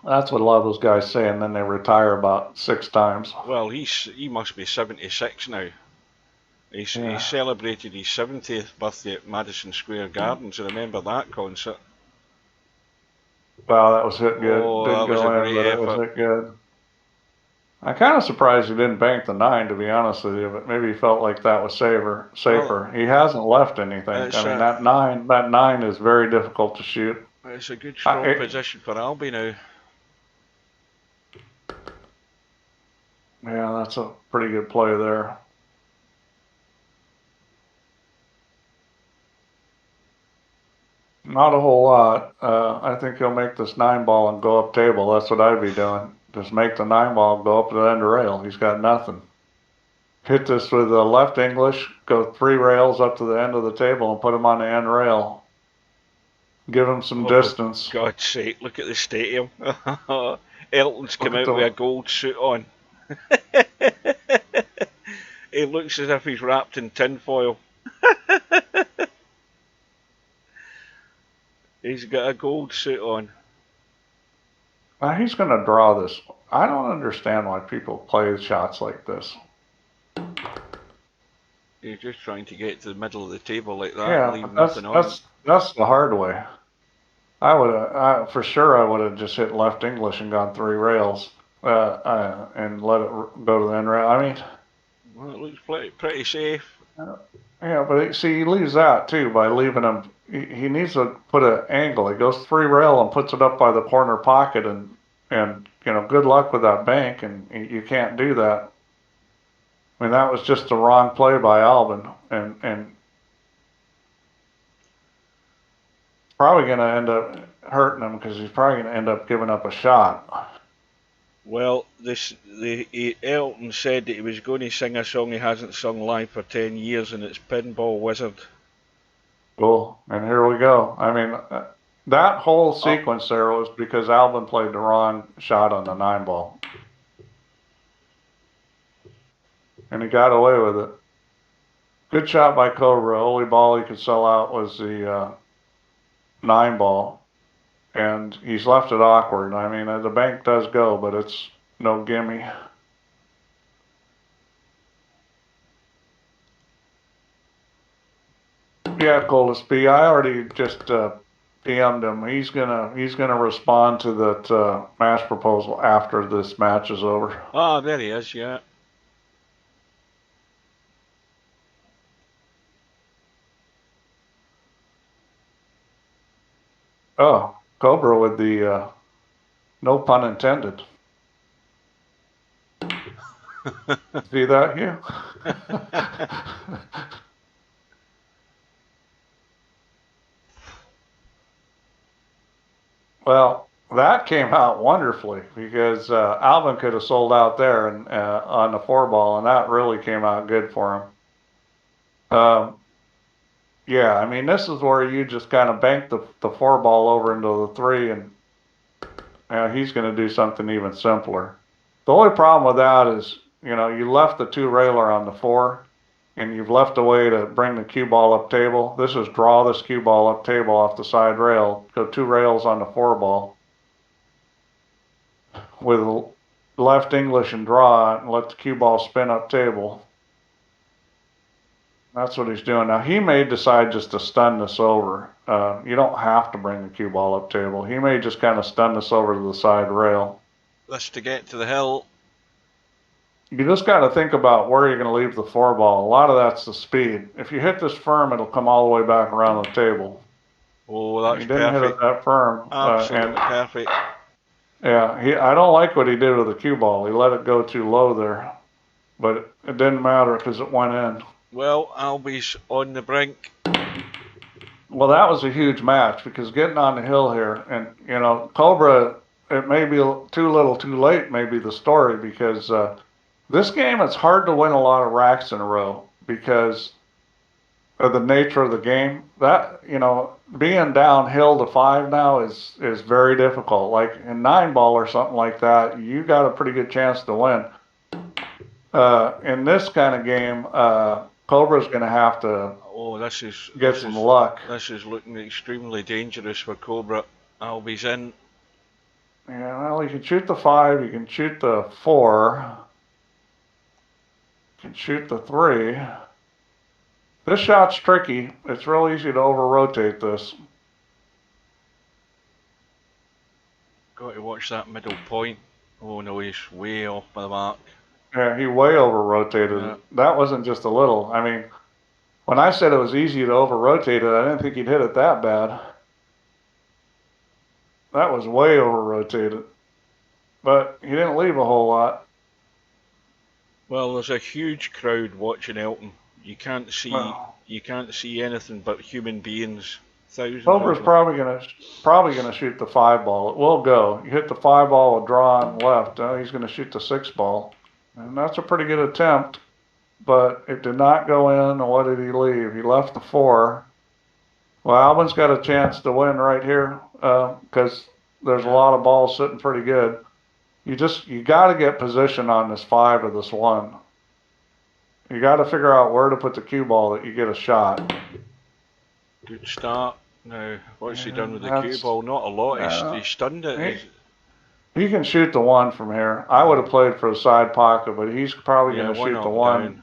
That's what a lot of those guys say, and then they retire about 6 times. Well, he must be 76 now. He celebrated his 70th birthday at Madison Square Garden, so remember that concert. Wow, that was hit good. Oh, Didn't that was go a in, great but effort. it was hit good. I'm kind of surprised he didn't bank the 9, to be honest with you, but maybe he felt like that was safer. Well, he hasn't left anything. I mean, that nine is very difficult to shoot. It's a good strong position for Albie now. Yeah, that's a pretty good play there. Not a whole lot. I think he'll make this 9 ball and go up table. That's what I'd be doing. Just make the 9 ball go up to the end of rail. He's got nothing. Hit this with the left English, go 3 rails up to the end of the table and put him on the end rail. Give him some distance. For God's sake, look at the stadium. Elton's come out with a gold suit on. He looks as if he's wrapped in tinfoil. He's got a gold suit on. Now he's going to draw this. I don't understand why people play shots like this. He's just trying to get to the middle of the table like that. Yeah, and leave nothing on. That's the hard way. For sure I would have just hit left English and gone 3 rails and let it go to the end rail. I mean, well, it looks pretty safe. Yeah, but see, he leaves that too by leaving him. He needs to put an angle. He goes 3 rail and puts it up by the corner pocket, and good luck with that bank. And you can't do that. I mean, that was just the wrong play by Albin, and probably going to end up hurting him because he's probably going to end up giving up a shot. Well, Elton said that he was going to sing a song he hasn't sung live for 10 years, and it's Pinball Wizard. Cool, and here we go. I mean, that whole sequence there was because Albin played the wrong shot on the 9 ball. And he got away with it. Good shot by Cobra. Only ball he could sell out was the 9 ball. And he's left it awkward. I mean, the bank does go, but it's no gimme. Yeah, Coldest P. I already just PM'd him. He's gonna respond to that match proposal after this match is over. Ah, there he is. Yeah. Oh, Cobra with the no pun intended. See that here? Well, that came out wonderfully because Alvin could have sold out there and on the 4-ball, and that really came out good for him. Yeah, I mean, this is where you just kind of bank the 4-ball over into the 3, and he's going to do something even simpler. The only problem with that is, you left the 2-railer on the 4, and you've left a way to bring the cue ball up table. This is draw this cue ball up table off the side rail, go 2 rails on the 4-ball with left English and draw and let the cue ball spin up table. That's what he's doing. Now, he may decide just to stun this over. You don't have to bring the cue ball up table. He may just kind of stun this over to the side rail. This to get to the hill. You just got to think about where you're going to leave the 4-ball. A lot of that's the speed. If you hit this firm, it'll come all the way back around the table. Oh, that's he didn't perfect. hit it that firm. Absolutely perfect. Yeah, I don't like what he did with the cue ball. He let it go too low there. But it didn't matter because it went in. Well, Albie's on the brink. Well, that was a huge match because getting on the hill here, and Cobra, it may be too little too late, may be the story, because this game, it's hard to win a lot of racks in a row because of the nature of the game. That, being downhill to 5 now is very difficult. Like in 9-ball or something like that, you got a pretty good chance to win. In this kind of game, Cobra's going to have to get some luck. This is looking extremely dangerous for Cobra. Albie's in. Yeah, well, you can shoot the 5, you can shoot the 4, you can shoot the 3. This shot's tricky. It's real easy to over-rotate this. Got to watch that middle point. Oh no, he's way off by the mark. Yeah, he way over-rotated. Yeah. That wasn't just a little. I mean, when I said it was easy to over-rotate it, I didn't think he'd hit it that bad. That was way over-rotated. But he didn't leave a whole lot. Well, there's a huge crowd watching Elton. You can't see anything but human beings. Thousands. Cobra's probably gonna shoot the 5-ball. It will go. You hit the 5-ball with draw on left. He's gonna shoot the 6-ball. And that's a pretty good attempt, but it did not go in. And what did he leave? He left the 4. Well, Albin's got a chance to win right here because there's a lot of balls sitting pretty good. You got to get position on this 5 or this 1. You got to figure out where to put the cue ball that you get a shot. Good start. Now, what's he done with the cue ball? Not a lot. He stunned it. He can shoot the 1 from here. I would have played for the side pocket, but he's probably going to shoot the 1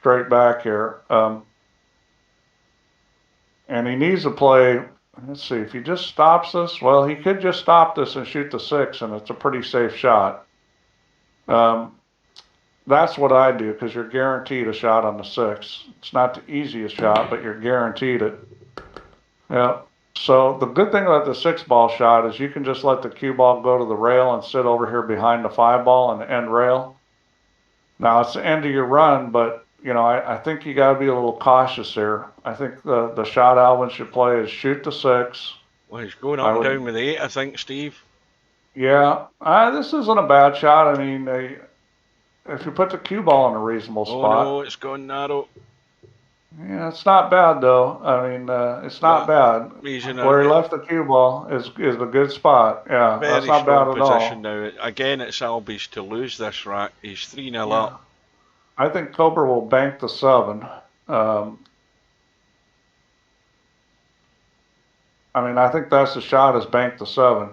straight back here. And he needs to play, let's see, if he just stops this, well, he could just stop this and shoot the 6, and it's a pretty safe shot. That's what I do, because you're guaranteed a shot on the 6. It's not the easiest shot, but you're guaranteed it. Yeah. So the good thing about the 6-ball shot is you can just let the cue ball go to the rail and sit over here behind the 5-ball and the end rail. Now it's the end of your run, but I think you got to be a little cautious here. I think the shot Alvin should play is shoot the 6. Well, he's going up and down with the 8, I think, Steve. Yeah, this isn't a bad shot. I mean, if you put the cue ball in a reasonable spot. Oh no, it's gone narrow. Yeah, it's not bad though. I mean, it's not bad. Where he left the cue ball is a good spot. Yeah, that's not bad at all. Now. Again, it's Albie's to lose this rack. He's 3-0 up. I think Cobra will bank the 7. I mean, I think that's the shot is bank the 7.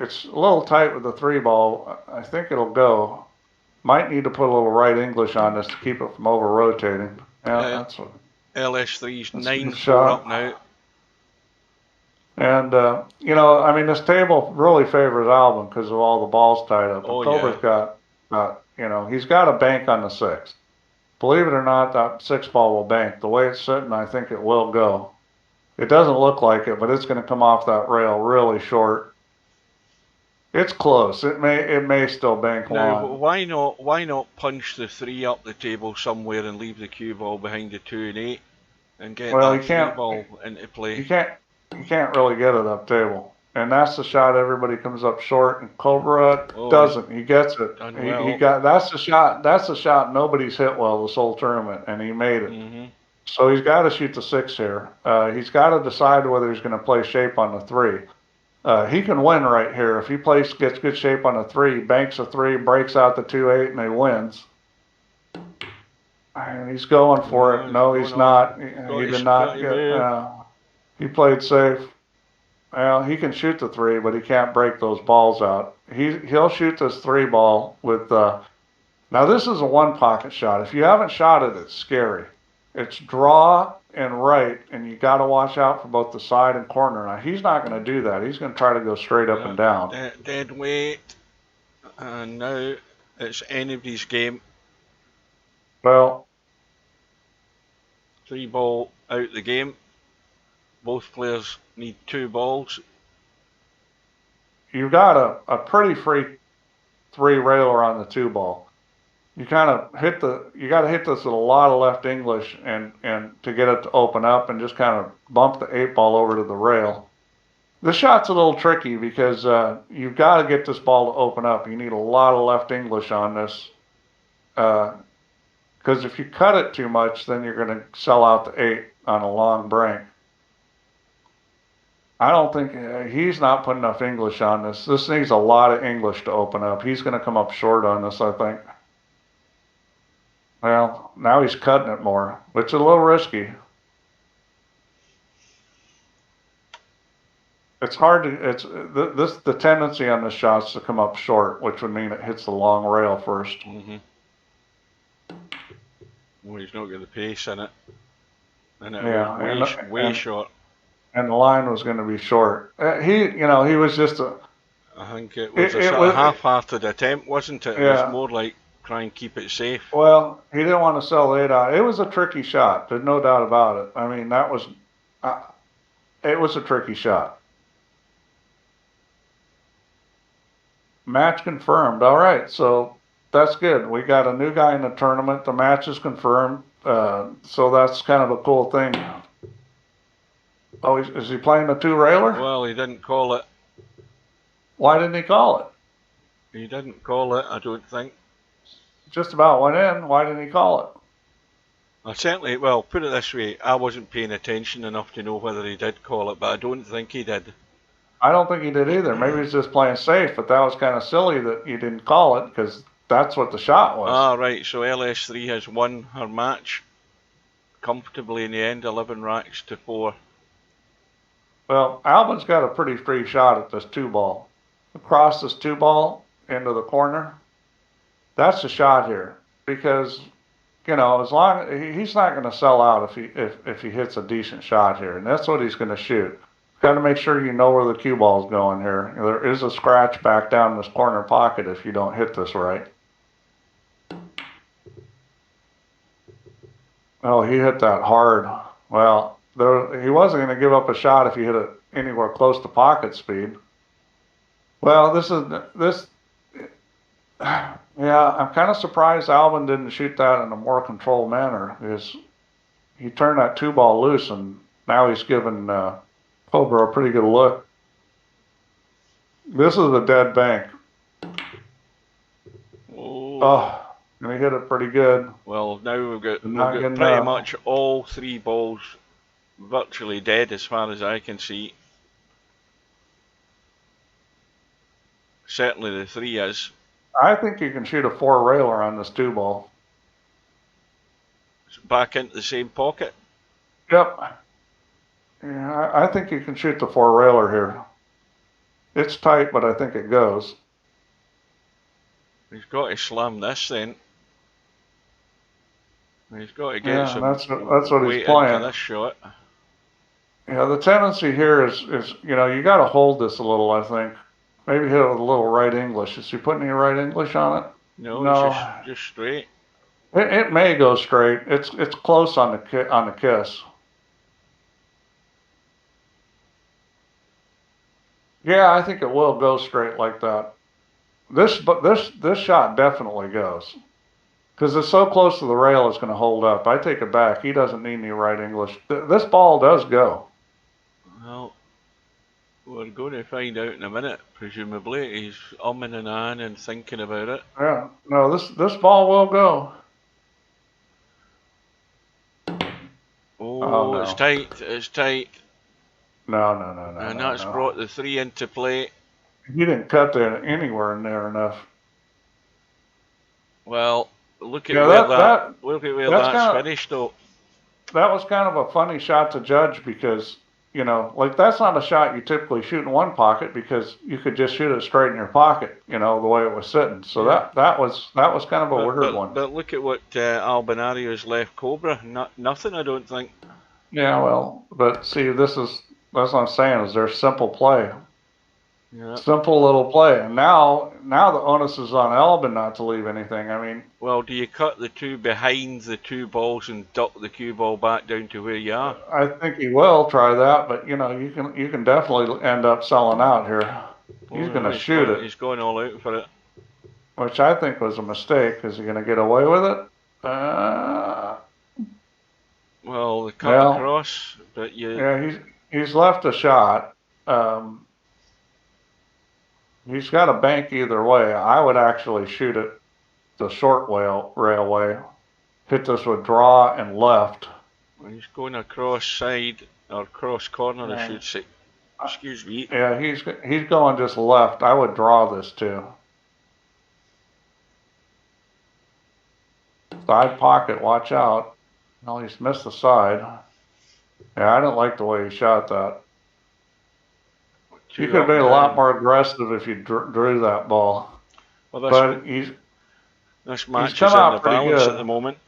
It's a little tight with the 3-ball. I think it'll go. Might need to put a little right English on this to keep it from over-rotating. Yeah, that's what. LS3's 9-4 up now. And, I mean, this table really favors Alvin because of all the balls tied up. Oh, Cobra's got, he's got a bank on the 6. Believe it or not, that 6-ball will bank. The way it's sitting, I think it will go. It doesn't look like it, but it's going to come off that rail really short. It's close. It may still bank now, long. Why not punch the 3 up the table somewhere and leave the cue ball behind the 2 and 8 and get that 3 ball into play? you can't really get it up table. And that's the shot everybody comes up short, and Cobra Oh, doesn't. He gets it. done He well. got that's the shot. That's the shot nobody's hit well this whole tournament, and he made it. Mm-hmm. So he's got to shoot the 6 here. He's got to decide whether he's going to play shape on the 3. He can win right here if he gets good shape on the 3, banks a 3, breaks out the 2-8, and he wins. And he's going for it. No, he's not. He did not get. He played safe. Well, he can shoot the 3, but he can't break those balls out. He'll shoot this 3 ball with. Now this is a 1 pocket shot. If you haven't shot it, it's scary. It's draw and right, and you got to watch out for both the side and corner. Now he's not going to do that. He's going to try to go straight up and down. Dead weight, and now it's anybody's game. Well, 3 ball out the game. Both players need 2 balls. You've got a pretty free 3 railer on the 2 ball. You kind of you got to hit this with a lot of left English and to get it to open up, and just kind of bump the 8 ball over to the rail. This shot's a little tricky because you've got to get this ball to open up. You need a lot of left English on this. Because if you cut it too much, then you're going to sell out the 8 on a long break. I don't think he's not putting enough English on this. This needs a lot of English to open up. He's going to come up short on this, I think. Well, now he's cutting it more, which is a little risky. It's hard to, the tendency on this shot is to come up short, which would mean it hits the long rail first. Mm-hmm. Well, he's not got the pace in it. And it was way short. And the line was going to be short. He was just a... I think it was a half-hearted attempt, wasn't it? It was more like try and keep it safe. Well, he didn't want to sell the 8 out. It was a tricky shot. There's no doubt about it. I mean, it was a tricky shot. Match confirmed. All right, so that's good. We got a new guy in the tournament. The match is confirmed. So that's kind of a cool thing. Oh, is he playing the 2 railer? Well, he didn't call it. Why didn't he call it? He didn't call it, I don't think. Just about went in. Why didn't he call it? Well, put it this way, I wasn't paying attention enough to know whether he did call it, but I don't think he did. I don't think he did either. Maybe he's just playing safe, but that was kind of silly that you didn't call it, because that's what the shot was. Ah, right, so LS3 has won her match comfortably in the end, 11 racks to 4. Well, Albin's got a pretty free shot at this 2 ball. Across this 2 ball into the corner. That's the shot here, because as long he's not going to sell out if he hits a decent shot here, and that's what he's going to shoot. Got to make sure you know where the cue ball's going here. There is a scratch back down this corner pocket if you don't hit this right. Oh, he hit that hard. Well, he wasn't going to give up a shot if he hit it anywhere close to pocket speed. Well, yeah, I'm kind of surprised Albin didn't shoot that in a more controlled manner, because he turned that 2 ball loose, and now he's given Cobra a pretty good look. This is a dead bank. Oh, and he hit it pretty good. Well, now we've got pretty much all 3 balls virtually dead as far as I can see. Certainly the 3 is. I think you can shoot a 4 railer on this 2 ball. Back into the same pocket? Yep. Yeah, I think you can shoot the 4 railer here. It's tight, but I think it goes. He's got to slam this then. He's got to get some that's what he's playing. Into this shot. Yeah, the tendency here is you got to hold this a little, I think. Maybe hit it with a little right English. Is he putting any right English on it? No. It's just straight. It may go straight. It's close on the kiss. Yeah, I think it will go straight like that. This shot definitely goes, because it's so close to the rail. It's going to hold up. I take it back. He doesn't need any right English. This ball does go. Well, We're going to find out in a minute, presumably. He's umming and ahhing and thinking about it. Yeah. No, this ball will go. Oh, no. it's tight. It's tight. No. And that's brought the 3 into play. You didn't cut that anywhere in there enough. Well, look at Yeah, where that's finished though. That was kind of a funny shot to judge because, you know, like that's not a shot you typically shoot in one pocket because you could just shoot it straight in your pocket, you know, the way it was sitting. So Yeah. that was kind of a weird one. But look at what Albinario's left Cobra. Nothing, I don't think. Yeah, well, but see, that's what I'm saying is there's simple play. Yeah. Simple little play. And now the onus is on Albin not to leave anything. I mean, well, do you cut the 2 behind the 2 balls and duck the cue ball back down to where you are? I think he will try that, but you know, you can definitely end up selling out here. He's going to shoot it. He's going all out for it. Which I think was a mistake. Is he going to get away with it? Well, the cut across, but yeah, he's left a shot. He's got a bank either way. I would actually shoot it the short railway. Hit this with draw and left. He's going across side or cross corner, I should say. Excuse me. Yeah, he's going just left. I would draw this too. Side pocket, watch out. Well, he's missed the side. Yeah, I don't like the way he shot that. You could have been a lot more aggressive if you drew that ball. Well, but this match is in the balance at the moment.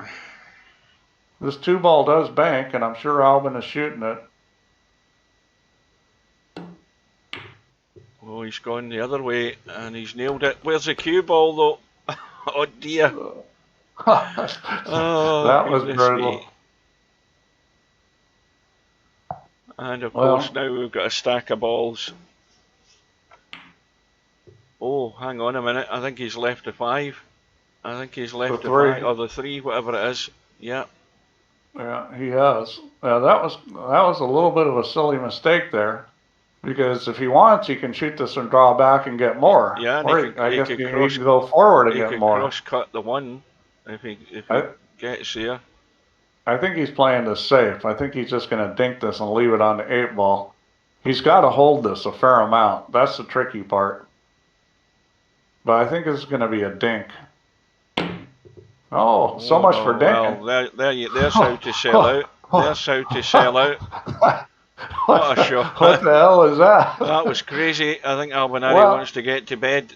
This 2 ball does bank, and I'm sure Albin is shooting it. Oh, he's gone the other way, and he's nailed it. Where's the cue ball, though? Oh, dear. Oh, that was brutal. Me. And, of course, now we've got a stack of balls. Oh, hang on a minute. I think he's left the 5. I think he's left the 5, or the 3, whatever it is. Yeah. Yeah, he has. That was a little bit of a silly mistake there, because if he wants, he can shoot this and draw back and get more. Yeah, or I guess he can go forward and get more. He could cross-cut the 1 if he gets there. I think he's playing this safe. I think he's just going to dink this and leave it on the 8 ball. He's got to hold this a fair amount. That's the tricky part. But I think this is going to be a dink. Oh, so much for dinking. Well, there's how to sell out. There's how to sell out. What a shot. What the hell is that? That was crazy. I think Albinario wants to get to bed.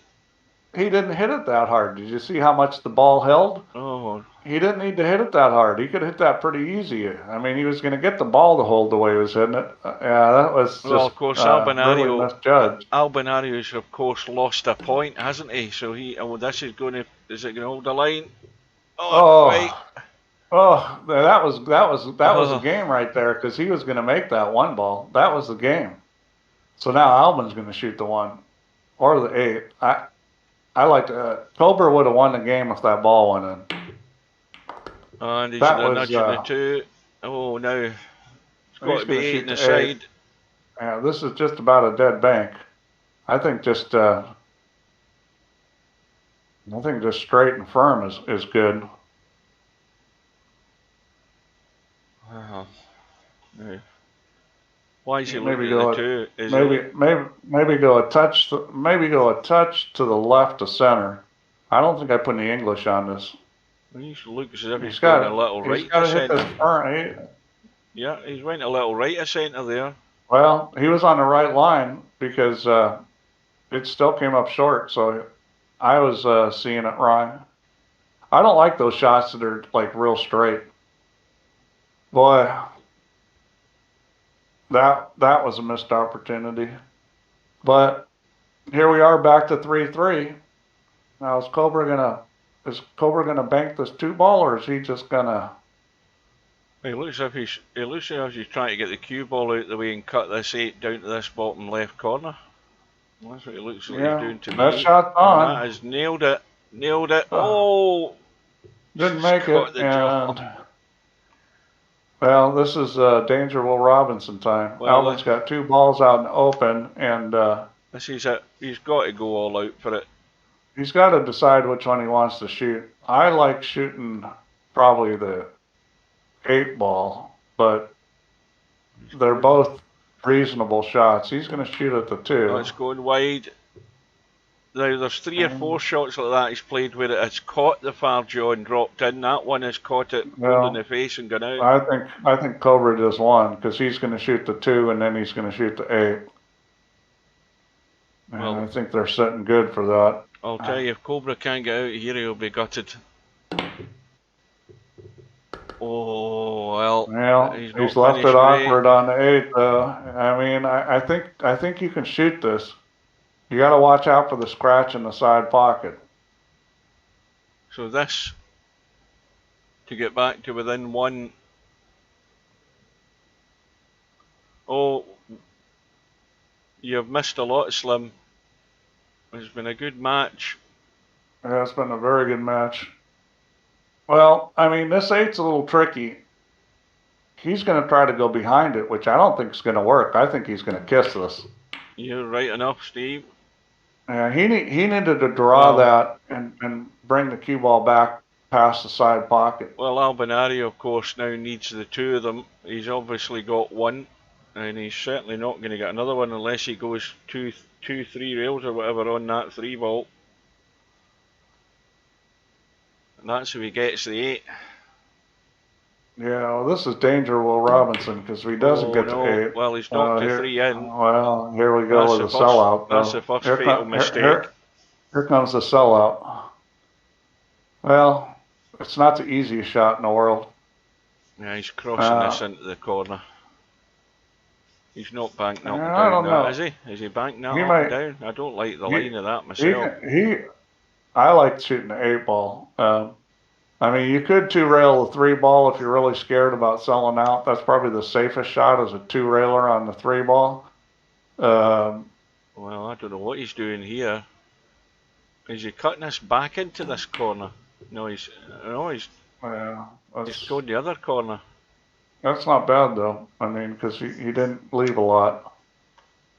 He didn't hit it that hard. Did you see how much the ball held? Oh. He didn't need to hit it that hard. He could hit that pretty easy. I mean, he was going to get the ball to hold the way he was hitting it. Yeah, that was just well, of course, Albinario. Really misjudged. Albinario's, of course, lost a point, hasn't he? So this is going to. Is it going to hold the line? Oh, right. Oh, that was a game right there, because he was going to make that 1 ball. That was the game. So now Albin's going to shoot the 1 or the 8. I like to. Cobra would have won the game if that ball went in. And he's nudging the 2. Oh, now it's got to be 8 in the side. Yeah, this is just about a dead bank. I think just straight and firm is good. Wow. No. Why is he looking at the 2? Maybe go a touch to the left of center. I don't think I put any English on this. He looks as if he's going a little right to center. Yeah, he's went a little right of center there. Well, he was on the right line because it still came up short, so I was seeing it wrong. I don't like those shots that are like real straight. Boy, that was a missed opportunity. But here we are back to 3-3. Now is Cobra gonna bank this 2 ball, or is he just gonna? It looks as if he's trying to get the cue ball out of the way and cut this 8 down to this bottom left corner. Well, that's what it looks like he's doing to me. That shot's on. That has nailed it. Nailed it. Oh! Didn't make it. And Well, this is Danger Will Robinson time. Well, Albin's got 2 balls out in the open, and this is it. He's got to go all out for it. he's got to decide which one he wants to shoot. I like shooting probably the 8 ball, but they're both reasonable shots. He's going to shoot at the 2. Oh, it's going wide. Now, there's 3 or 4 shots like that he's played where it has caught the far jaw and dropped in. That one has caught it full in the face and gone out. I think Cobra just won because he's going to shoot the 2 and then he's going to shoot the 8. And Well, I think they're sitting good for that. I'll tell you, if Cobra can't get out here, he'll be gutted. Oh, well, he's left it awkward on the 8, though. I mean, I think you can shoot this. You got to watch out for the scratch in the side pocket. So this, to get back to within 1. Oh, you've missed a lot, Slim. It's been a good match. Yeah, it's been a very good match. Well, I mean, this 8's a little tricky. He's going to try to go behind it, which I don't think is going to work. I think he's going to kiss this. You're right enough, Steve. Yeah, he needed to draw that and bring the cue ball back past the side pocket. Well, Albinario, of course, now needs the 2 of them. He's obviously got 1, and he's certainly not going to get another one unless he goes 2, 3 rails or whatever on that 3 ball. And that's who he gets the 8. Yeah, well, this is Danger Will Robinson because if he doesn't get the 8. Well, he's knocked the 3 in. Well, here we go with the sellout. That's the first fatal mistake. Here comes the sellout. Well, it's not the easiest shot in the world. Yeah, he's crossing this into the corner. He's not banked that I down don't now, know. is he? Is he banked that He up might- and down? I don't like the line of that myself. I like shooting the 8 ball. I mean, you could 2 rail the 3 ball if you're really scared about selling out. That's probably the safest shot is a 2 railer on the 3 ball. Well, I don't know what he's doing here. Is he cutting us back into this corner? No, he's going the other corner. That's not bad though. I mean, because he didn't leave a lot.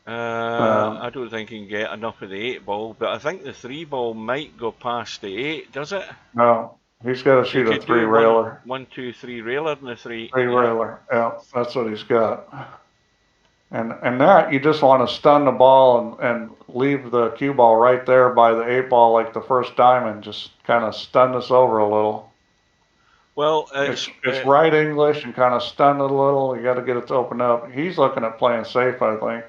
I don't think he can get enough of the 8 ball, but I think the 3 ball might go past the 8, does it? No, he's got to shoot a 3 railer. 1, 2, 3 railer in the 3. 3 railer, yeah, that's what he's got. And that, you just want to stun the ball and leave the cue ball right there by the 8 ball like the first diamond. Just kind of stun this over a little. Well, it's right English and kind of stun it a little. You got to get it to open up. He's looking at playing safe, I think.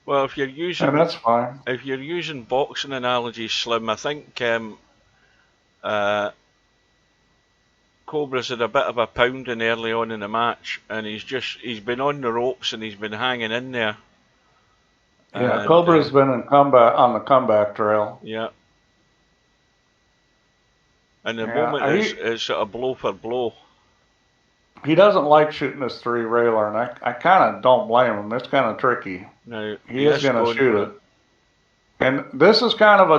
Well, if you're using, and that's fine. If you're using boxing analogies, Slim, I think Cobra's had a bit of a pounding early on in the match, and he's been on the ropes and he's been hanging in there. Yeah, and, Cobra's been on the comeback trail. Yeah. And the moment is sort of blow for blow. He doesn't like shooting this 3 railer, and I kind of don't blame him. It's kind of tricky. No, he is going to shoot it. And this is kind of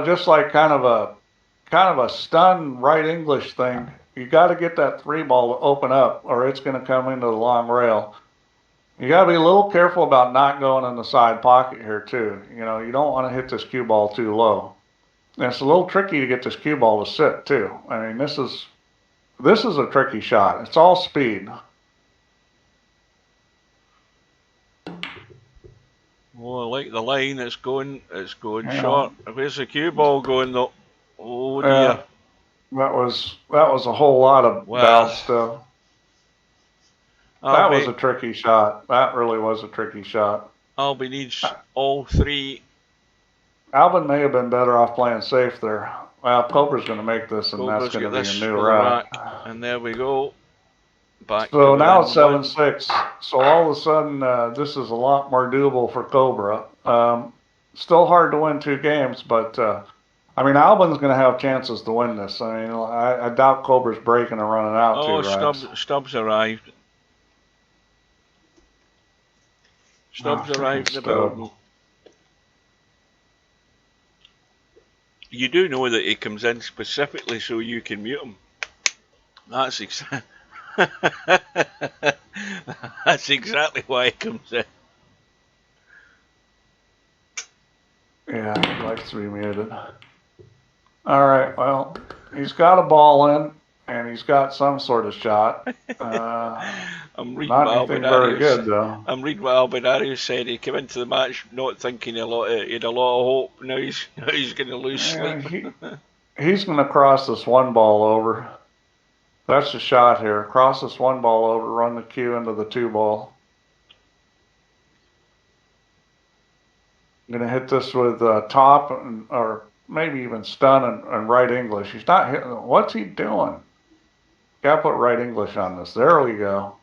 a stun right English thing. You got to get that 3 ball to open up, or it's going to come into the long rail. You got to be a little careful about not going in the side pocket here too. You know, you don't want to hit this cue ball too low. And it's a little tricky to get this cue ball to sit too. I mean, this is a tricky shot. It's all speed. Oh, I like the line. It's going short. Where's the cue ball going though? Oh dear. That was a whole lot of bad stuff. That was a tricky shot. That really was a tricky shot. Albie needs all 3. Albin may have been better off playing safe there. Well, Cobra's going to make this, and that's going to be a new rack. And there we go. Back. So now it's 7-6. So all of a sudden, this is a lot more doable for Cobra. Still hard to win 2 games, but I mean, Albin's going to have chances to win this. I mean, I doubt Cobra's breaking and running out 2 racks. Stubbs arrived. Stubbs arrived in the building. You do know that he comes in specifically so you can mute him. That's That's exactly why it comes in. Yeah, he likes to be muted. All right, well, he's got a ball in, and he's got some sort of shot. I'm reading Not what anything very good, though. I'm reading what Albinario said. He came into the match not thinking he had a lot of hope. Now he's going to lose sleep. He's going to cross this one ball over. That's the shot here. Cross this one ball over, run the cue into the two ball. I'm going to hit this with top or maybe even stun and right English. He's not hitting. What's he doing? Got to put right English on this. There we go.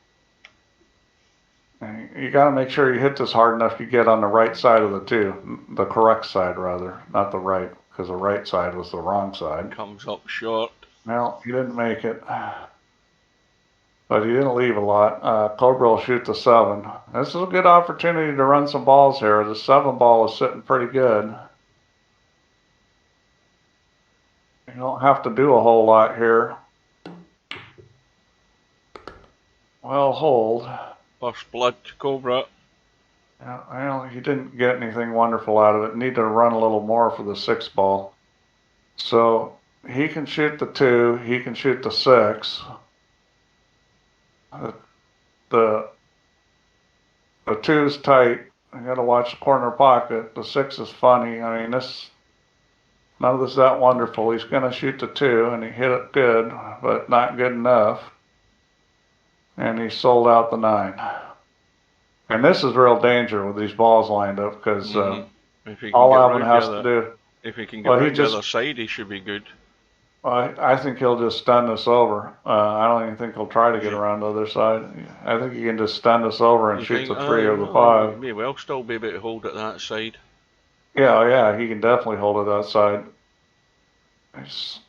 And you got to make sure you hit this hard enough you get on the right side of the two. The correct side, rather. Not the right, because the right side was the wrong side. Comes up short. Well, he didn't make it. But he didn't leave a lot. Cobra will shoot the 7. This is a good opportunity to run some balls here. The 7 ball is sitting pretty good. You don't have to do a whole lot here. Well, hold. First blood to Cobra. Yeah, well, he didn't get anything wonderful out of it. Need to run a little more for the 6 ball. So he can shoot the 2. He can shoot the 6. The 2's tight. I got to watch the corner pocket. The 6 is funny. I mean, none of this is that wonderful. He's going to shoot the 2, and he hit it good, but not good enough. And he sold out the 9. And this is real danger with these balls lined up, because all Alvin has to do. If he can get right to the other side, he should be good. I think he'll just stun this over. I don't even think he'll try to get around the other side. I think he can just stun this over and shoot the 3 or the 5. He may well still be able to hold it that side. Yeah, he can definitely hold it that side. This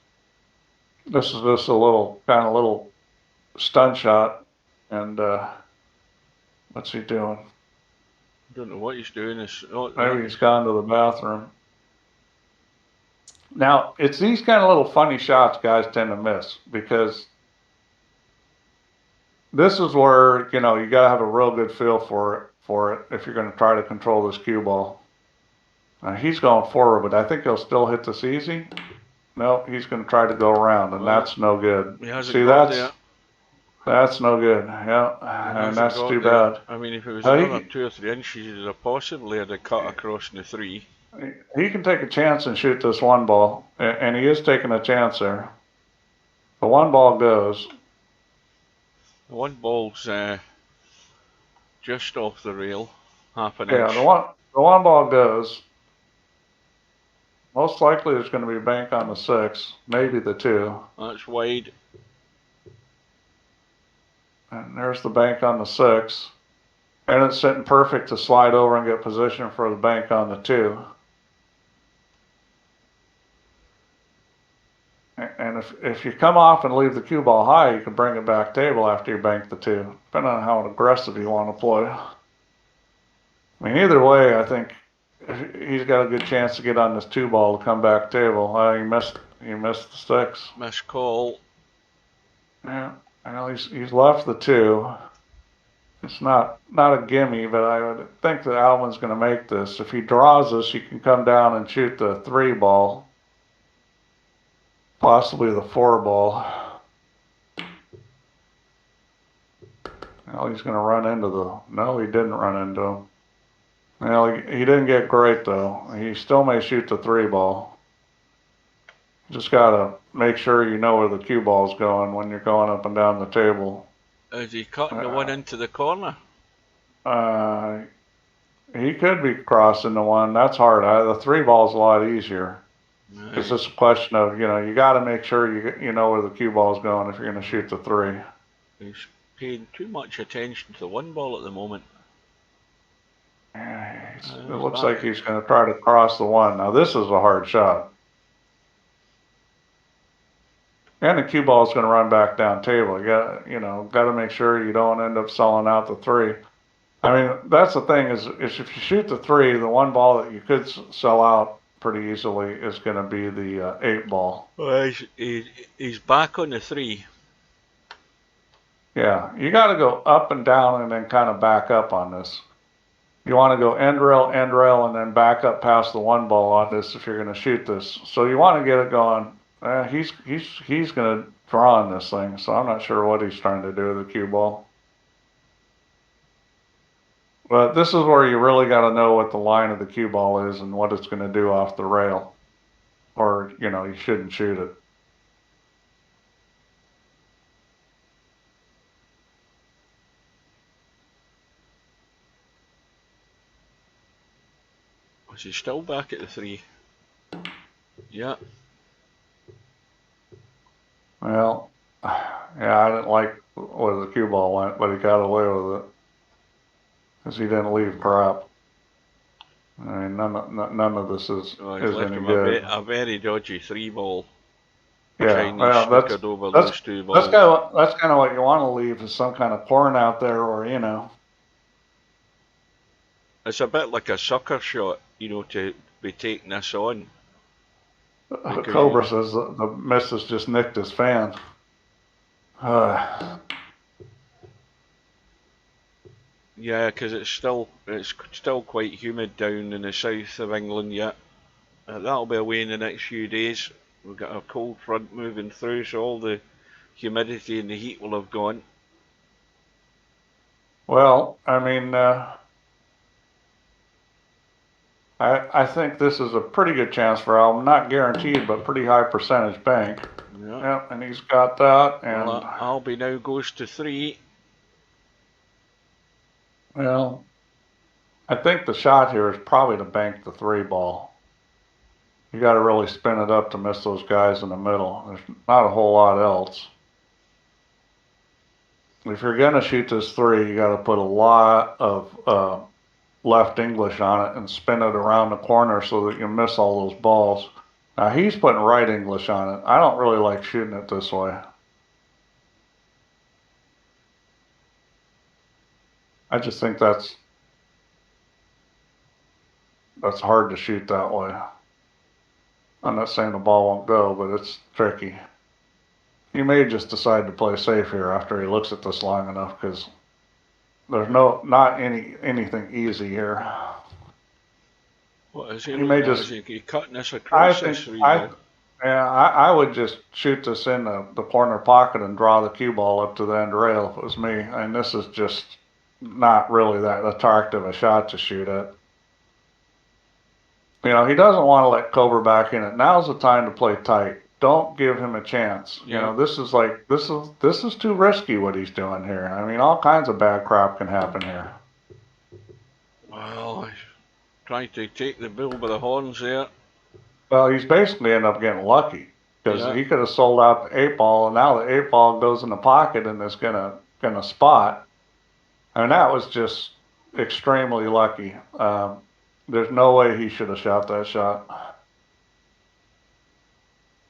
is just a little stun shot, and what's he doing? I don't know what he's doing. Maybe he's gone to the bathroom. Now, it's these kind of little funny shots guys tend to miss, because this is where, you got to have a real good feel for it if you're going to try to control this cue ball. He's going forward, but I think he'll still hit this easy. No, he's going to try to go around, and that's no good. See, that's no good. Yeah, and that's too bad. I mean, if it was another 2 or 3 inches, he'd have possibly had a cut across in the 3. He can take a chance and shoot this 1 ball, and he is taking a chance there. The 1 ball goes. The 1 ball's just off the rail, half an inch. Yeah, the one ball goes. Most likely there's going to be a bank on the 6, maybe the 2. That's wide. And there's the bank on the 6. And it's sitting perfect to slide over and get position for the bank on the 2. And if you come off and leave the cue ball high, you can bring it back table after you bank the 2, depending on how aggressive you want to play. I mean, either way, I think he's got a good chance to get on this 2 ball to come back table. He missed the 6. Missed call. Yeah, I know he's left the 2. It's not a gimme, but I would think that Alvin's going to make this. If he draws this, you can come down and shoot the 3 ball. Possibly the 4 ball. Well, he's going to run into no, he didn't run into him. Well, he didn't get great, though. He still may shoot the 3 ball. Just got to make sure you know where the cue ball's going when you're going up and down the table. Is he cutting the 1 into the corner? He could be crossing the 1. That's hard. The 3 ball's a lot easier. Right. It's just a question of, you got to make sure you know where the cue ball's going if you're going to shoot the 3. He's paying too much attention to the 1 ball at the moment. It looks like he's going to try to cross the 1. Now, this is a hard shot. And the cue ball is going to run back down table. You got to make sure you don't end up selling out the 3. I mean, that's the thing is if you shoot the 3, the 1 ball that you could sell out pretty easily is going to be the 8 ball. Well, he's back on the 3. Yeah, you got to go up and down and then kind of back up on this. You want to go end rail, and then back up past the one ball on this if you're going to shoot this. So you want to get it going. He's going to draw on this thing, so I'm not sure what he's trying to do with the cue ball. But this is where you really got to know what the line of the cue ball is and what it's going to do off the rail. Or, you know, you shouldn't shoot it. Is he still back at the 3? Yeah. Well, yeah, I didn't like where the cue ball went, but he got away with it. Because he didn't leave crap. I mean, none of this is any good. A very dodgy 3 ball. Yeah, Chinese well, snookered over those 2 balls. That's kind of what you want to leave, is some kind of corn out there, or, you know. It's a bit like a sucker shot, you know, to be taking this on. Cobra says the missus just nicked his fan. Yeah, because it's still quite humid down in the south of England yet. That'll be away in the next few days. We've got a cold front moving through, so all the humidity and the heat will have gone. Well, I mean, I think this is a pretty good chance for Al. Not guaranteed, but pretty high percentage bank. Yeah. Yep, and he's got that. And well, Albie now goes to 3. Well, I think the shot here is probably to bank the 3 ball. You got to really spin it up to miss those guys in the middle. There's not a whole lot else. If you're going to shoot this 3, you got to put a lot of left English on it and spin it around the corner so that you miss all those balls. Now he's putting right English on it. I don't really like shooting it this way. I just think that's hard to shoot that way. I'm not saying the ball won't go, but it's tricky. He may just decide to play safe here after he looks at this long enough, because there's not anything easy here. What is he? He may just is he cutting this across this 3 ball? I would just shoot this in the corner pocket and draw the cue ball up to the end rail if it was me. And this is just not really that attractive a shot to shoot at. You know, he doesn't want to let Cobra back in it. Now's the time to play tight. Don't give him a chance. Yeah. You know, this is too risky what he's doing here. I mean, all kinds of bad crap can happen here. Well, he's trying to take the bull by the horns there. Well, he's basically ended up getting lucky, because he could have sold out the 8 ball, and now the 8 ball goes in the pocket and is gonna spot. I mean, that was just extremely lucky. There's no way he should have shot that shot.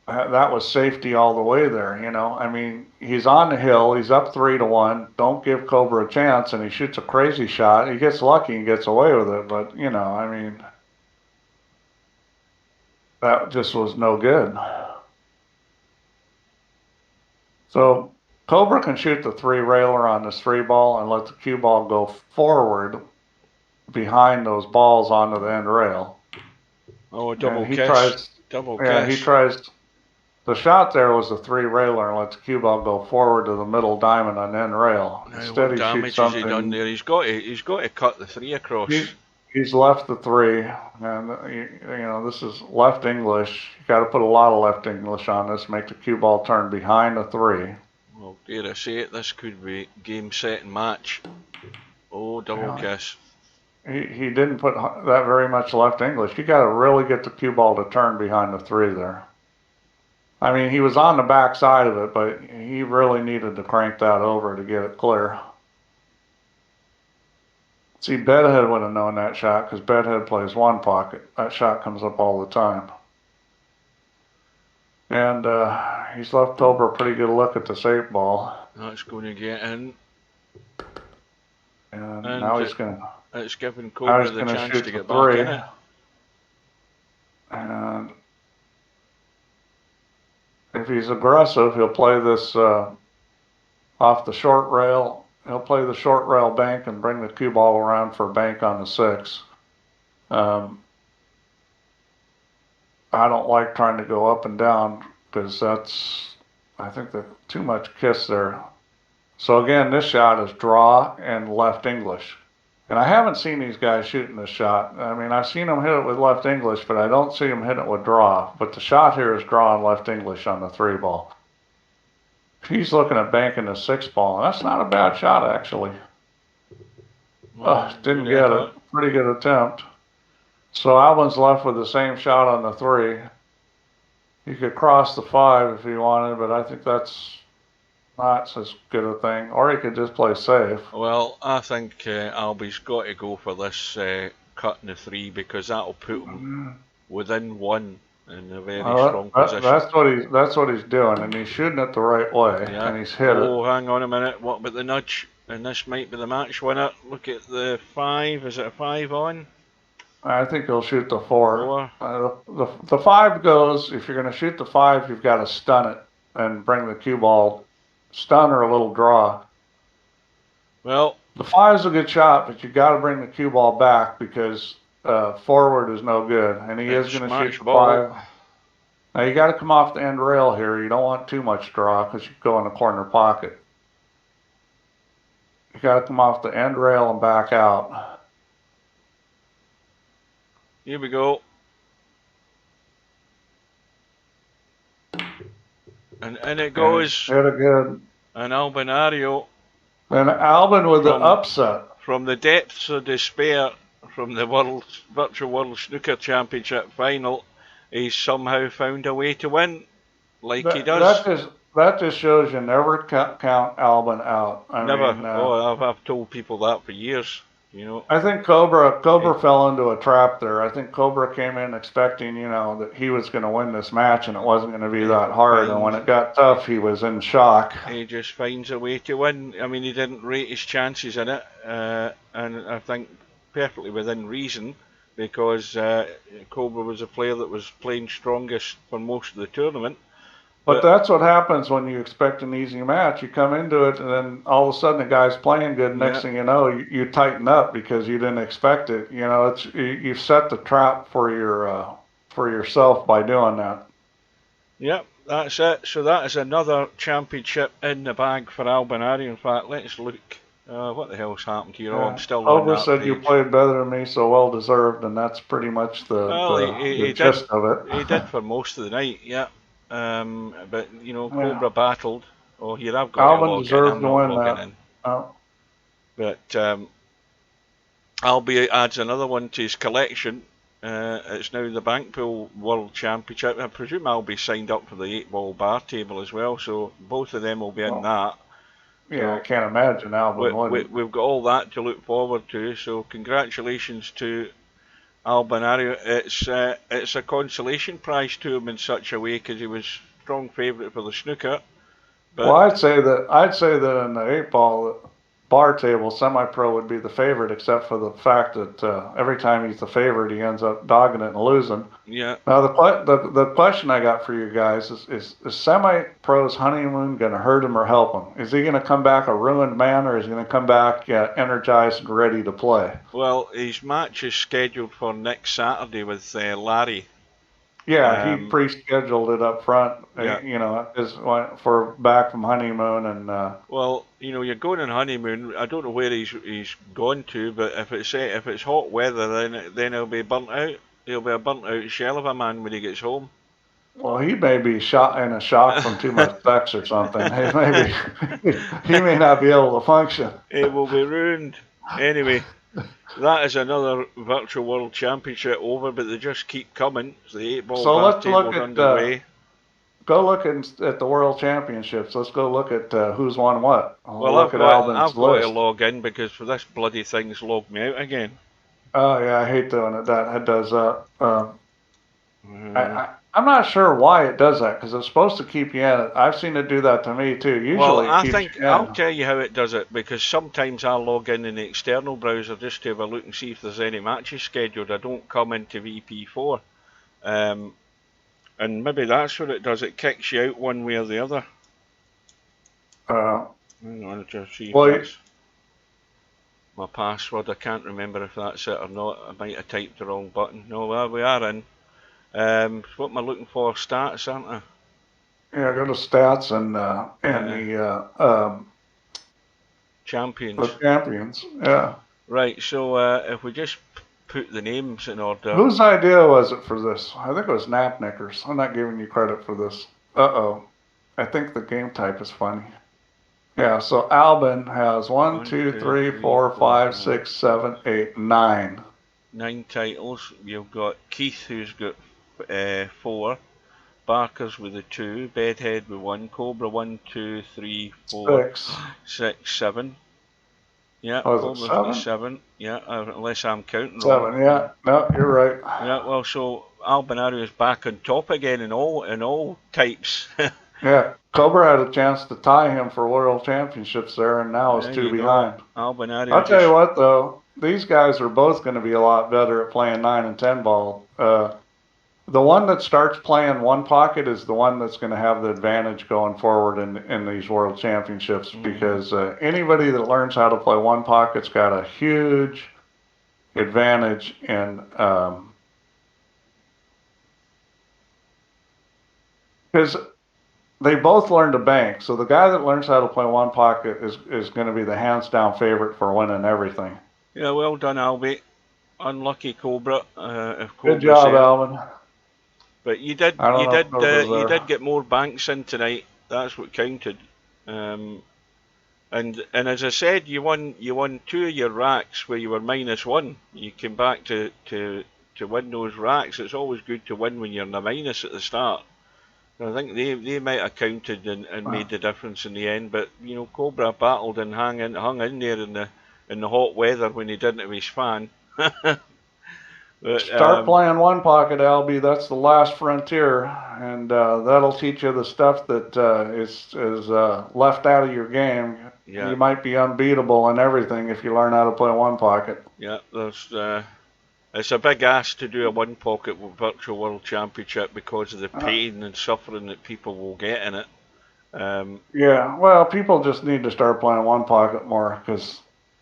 That was safety all the way there, you know. I mean, he's on the hill, he's up 3-1. Don't give Cobra a chance, and he shoots a crazy shot. He gets lucky and gets away with it, but, you know, I mean, that just was no good. So Cobra can shoot the 3 railer on this 3 ball and let the cue ball go forward behind those balls onto the end rail. Oh, double kiss. Yeah, he tries. The shot there was a 3 railer and let the cue ball go forward to the middle diamond on the end rail. Now, instead, what damage has he done there? He's got to cut the 3 across. He's left the 3, and you know, this is left English. You got to put a lot of left English on this, make the cue ball turn behind the 3. Well, dare I say it, this could be game, set, and match. Oh, double kiss. He didn't put that very much left English. You got to really get the cue ball to turn behind the 3 there. I mean, he was on the back side of it, but he really needed to crank that over to get it clear. See, Bedhead would have known that shot, because Bedhead plays 1 pocket. That shot comes up all the time. And he's left Cobra a pretty good look at this 8 ball. That's going to get in. And now he's going to... It's giving Cobra the chance to get back in it. And if he's aggressive, he'll play this off the short rail. He'll play the short rail bank and bring the cue ball around for bank on the 6. I don't like trying to go up and down because I think that too much kiss there. So again, this shot is draw and left English. And I haven't seen these guys shooting this shot. I mean, I've seen them hit it with left English, but I don't see them hit it with draw. But the shot here is draw and left English on the 3 ball. He's looking at banking the 6 ball, and that's not a bad shot, actually. Didn't get it. Pretty good attempt. So Albin's left with the same shot on the 3. He could cross the 5 if he wanted, but I think that's not as good a thing. Or he could just play safe. Well, I think Albie's got to go for this cut in the 3 because that'll put him within 1 in a very strong position. That's what he's doing, and he's shooting it the right way, and he's hit it. Oh, hang on a minute. What about the nudge? And this might be the match winner. Look at the 5. Is it a 5 on? I think he'll shoot the 4. The 5 goes, if you're going to shoot the 5, you've got to stun it and bring the cue ball, stun or a little draw. Well, the 5's a good shot, but you got to bring the cue ball back because forward is no good, and he is going to shoot the 5. Now you got to come off the end rail here. You don't want too much draw because you go in the corner pocket. You got to come off the end rail and back out. Here we go. And in it goes. Hit it good. And Albinario. And Albin with the upset. From the depths of despair from the Virtual World Snooker Championship final, he's somehow found a way to win, like he does. That just shows you never count Albin out. I mean, I've told people that for years. You know. I think Cobra fell into a trap there. I think Cobra came in expecting, that he was going to win this match and it wasn't going to be that hard. And when it got tough, he was in shock. He just finds a way to win. I mean, he didn't rate his chances in it, and I think perfectly within reason, because Cobra was a player that was playing strongest for most of the tournament. But that's what happens when you expect an easy match. You come into it, and then all of a sudden the guy's playing good. Next thing you know, you tighten up because you didn't expect it. You've set the trap for yourself by doing that. Yep, that's it. So that is another championship in the bag for Albinario. In fact, let's look. What the hell's happened here? I'm still on that said page. You played better than me, so well deserved, and that's pretty much the gist of it. He did for most of the night, yeah. But Cobra battled. Oh, here I've got Albin deserved to win that. But Albie adds another one to his collection. It's now the Bankpool World Championship. I presume Albie signed up for the 8-ball bar table as well, so both of them will be in that. Yeah, so I can't imagine Albin winning. We've got all that to look forward to. So congratulations to Albinario. It's a consolation prize to him in such a way because he was strong favourite for the snooker. But well, I'd say that in the 8-ball bar table, semi-pro would be the favorite, except for the fact that every time he's the favorite, he ends up dogging it and losing. Yeah. Now the question I got for you guys is semi-pro's honeymoon going to hurt him or help him? Is he going to come back a ruined man, or is he going to come back energized and ready to play? Well, his match is scheduled for next Saturday with Larry. Yeah, he pre-scheduled it up front, for back from honeymoon and. Well, you're going on honeymoon. I don't know where he's gone to, but if it's hot weather, then he'll be burnt out. He'll be a burnt out shell of a man when he gets home. Well, he may be in a shock from too much sex or something. He may not be able to function. It will be ruined. Anyway. That is another Virtual World Championship over, but they just keep coming. So the 8-ball bar table's underway. Go look at the World Championships. Let's go look at who's won what. I've got to log in because for this bloody thing's logged me out again. Oh yeah, I hate doing it. It does that. I'm not sure why it does that because it's supposed to keep you in it. I've seen it do that to me too. Usually, I'll tell you how it does it because sometimes I'll log in the external browser just to have a look and see if there's any matches scheduled. I don't come into VP4, and maybe that's what it does. It kicks you out one way or the other. Hang on to see if Well, that's my password. I can't remember if that's it or not. I might have typed the wrong button. No, well, we are in. What am I looking for? Stats, aren't I? yeah, go to stats and Champions. the champions. Yeah. Right, so if we just put the names in order. Whose idea was it for this? I think it was Napnicker's. I'm not giving you credit for this. Uh-oh. I think the game type is funny. Yeah, so Albin has 1, 2, 3, 4, 5, 6, 7, 8, 9. 9 titles. You've got Keith, who's got 4. Barker's with a 2. Bedhead with 1. Cobra 1, 2, 3, 4, 6, 7. Yeah, Cobra's 7? 7. Yeah, unless I'm counting 7, wrong. yeah. No, you're right. Yeah, well, so Albinario is back on top again in all types. Yeah, Cobra had a chance to tie him for world championships there, and now is 2 behind. Albinario. I'll tell you what, though, these guys are both going to be a lot better at playing 9 and 10 ball. The one that starts playing one pocket is the one that's going to have the advantage going forward in these world championships, because anybody that learns how to play one pocket's got a huge advantage in because they both learn to bank. So the guy that learns how to play one pocket is going to be the hands down favorite for winning everything. Yeah, well done, Albie. Unlucky Cobra. If Good job, Alvin. But you did get more banks in tonight. That's what counted. And as I said, you won 2 of your racks where you were -1. You came back to win those racks. It's always good to win when you're in a minus at the start. I think they might have counted and made the difference in the end. But you know, Cobra battled and hung in there in the hot weather when he didn't have his fan. But, start playing one pocket, Albie. That's the last frontier, and that'll teach you the stuff that is left out of your game. Yeah. You might be unbeatable in everything if you learn how to play one pocket. Yeah, it's a big ask to do a one pocket virtual world championship because of the pain and suffering that people will get in it. Yeah, well, people just need to start playing one pocket more, because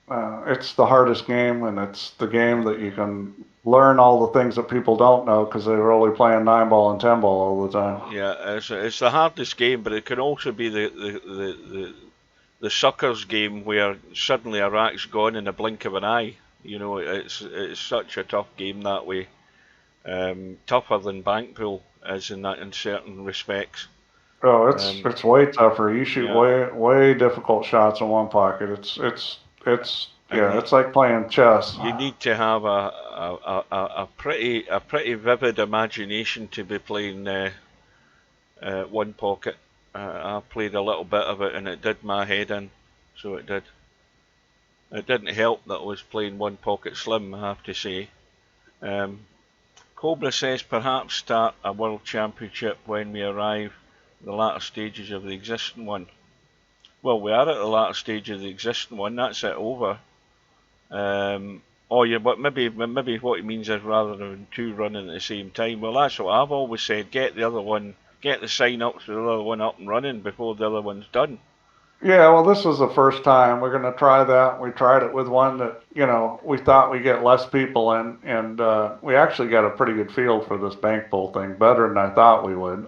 it's the hardest game, and it's the game that you can learn all the things that people don't know because they're only playing 9 ball and 10 ball all the time. Yeah, it's the hardest game, but it can also be the sucker's game where suddenly a rack's gone in the blink of an eye. You know, it's such a tough game that way. Tougher than Bankpool is in certain respects. Oh, it's way tougher. You shoot way difficult shots in one pocket. It's like playing chess. You need to have a pretty vivid imagination to be playing one pocket. I played a little bit of it and it did my head in, so it did. It didn't help that I was playing one pocket slim, I have to say. Cobra says perhaps start a world championship when we arrive at the latter stages of the existing one. Well, we are at the latter stage of the existing one. That's it over. But maybe what he means is rather than 2 running at the same time. Well, that's what I've always said. Get the other one, get the sign up for the other one up and running before the other one's done. Yeah, well, this was the first time. We're going to try that. We tried it with one that, we thought we'd get less people in, and we actually got a pretty good feel for this bank pull thing, better than I thought we would.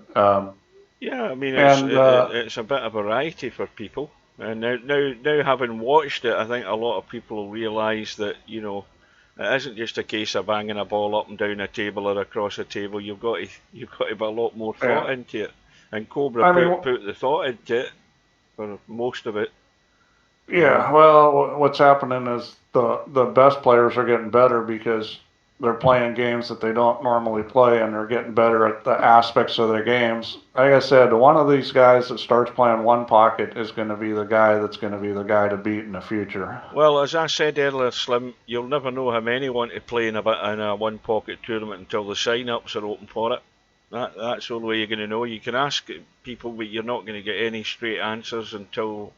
Yeah, I mean, it's a bit of variety for people. And now having watched it, I think a lot of people will realise that, it isn't just a case of banging a ball up and down a table or across a table. You've got to put a lot more thought into it. And Cobra put the thought into it for most of it. Yeah, well, what's happening is the best players are getting better because they're playing games that they don't normally play, and they're getting better at the aspects of their games. Like I said, one of these guys that starts playing one pocket is going to be the guy that's going to be the guy to beat in the future. Well, as I said earlier, Slim, you'll never know how many want to play in a one pocket tournament until the sign-ups are open for it. That's the only way you're going to know. You can ask people, but you're not going to get any straight answers until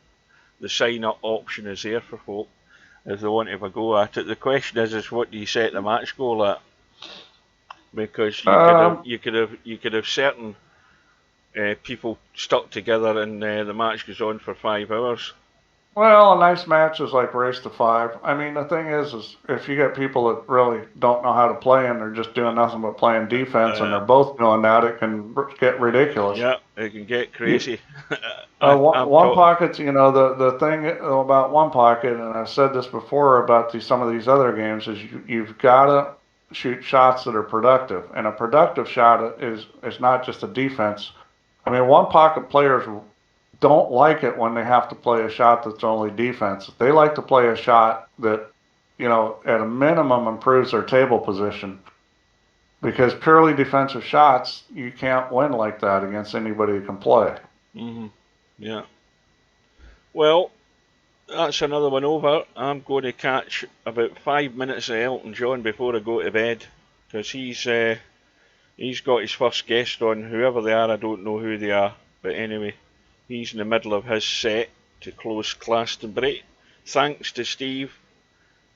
the sign-up option is there for folk, if they want to have a go at it. The question is what do you set the match goal at? Because you could have certain people stuck together and the match goes on for 5 hours. Well, a nice match is like race to 5. I mean, the thing is if you get people that really don't know how to play and they're just doing nothing but playing defense and they're both doing that, it can get ridiculous. Yeah, it can get crazy. One pocket's, you know, the thing about one pocket, and I've said this before about some of these other games, is you've got to shoot shots that are productive, and a productive shot is not just a defense. I mean, one pocket players don't like it when they have to play a shot that's only defense. They like to play a shot that, you know, at a minimum improves their table position. Because purely defensive shots, you can't win like that against anybody who can play. Yeah. Well, that's another one over. I'm going to catch about 5 minutes of Elton John before I go to bed, because he's got his first guest on. Whoever they are, I don't know who they are, but anyway, he's in the middle of his set to close Glastonbury. Thanks to Steve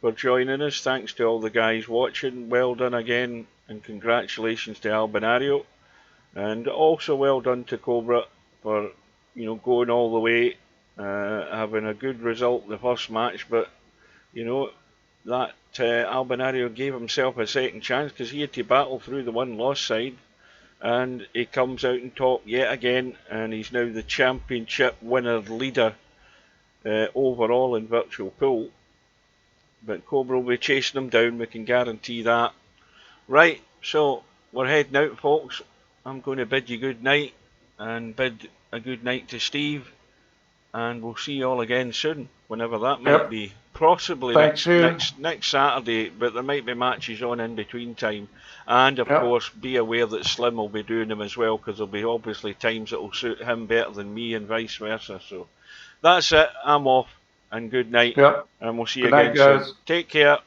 for joining us. Thanks to all the guys watching. Well done again, and congratulations to Albinario, and also well done to Cobra for, you know, going all the way, having a good result in the first match. But you know that Albinario gave himself a second chance, because he had to battle through the one-loss side, and he comes out on top yet again, and he's now the championship winner leader overall in virtual pool. But Cobra will be chasing him down, we can guarantee that. Right, so we're heading out, folks. I'm going to bid you good night, and bid a good night to Steve, and we'll see you all again soon, whenever that might be. Possibly next Saturday, but there might be matches on in between time. And of course, be aware that Slim will be doing them as well, because there'll be obviously times that will suit him better than me, and vice versa. So that's it. I'm off, and good night, and we'll see you again soon. Take care.